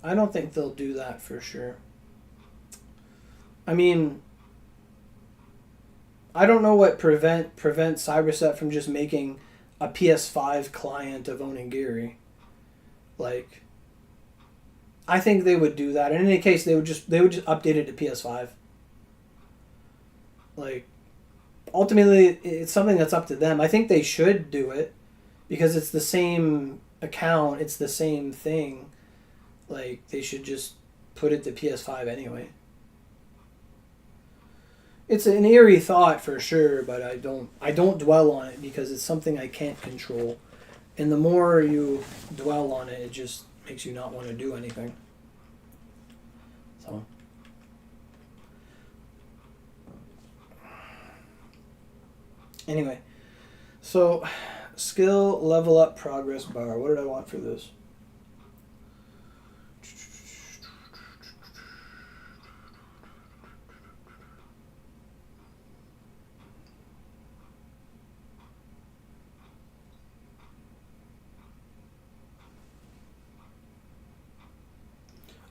I don't think they'll do that for sure. I mean, I don't know what prevents Cyberset from just making a PS5 client of Onigiri. Like, I think they would do that. In any case, they would just update it to PS5. Like, ultimately, it's something that's up to them. I think they should do it because it's the same account, it's the same thing. Like, they should just put it to PS5 anyway. It's an eerie thought for sure, but I don't dwell on it because it's something I can't control. And the more you dwell on it, it just makes you not want to do anything. So. Anyway, so skill level up progress bar. What did I want for this?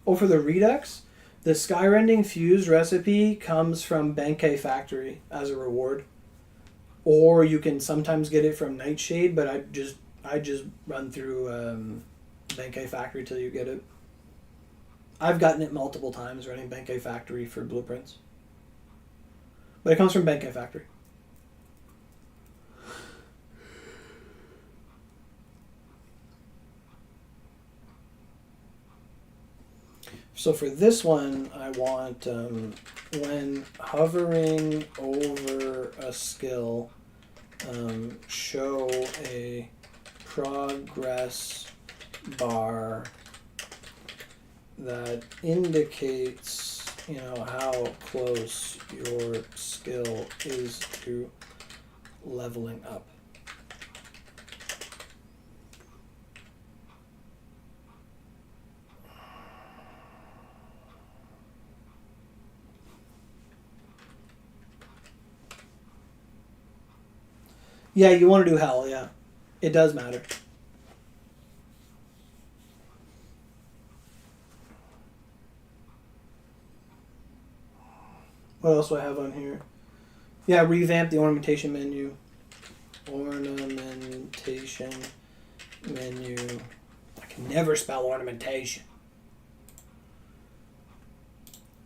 Oh, for the Redux, the Skyrending Fuse recipe comes from Benkei Factory as a reward. Or you can sometimes get it from Nightshade, but I just run through Benkei Factory till you get it. I've gotten it multiple times running Benkei Factory for blueprints. But it comes from Benkei Factory. So for this one, I want when hovering over a skill, show a progress bar that indicates, how close your skill is to leveling up. Yeah, you want to do hell, yeah. It does matter. What else do I have on here? Yeah, revamp the ornamentation menu. Ornamentation menu. I can never spell ornamentation.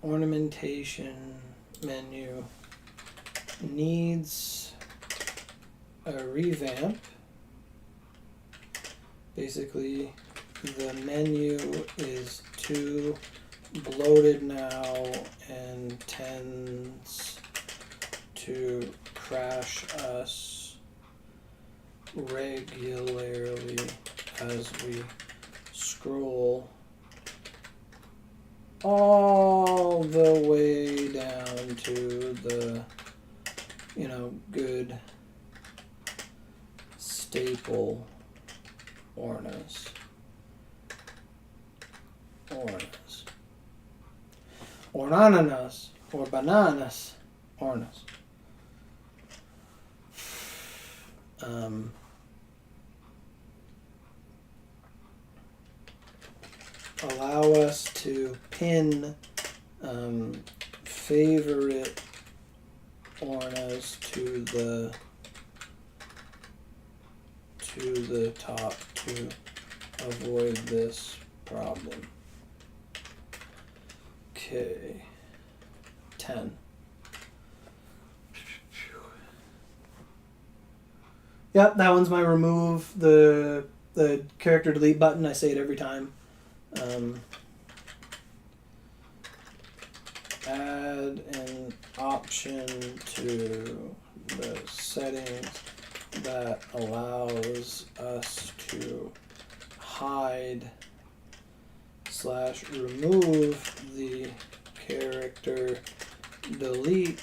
Ornamentation menu needs a revamp. Basically, the menu is too bloated now and tends to crash us regularly as we scroll all the way down to the, good staple ornas, ornas, orananas, or bananas, ornas. Allow us to pin favorite ornas to the top to avoid this problem. Okay. 10. Yep, that one's my remove the character delete button. I say it every time. Add an option to the settings that allows us to hide/remove the character delete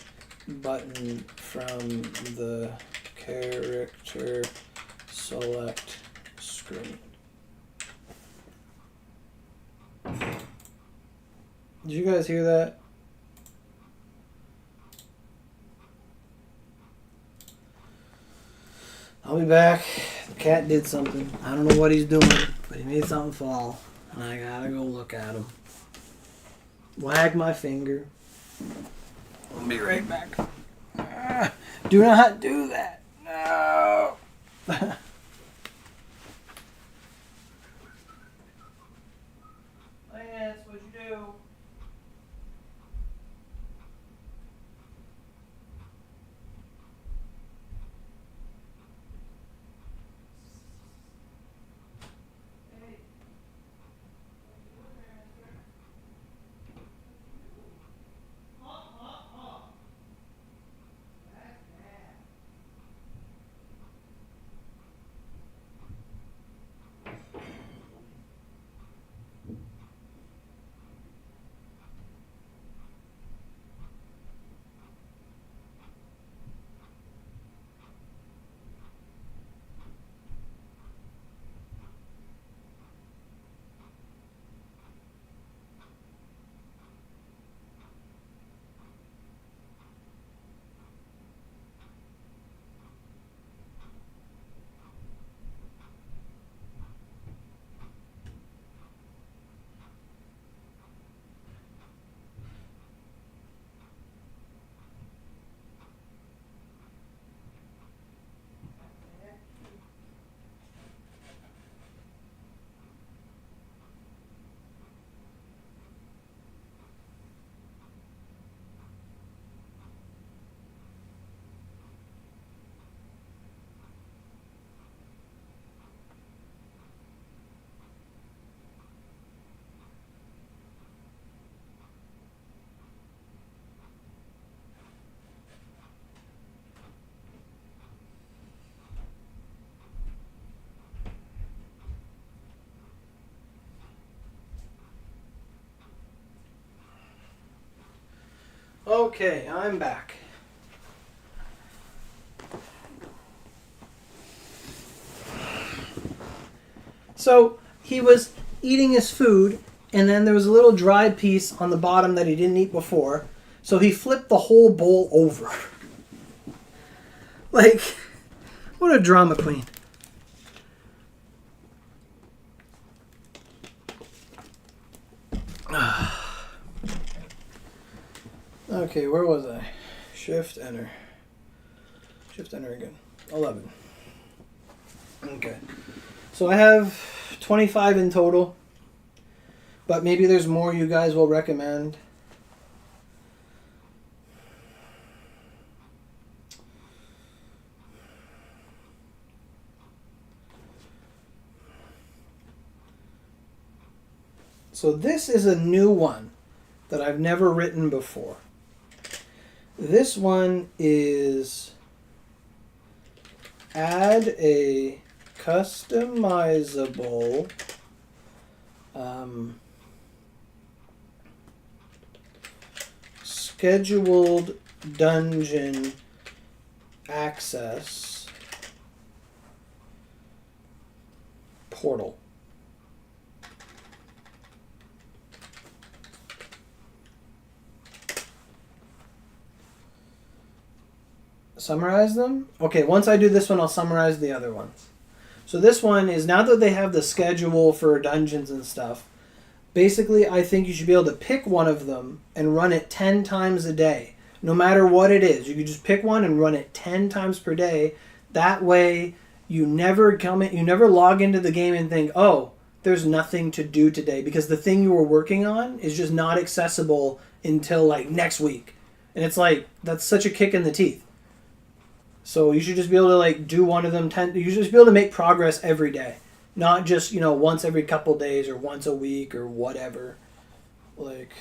button from the character select screen. Did you guys hear that? I'll be back. The cat did something. I don't know what he's doing, but he made something fall. And I gotta go look at him. Wag my finger. I'll be right back. Do not do that. No. Lance, what'd you do? Okay, I'm back. So he was eating his food, and then there was a little dry piece on the bottom that he didn't eat before. So he flipped the whole bowl over. Like, what a drama queen. Okay, where was I? Shift enter. Shift enter again. 11. Okay. So I have 25 in total. But maybe there's more you guys will recommend. So this is a new one that I've never written before. This one is add a customizable scheduled dungeon access portal. Summarize them? Okay, once I do this one, I'll summarize the other ones. So this one is, now that they have the schedule for dungeons and stuff, basically I think you should be able to pick one of them and run it 10 times a day. No matter what it is. You could just pick one and run it 10 times per day. That way you never log into the game and think, oh, there's nothing to do today, because the thing you were working on is just not accessible until like next week. And it's like, that's such a kick in the teeth. So you should just be able to like do one of them 10. You should just be able to make progress every day, not just, you know, once every couple days or once a week or whatever. Like,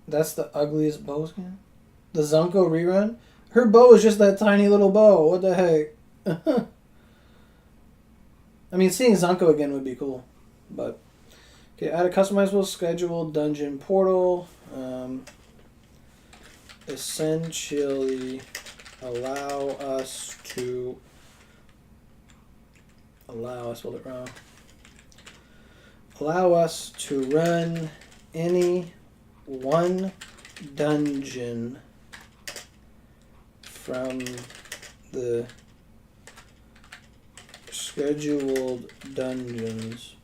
that's the ugliest bow skin. The Zunko rerun. Her bow is just that tiny little bow. What the heck? I mean, seeing Zunko again would be cool, but okay. Add a customizable scheduled dungeon portal. Essentially I spelled it wrong. Allow us to run any one dungeon from the scheduled dungeons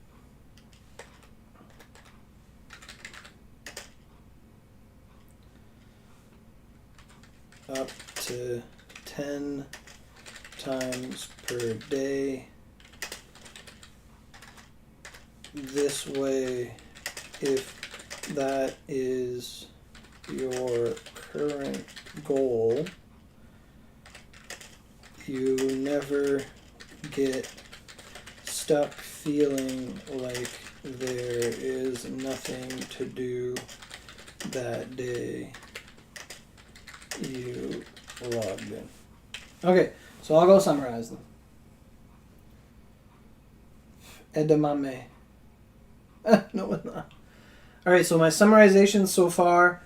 up to 10 times per day. This way, if that is your current goal, you never get stuck feeling like there is nothing to do that day you logged in. Okay, so I'll go summarize them. Edamame. No, it's not. Alright, so my summarization so far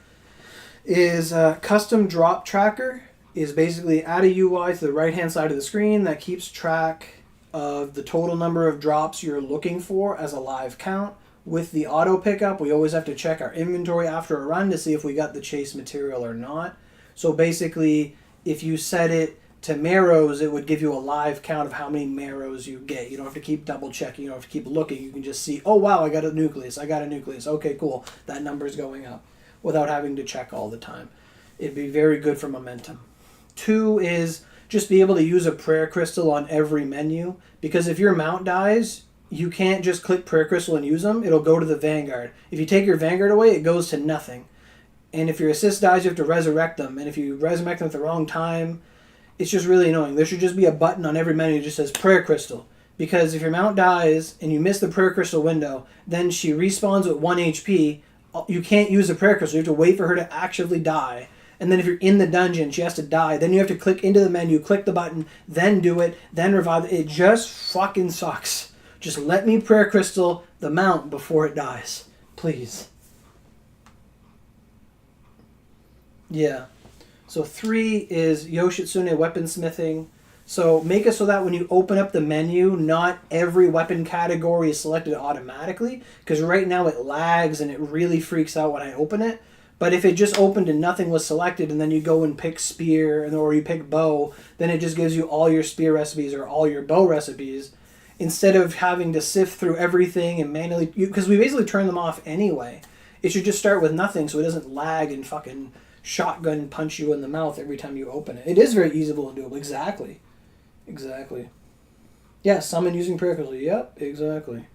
is custom drop tracker is basically add a UI to the right hand side of the screen that keeps track of the total number of drops you're looking for as a live count. With the auto pickup, we always have to check our inventory after a run to see if we got the chase material or not. So basically, if you set it to marrows, it would give you a live count of how many marrows you get. You don't have to keep double checking. You don't have to keep looking. You can just see, oh wow, I got a nucleus. Okay, cool. That number's going up without having to check all the time. It'd be very good for momentum. 2 is just be able to use a prayer crystal on every menu, because if your mount dies, you can't just click prayer crystal and use them. It'll go to the vanguard. If you take your vanguard away, it goes to nothing. And if your assist dies, you have to resurrect them. And if you resurrect them at the wrong time, it's just really annoying. There should just be a button on every menu that just says prayer crystal. Because if your mount dies and you miss the prayer crystal window, then she respawns with 1 HP. You can't use the prayer crystal. You have to wait for her to actually die. And then if you're in the dungeon, she has to die. Then you have to click into the menu, click the button, then do it, then revive it. It just fucking sucks. Just let me prayer crystal the mount before it dies. Please. Yeah. So 3 is Yoshitsune weaponsmithing. So make it so that when you open up the menu, not every weapon category is selected automatically. Because right now it lags and it really freaks out when I open it. But if it just opened and nothing was selected, and then you go and pick spear or you pick bow, then it just gives you all your spear recipes or all your bow recipes, instead of having to sift through everything and manually, because we basically turn them off anyway. It should just start with nothing so it doesn't lag and fucking shotgun punch you in the mouth every time you open it. It is very easable and doable. Exactly. Yeah, summon using prayer crystal. Yep, exactly.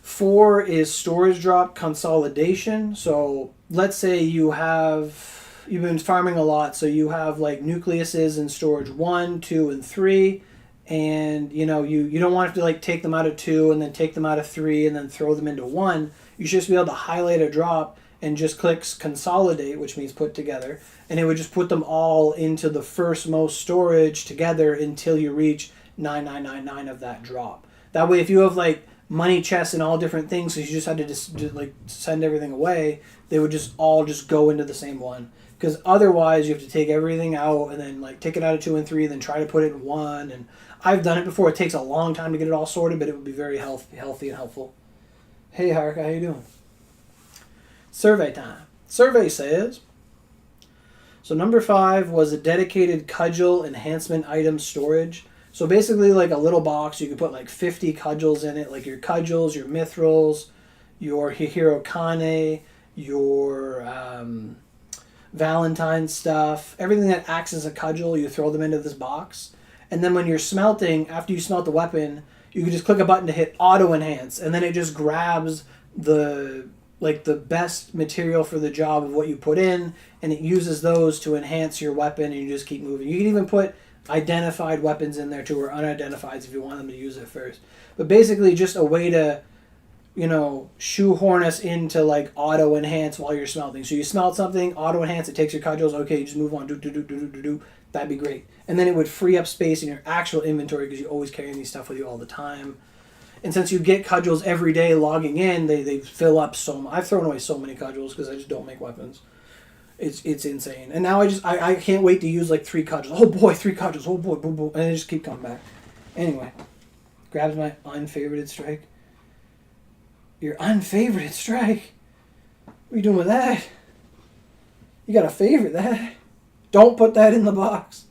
4 is storage drop consolidation. So let's say you've been farming a lot, so you have like nucleuses in storage 1, 2, and 3, and you don't want to like take them out of 2 and then take them out of 3 and then throw them into 1. You should just be able to highlight a drop and just click consolidate, which means put together, and it would just put them all into the first most storage together until you reach 9999 of that drop. That way, if you have like money chests and all different things, so you just had to just like send everything away, they would just all just go into the same one. Because otherwise, you have to take everything out and then like take it out of 2 and 3, then try to put it in 1. And I've done it before. It takes a long time to get it all sorted, but it would be very healthy and helpful. Hey, Hark, how you doing? Survey time. Survey says, so number 5 was a dedicated cudgel enhancement item storage. So basically like a little box, you could put like 50 cudgels in it, like your cudgels, your mithrils, your Hihirokane, your Valentine stuff, everything that acts as a cudgel, you throw them into this box. And then when you're smelting, after you smelt the weapon, you can just click a button to hit auto enhance, and then it just grabs the best material for the job of what you put in, and it uses those to enhance your weapon, and you just keep moving. You can even put identified weapons in there too, or unidentified if you want them to use it first. But basically just a way to, shoehorn us into like auto enhance while you're smelting. So you smelt something, auto enhance, it takes your cudgels, okay, you just move on, do. That'd be great. And then it would free up space in your actual inventory because you're always carrying these stuff with you all the time. And since you get cudgels every day logging in, they fill up so much. I've thrown away so many cudgels because I just don't make weapons. It's insane. And now I can't wait to use like 3 cudgels. Oh boy, 3 cudgels. Oh boy, boom, boom. And they just keep coming back. Anyway, grabs my unfavorited strike. Your unfavorited strike? What are you doing with that? You gotta favorite that. Don't put that in the box.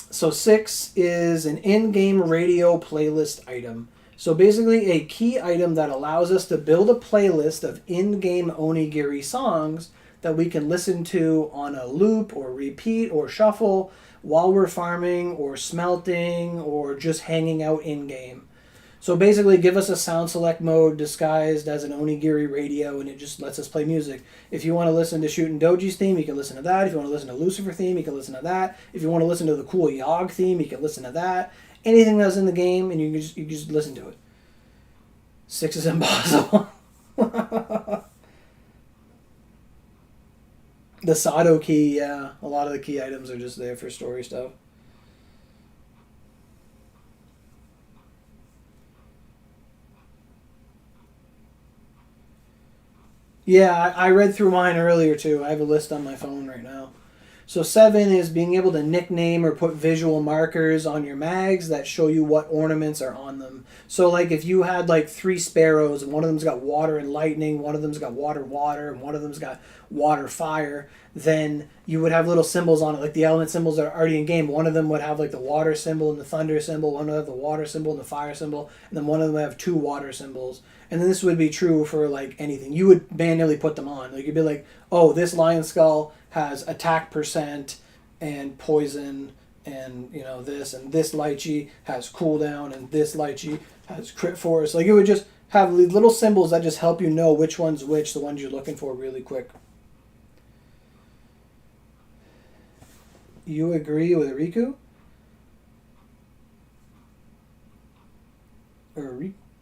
So 6 is an in-game radio playlist item. So basically a key item that allows us to build a playlist of in-game Onigiri songs that we can listen to on a loop or repeat or shuffle while we're farming or smelting or just hanging out in-game. So basically give us a sound select mode disguised as an Onigiri radio, and it just lets us play music. If you want to listen to Shootin' Doji's theme, you can listen to that. If you want to listen to Lucifer theme, you can listen to that. If you want to listen to the cool Yogg theme, you can listen to that. Anything that's in the game, and you can just listen to it. 6 is impossible. The Sado key, yeah. A lot of the key items are just there for story stuff. Yeah, I read through mine earlier too. I have a list on my phone right now. So 7 is being able to nickname or put visual markers on your mags that show you what ornaments are on them. So like if you had like 3 sparrows and one of them's got water and lightning, one of them's got water, and one of them's got water, fire, then you would have little symbols on it, like the element symbols that are already in game. One of them would have like the water symbol and the thunder symbol, one would have the water symbol and the fire symbol, and then one of them would have 2 water symbols. And then this would be true for like anything. You would manually put them on. Like you'd be like, oh, this lion skull has attack percent and poison and this, and this lychee has cooldown, and this lychee has crit force. Like it would just have little symbols that just help you know which one's which, the ones you're looking for really quick. You agree with Riku? Or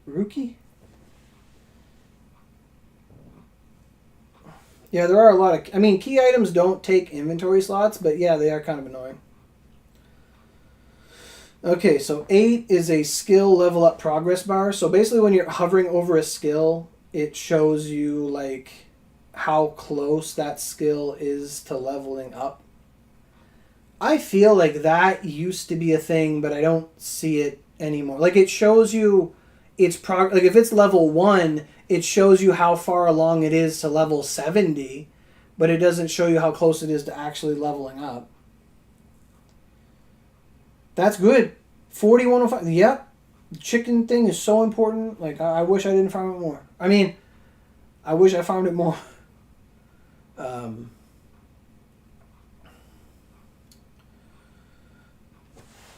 Ruki? Yeah, there are a lot of... key items don't take inventory slots, but yeah, they are kind of annoying. Okay, so 8 is a skill level up progress bar. So basically when you're hovering over a skill, it shows you like how close that skill is to leveling up. I feel like that used to be a thing, but I don't see it anymore. Like it shows you its like if it's level 1, it shows you how far along it is to level 70, but it doesn't show you how close it is to actually leveling up. That's good. 4105. Yep. The chicken thing is so important. Like, I wish I didn't farm it more. I wish I farmed it more.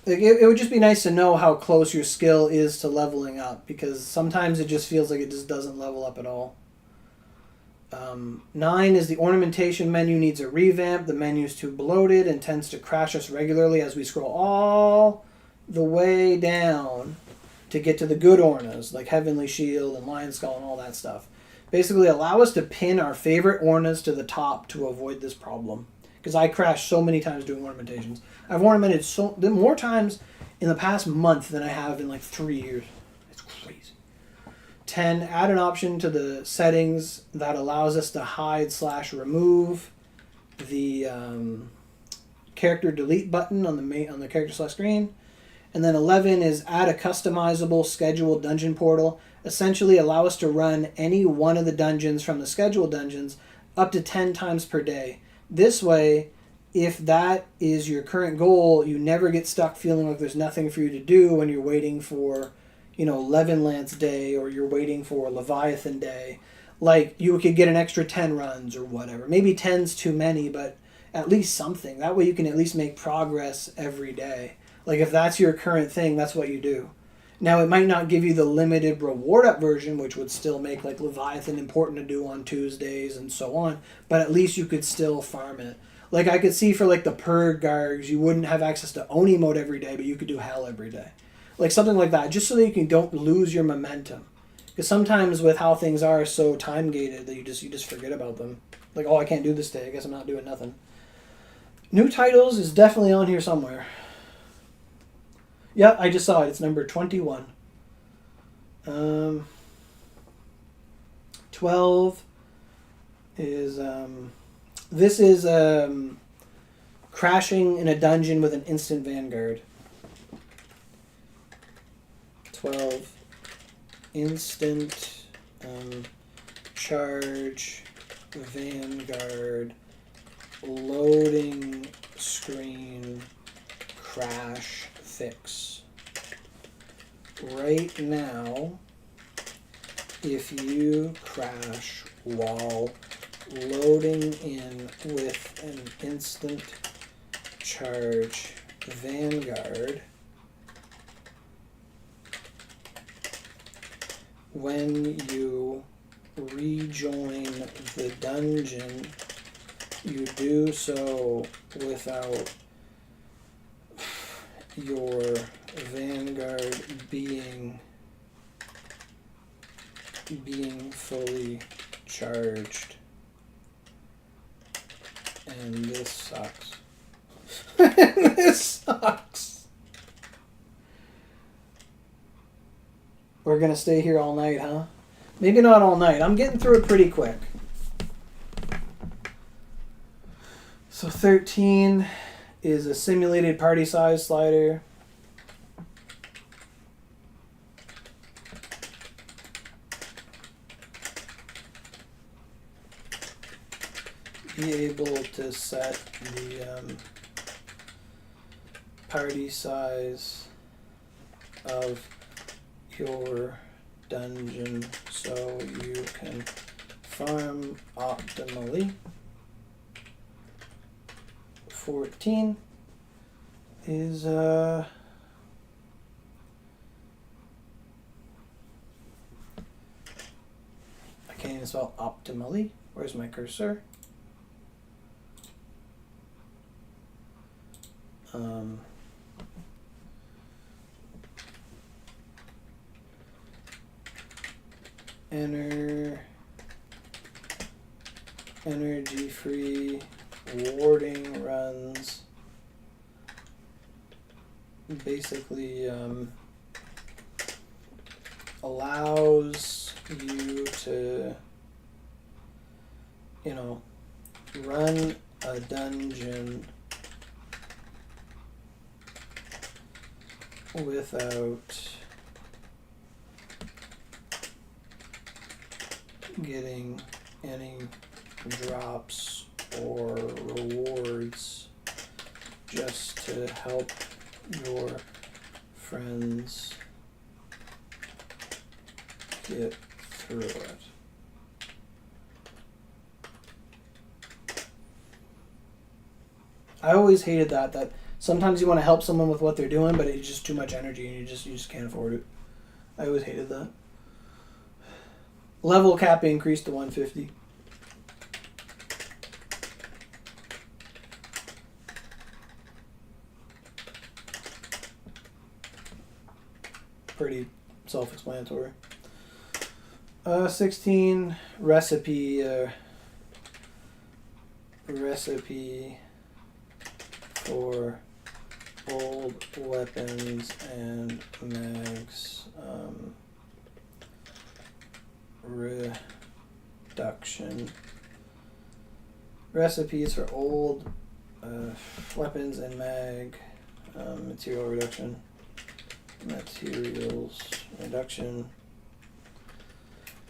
It would just be nice to know how close your skill is to leveling up, because sometimes it just feels like it just doesn't level up at all. 9 is the ornamentation menu needs a revamp. The menu's too bloated and tends to crash us regularly as we scroll all the way down to get to the good ornas, like Heavenly Shield and Lion Skull and all that stuff. Basically allow us to pin our favorite ornas to the top to avoid this problem. Because I crashed so many times doing ornamentations. I've ornamented more times in the past month than I have in like 3 years. It's crazy. 10, add an option to the settings that allows us to hide/remove the character delete button on the character select screen. And then 11 is add a customizable scheduled dungeon portal. Essentially allow us to run any one of the dungeons from the scheduled dungeons up to 10 times per day. This way, if that is your current goal, you never get stuck feeling like there's nothing for you to do when you're waiting for, Leavenlance Day, or you're waiting for Leviathan Day. Like, you could get an extra 10 runs or whatever. Maybe 10's too many, but at least something. That way you can at least make progress every day. Like, if that's your current thing, that's what you do. Now, it might not give you the limited reward up version, which would still make, like, Leviathan important to do on Tuesdays and so on, but at least you could still farm it. Like, I could see for, like, the Purg Gargs, you wouldn't have access to Oni mode every day, but you could do Hell every day. Like, something like that, just so that don't lose your momentum. Because sometimes with how things are so time-gated that you just forget about them. Like, oh, I can't do this day, I guess I'm not doing nothing. New titles is definitely on here somewhere. Yeah, I just saw it. It's number 21. 12 is... this is crashing in a dungeon with an instant vanguard. 12. Instant charge vanguard loading screen crash fix. Right now, if you crash while loading in with an instant charge vanguard, when you rejoin the dungeon, you do so without your vanguard being fully charged. And this sucks. This sucks. We're gonna stay here all night, huh? Maybe not all night. I'm getting through it pretty quick. So 13 is a simulated party size slider. Be able to set the party size of your dungeon so you can farm optimally. 14 is I can't even spell optimally. Where's my cursor? Energy free warding runs. Basically allows you to, run a dungeon without getting any drops or rewards, just to help your friends get through it. I always hated that sometimes you want to help someone with what they're doing, but it's just too much energy and you just can't afford it. I always hated that. Level cap increased to 150. Pretty self-explanatory. 16 recipe for old weapons and mags reduction. Recipes for old weapons and mag, material reduction, materials reduction.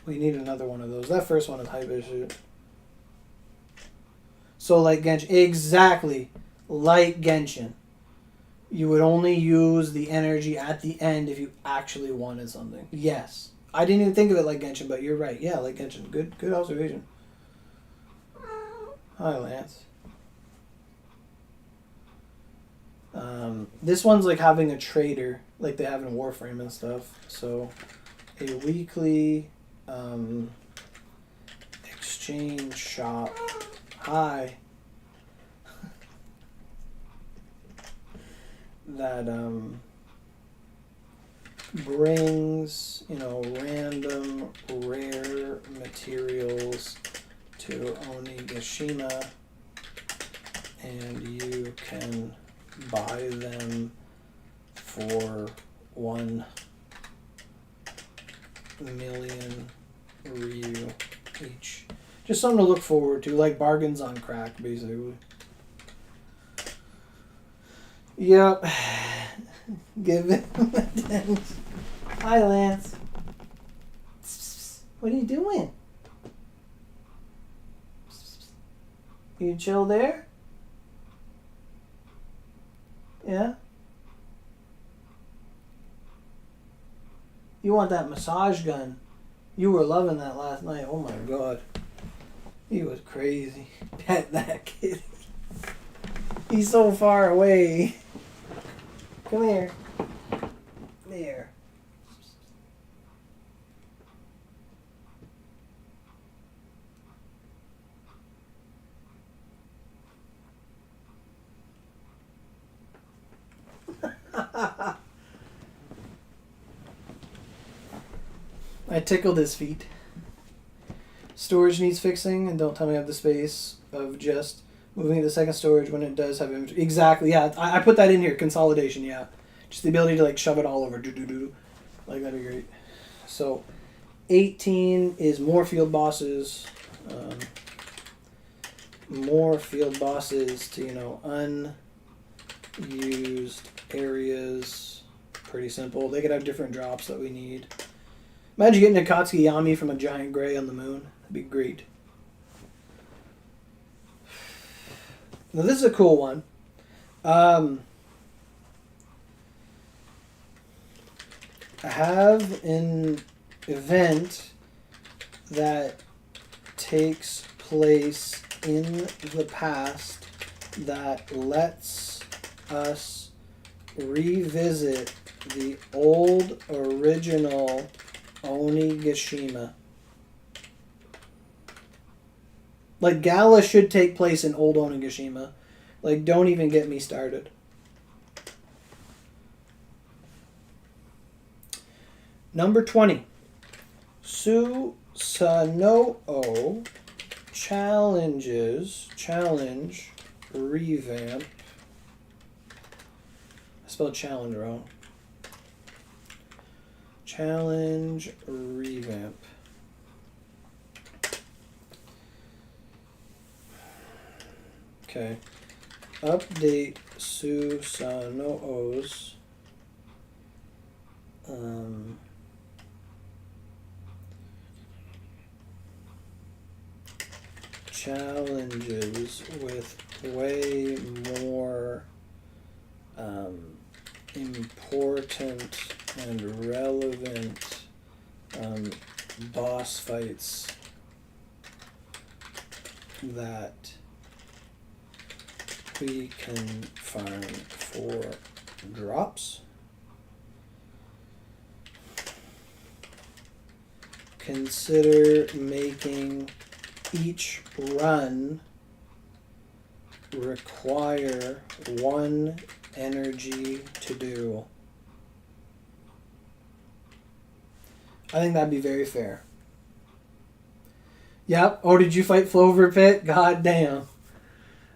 We need another one of those. That first one is hype as shit. So like Genshin, exactly like Genshin. You would only use the energy at the end if you actually wanted something. Yes. I didn't even think of it like Genshin, but you're right. Yeah, like Genshin. Good observation. Hi, Lance. This one's like having a trader, like they have in Warframe and stuff. So, a weekly exchange shop. Hi. That brings, random rare materials to Onigashima, and you can buy them for 1 million Ryu each. Just something to look forward to, like bargains on crack, basically. Yep. Give him a dance. Hi, Lance. What are you doing? You chill there? Yeah? You want that massage gun. You were loving that last night. Oh my god. He was crazy. Pet that kitty. He's so far away. Come here. There. I tickled his feet. Storage needs fixing, and don't tell me I have the space of just moving to the second storage when it does have inventory. Exactly, yeah. I put that in here. Consolidation, yeah. Just the ability to like shove it all over. Like that'd be great. So, 18 is more field bosses. More field bosses to, unused areas. Pretty simple. They could have different drops that we need. Imagine getting a Akatsuki Yami from a giant gray on the moon. That'd be great. Now this is a cool one. I have an event that takes place in the past that lets us revisit the old original Onigashima. Like, Gala should take place in old Onigashima. Like, don't even get me started. Number 20. Susanoo challenge revamp. I spelled challenge wrong. Challenge revamp. Okay. Update Susanoo's challenges with way more important and relevant boss fights that we can farm for drops. Consider making each run require 1 energy to do. I think that'd be very fair. Yep. Oh, did you fight Flover Pit? God damn.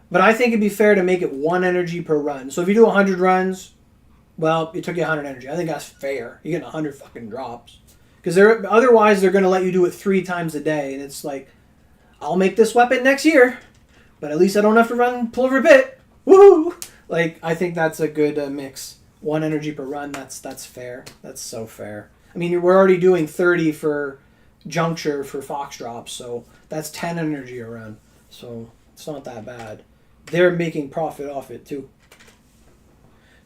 But I think it'd be fair to make it 1 energy per run. So if you do 100 runs, well, it took you 100 energy. I think that's fair. You're getting 100 fucking drops. Because otherwise they're going to let you do it 3 times a day. And it's like, I'll make this weapon next year. But at least I don't have to run Plover Pit. Woo! Like, I think that's a good mix. 1 energy per run, that's fair. That's so fair. I mean, we're already doing 30 for Juncture for Fox Drops, so that's 10 energy a run. So it's not that bad. They're making profit off it, too.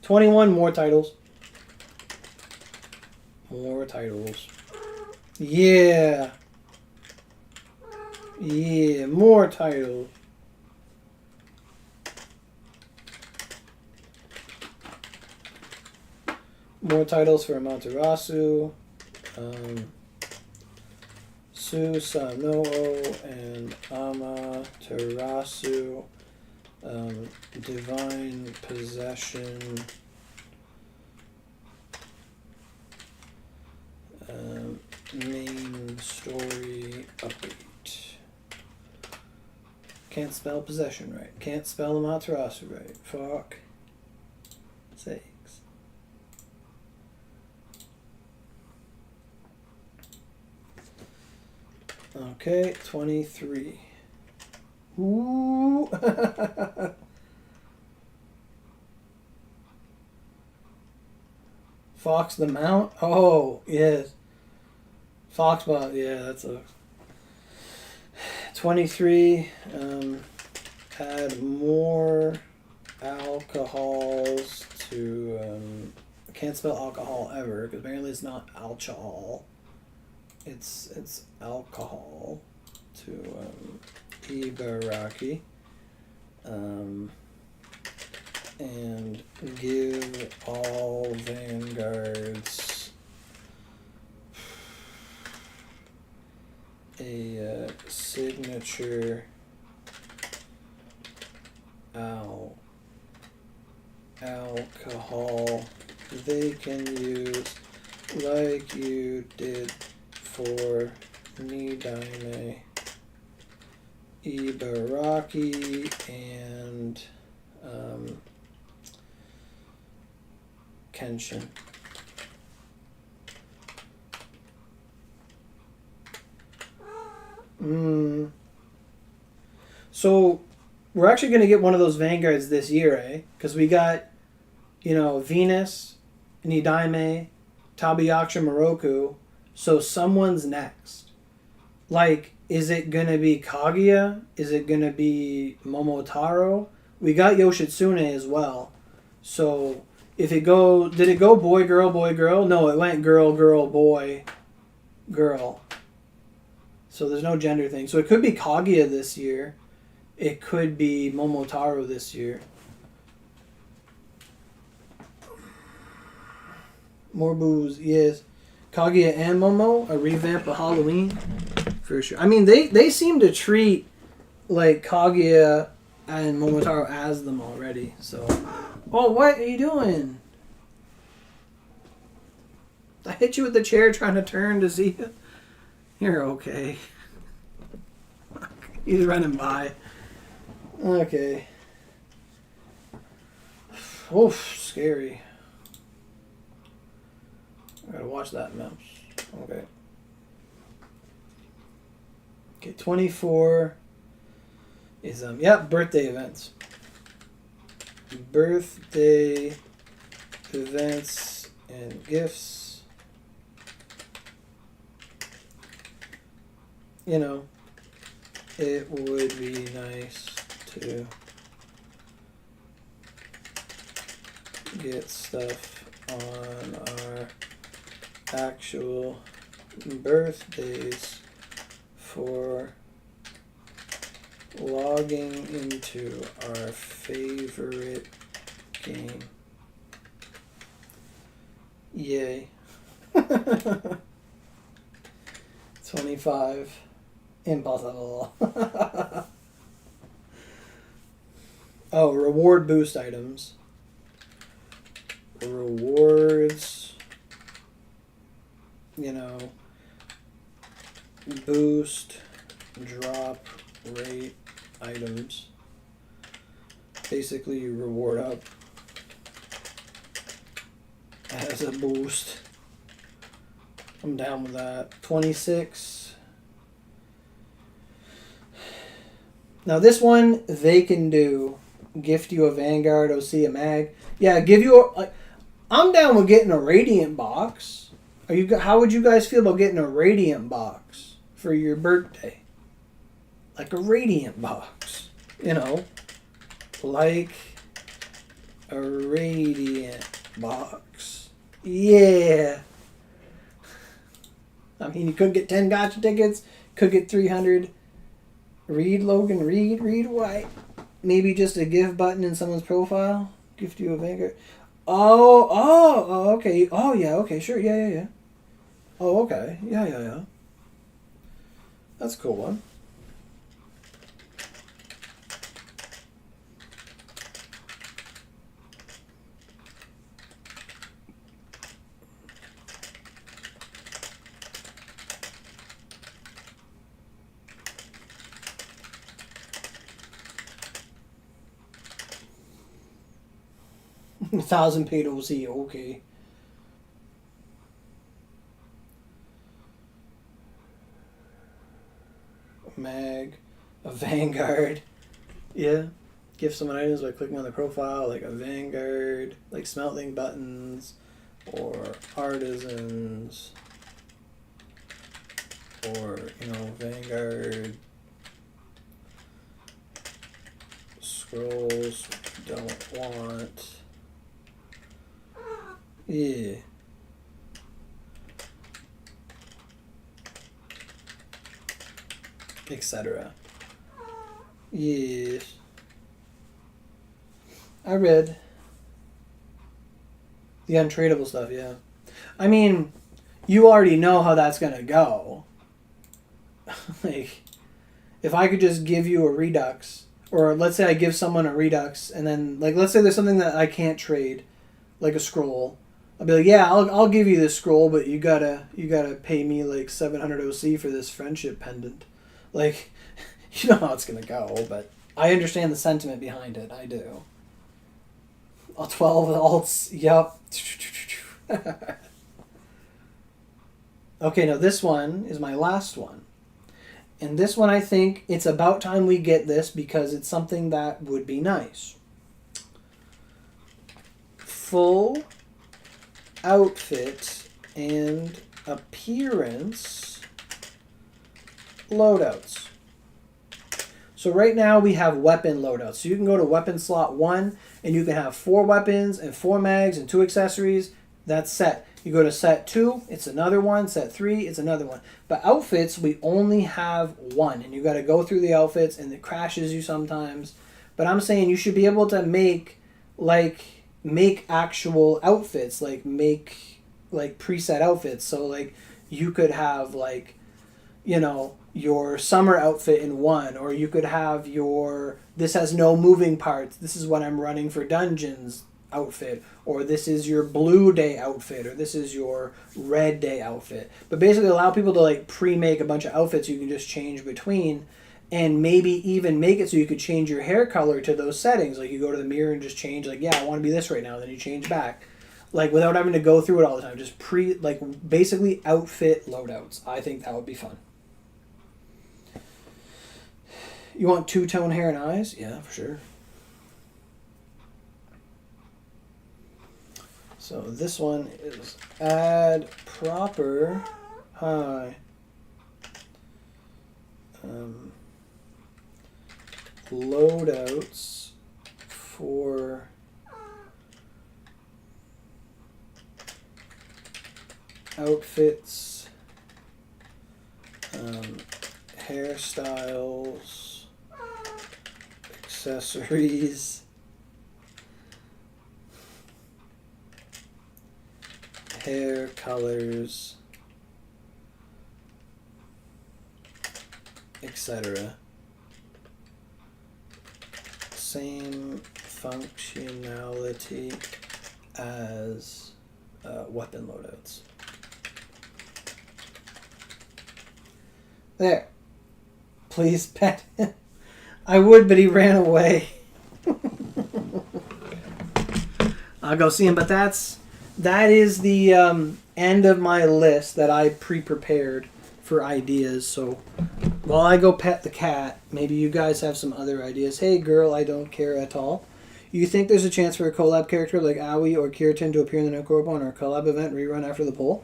21 more titles. More titles. Yeah. Yeah, more titles. More titles for Amaterasu, Susanoo, and Amaterasu, Divine Possession, main story update. Can't spell possession right. Can't spell Amaterasu right. Fuck. Sakes. Okay, 23. Ooh. Fox the Mount? Oh, yes. Foxbot, yeah, that's a 23. Add more alcohols to I can't spell alcohol ever because apparently it's not alcohol. It's alcohol to Ibaraki. And give all vanguards a signature alcohol they can use like you did for Nidaime, Ibaraki, and Kenshin. So we're actually going to get one of those vanguards this year, eh? Because we got, Venus, Nidaime, Tabiyaksha, Moroku. So someone's next. Like, is it going to be Kaguya? Is it going to be Momotaro? We got Yoshitsune as well. So did it go boy, girl, boy, girl? No, it went girl, girl, boy, girl. So there's no gender thing. So it could be Kaguya this year. It could be Momotaro this year. More booze, yes. Kaguya and Momo, a revamp of Halloween, for sure. I mean, they seem to treat like Kaguya and Momotaro as them already. So, oh, what are you doing? I hit you with the chair trying to turn to see you. You're okay. He's running by. Okay. Oof, scary. I gotta watch that mouse. Okay. Okay, 24 is birthday events. Birthday events and gifts. It would be nice to get stuff on our actual birthdays for logging into our favorite game. Yay. 25. Impossible. Oh, reward boost items. Rewards. Boost drop rate items. Basically, you reward up as a boost. I'm down with that. 26. Now this one they can do gift you a Vanguard OC, a mag. Yeah, give you a... Like, I'm down with getting a Radiant box. How would you guys feel about getting a Radiant box for your birthday? Like a Radiant box. You know, like a Radiant box. Yeah. I mean, you could get 10 gotcha tickets, could get 300. Read, Logan, read White. Maybe just a gift button in someone's profile. Gift you a Vanguard. Oh, okay. Oh, yeah, okay, sure. Yeah. Oh, okay. Yeah. That's a cool one. A 1,000 paid OC, okay. Mag, a Vanguard. Yeah. Give someone items by clicking on their profile, like a Vanguard, like smelting buttons, or artisans, or, Vanguard. Scrolls, don't want. Yeah. Etc. Yes. I read the untradeable stuff, yeah. I mean, you already know how that's gonna go. Like, if I could just give you a Redux, or let's say I give someone a Redux, and then, like, let's say there's something that I can't trade, like a scroll. I'll be like, yeah, I'll give you this scroll, but you gotta pay me like 700 OC for this friendship pendant. Like, you know how it's gonna go, but I understand the sentiment behind it. I do. All 12 alts, yup. Okay, now this one is my last one. And this one, I think it's about time we get this because it's something that would be nice. Full outfit and appearance loadouts. So right now we have weapon loadouts. So you can go to weapon slot 1 and you can have 4 weapons and 4 mags and 2 accessories. That's set. You go to set 2, it's another one. Set 3, it's another one. But outfits, we only have 1. And you got to go through the outfits and it crashes you sometimes. But I'm saying you should be able to make actual outfits, make preset outfits. So like you could have like, your summer outfit in one, or you could have this has no moving parts, this is what I'm running for dungeons outfit, or this is your blue day outfit, or this is your red day outfit. But basically allow people to like pre-make a bunch of outfits you can just change between, and maybe even make it so you could change your hair color to those settings. Like you go to the mirror and just change, like, yeah, I want to be this right now, then you change back. Like without having to go through it all the time. Just basically outfit loadouts. I think that would be fun. You want two-tone hair and eyes? Yeah, for sure. So this one is add proper high loadouts for outfits, hairstyles, accessories, hair colors, etc. Same functionality as weapon loadouts. There. Please pet him. I would, but he ran away. I'll go see him, but that is the end of my list that I pre-prepared for ideas. So while I go pet the cat, maybe you guys have some other ideas. Hey, girl, I don't care at all. You think there's a chance for a collab character like Aoi or Kiritan to appear in the Nokorobo on our collab event rerun after the poll?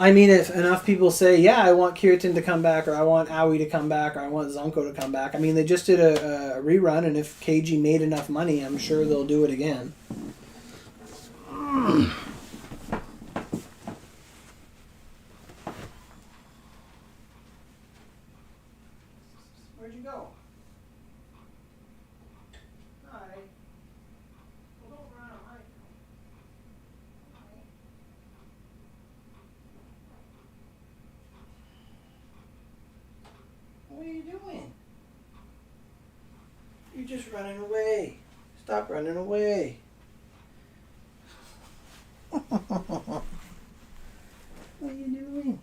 I mean, if enough people say, yeah, I want Kiritan to come back, or I want Aoi to come back, or I want Zanko to come back. I mean, they just did a rerun, and if KG made enough money, I'm sure they'll do it again. Where'd you go? Hi. Well, don't run on my... What are you doing? You're just running away. Stop running away. What are you doing?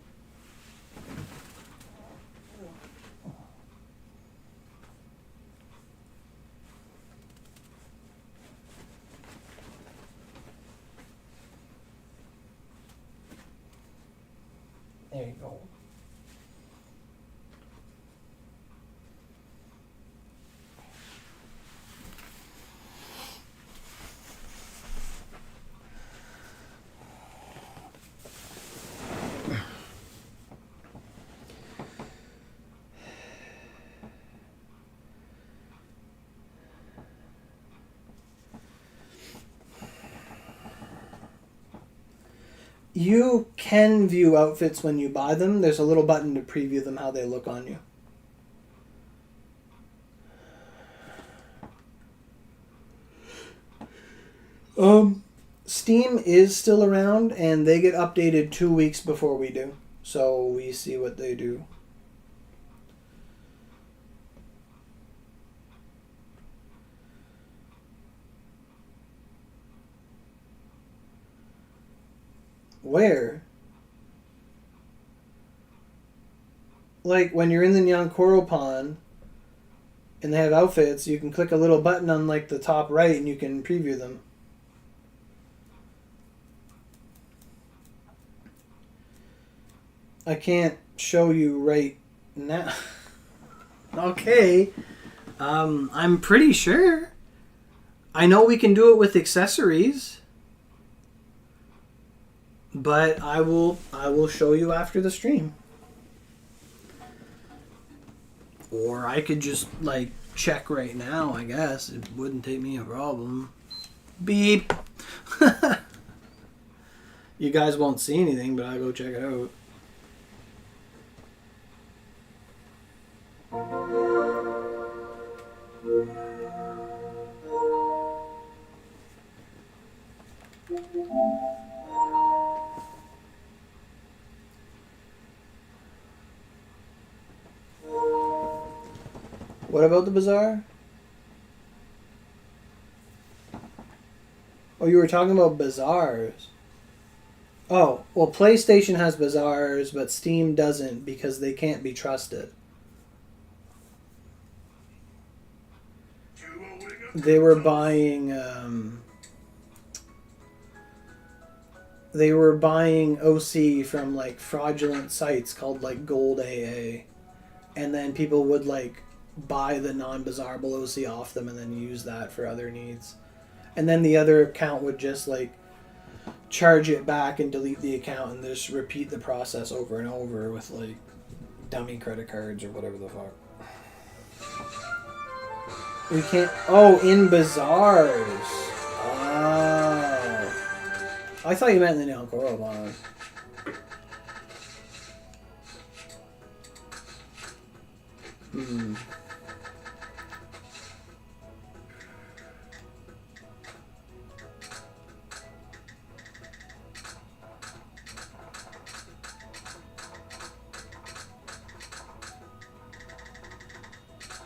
There you go. You can view outfits when you buy them. There's a little button to preview them, how they look on you. Steam is still around, and they get updated 2 weeks before we do. So we see what they do. Where? Like when you're in the Nyankoro and they have outfits, you can click a little button on like the top right and you can preview them. I can't show you right now. Okay. I'm pretty sure. I know we can do it with accessories. But I will show you after the stream. Or I could just like check right now, I guess. It wouldn't take me a problem. Beep. You guys won't see anything, but I'll go check it out. What about the bazaar? Oh, you were talking about bazaars. Oh, well, PlayStation has bazaars, but Steam doesn't because they can't be trusted. They were buying OC from like fraudulent sites called like Gold AA, and then people would like buy the non-bazaarable OC off them and then use that for other needs. And then the other account would just like charge it back and delete the account and just repeat the process over and over with like dummy credit cards or whatever the fuck. We can't... Oh, in bazaars. Oh. I thought you meant in the Nyankoro.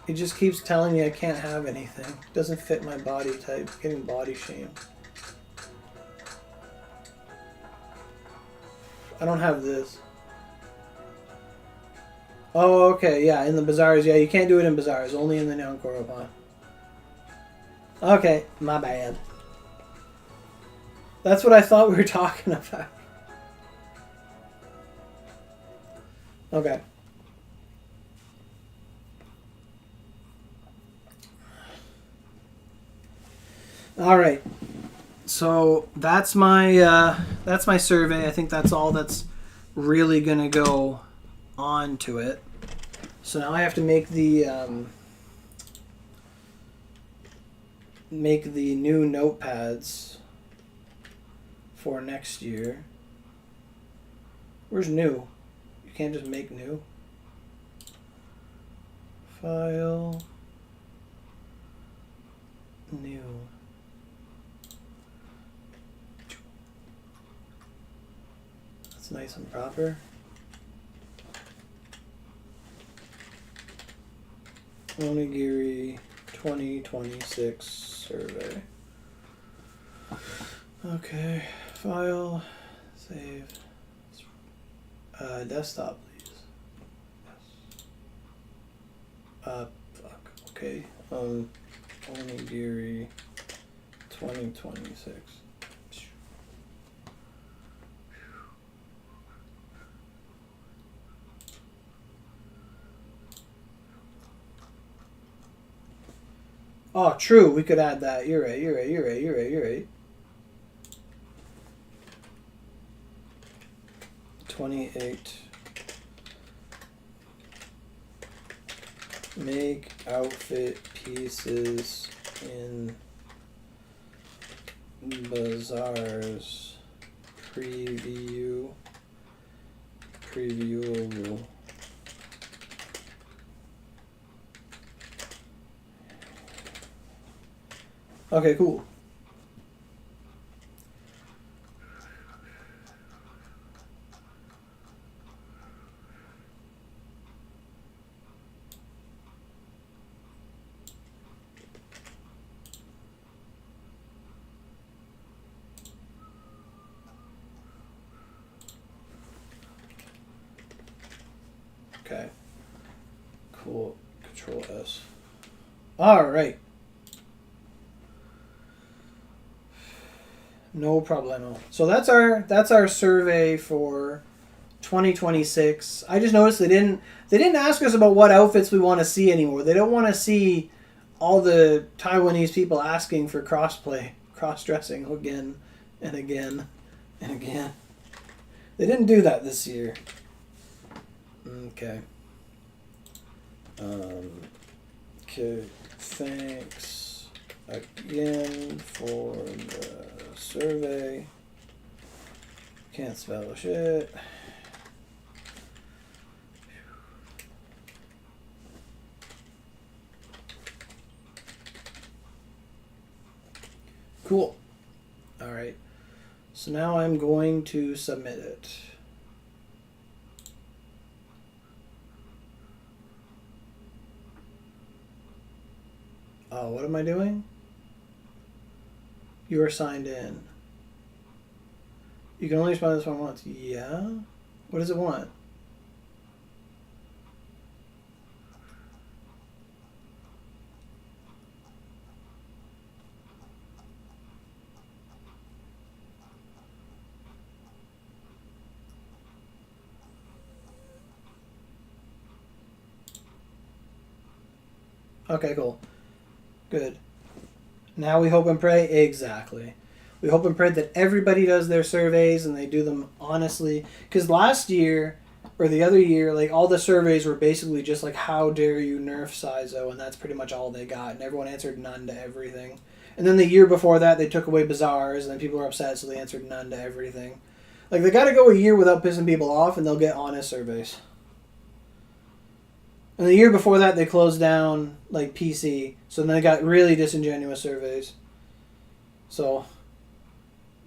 It just keeps telling me I can't have anything. It doesn't fit my body type. I'm getting body shamed. I don't have this. Oh, okay, yeah, in the bazaars. Yeah, you can't do it in bazaars. Only in the Nyankoro. Okay, my bad. That's what I thought we were talking about. Okay. All right. So that's my survey. I think that's all that's really gonna go on to it. So now I have to make the new notepads for next year. Where's new? You can't just make new. File. New. That's nice and proper. Onigiri 2026 survey. Okay, file, save. Desktop, please. Yes. Fuck. Okay. Onigiri 2026. Oh, true. We could add that. You're right. 28. Make outfit pieces in bazaars. Previewable. Okay, cool. Okay. Cool. Control S. All right. No problemo. So that's our survey for 2026. I just noticed they didn't ask us about what outfits we want to see anymore. They don't want to see all the Taiwanese people asking for crossplay, cross-dressing again and again and again. They didn't do that this year. Okay. Okay. Thanks again for the survey. Can't spell shit. Cool. All right. So now I'm going to submit it. Oh, what am I doing? You are signed in. You can only respond to this one once. Yeah? What does it want? Okay, cool. Good. Now we hope and pray. Exactly. We hope and pray that everybody does their surveys and they do them honestly. Because last year, or the other year, like all the surveys were basically just like, how dare you nerf Sizo? And that's pretty much all they got. And everyone answered none to everything. And then the year before that, they took away bazaars and then people were upset, so they answered none to everything. Like, they got to go a year without pissing people off and they'll get honest surveys. And the year before that, they closed down like PC, so then they got really disingenuous surveys. So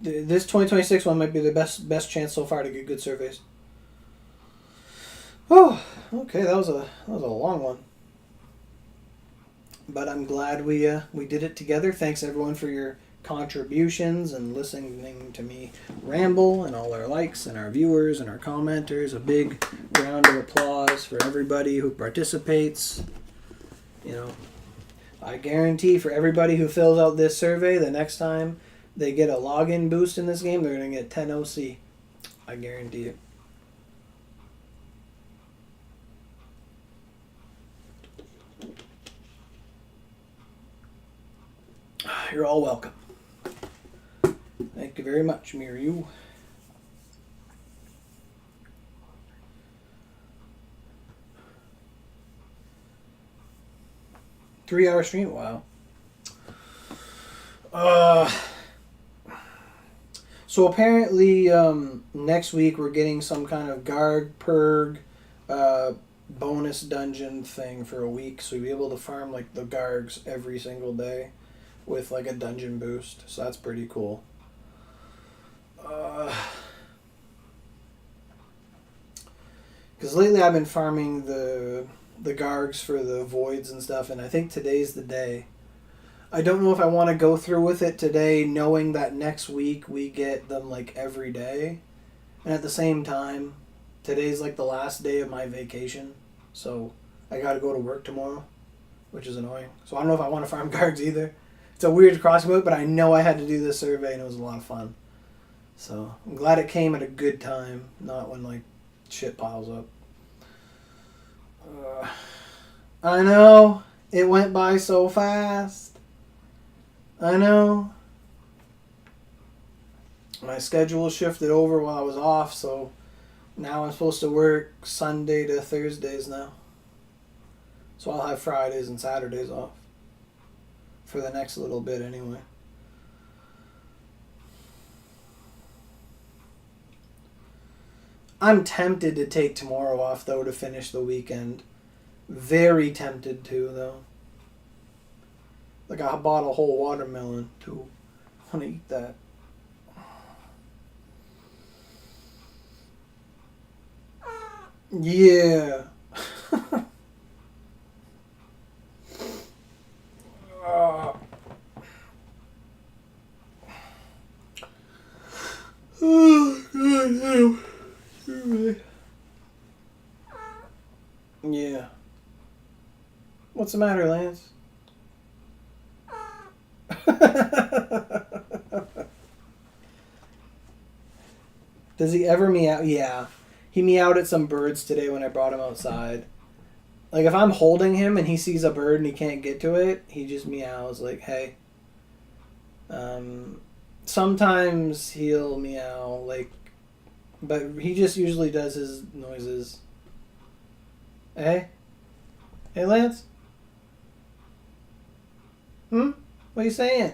this 2026 one might be the best chance so far to get good surveys. Oh, okay, that was a long one, but I'm glad we did it together. Thanks everyone for your contributions and listening to me ramble, and all our likes and our viewers and our commenters. A big round of applause for everybody who participates. You know, I guarantee for everybody who fills out this survey, the next time they get a login boost in this game, they're going to get 10 OC. I guarantee it. You're all welcome. Thank you very much, Miru. 3-hour stream? Wow. So apparently next week we're getting some kind of Garg Purg bonus dungeon thing for a week, so you'll be able to farm like the Gargs every single day with like a dungeon boost. So that's pretty cool. Because lately I've been farming the Gargs for the voids and stuff, and I think today's the day. I don't know if I want to go through with it today, knowing that next week we get them like every day. And at the same time, today's like the last day of my vacation, so I got to go to work tomorrow, which is annoying. So I don't know if I want to farm Gargs either. It's a weird crossroad, but I know I had to do this survey and it was a lot of fun. So I'm glad it came at a good time, not when like shit piles up. I know, it went by so fast. I know. My schedule shifted over while I was off, so now I'm supposed to work Sunday to Thursdays now. So I'll have Fridays and Saturdays off. For the next little bit anyway. I'm tempted to take tomorrow off though to finish the weekend. Very tempted to though. Like I bought a whole watermelon too. I want to eat that. Yeah. Oh, God. Yeah. What's the matter, Lance? Does he ever meow? Yeah. He meowed at some birds today when I brought him outside. Like, if I'm holding him and he sees a bird and he can't get to it, he just meows like, hey. Sometimes he'll meow, like, but he just usually does his noises. Hey? Hey, Lance? What are you saying?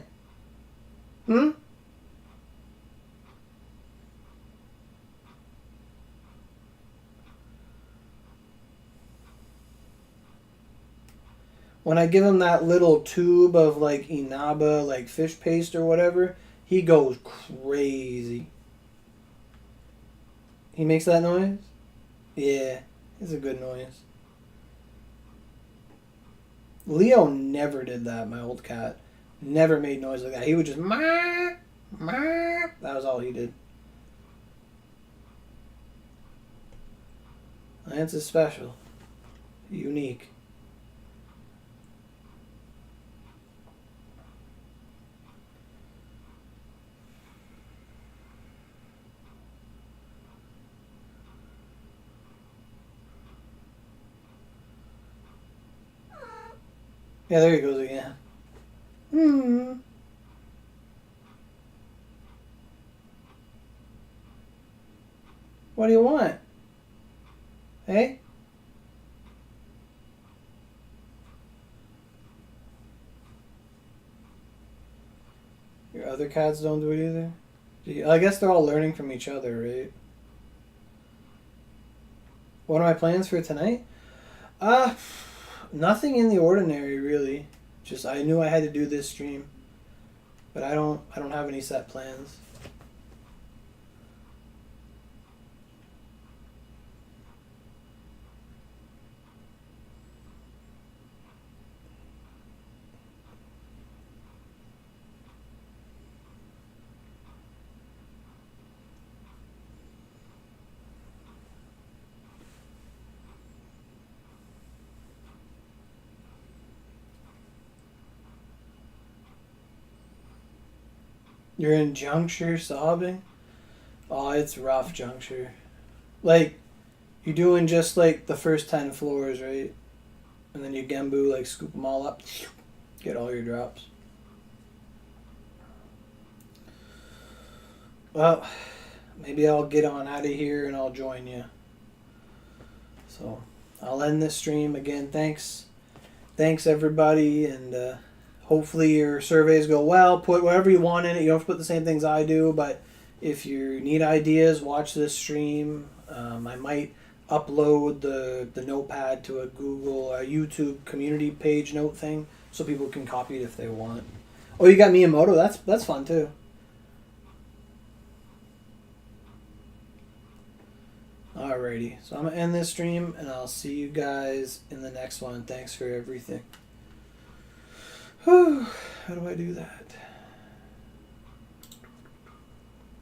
When I give him that little tube of, like, Inaba, like, fish paste or whatever, he goes crazy. He makes that noise? Yeah, it's a good noise. Leo never did that, my old cat. Never made noise like that. He would just meow, meow. That was all he did. Lance is special. Unique. Yeah, there he goes again. What do you want? Hey? Your other cats don't do it either? I guess they're all learning from each other, right? What are my plans for tonight? Nothing in the ordinary, really. Just I knew I had to do this stream, but I don't have any set plans. You're in Juncture sobbing? Oh, it's rough, Juncture. Like, you're doing just like the first 10 floors, right? And then you Gembu, like, scoop them all up, get all your drops. Well, maybe I'll get on out of here and I'll join you. So I'll end this stream again. Thanks everybody, and hopefully your surveys go well. Put whatever you want in it. You don't have to put the same things I do, but if you need ideas, watch this stream. I might upload the notepad to a YouTube community page note thing so people can copy it if they want. Oh, you got Miyamoto? That's fun too. Alrighty, so I'm gonna end this stream and I'll see you guys in the next one. Thanks for everything. Whew, how do I do that?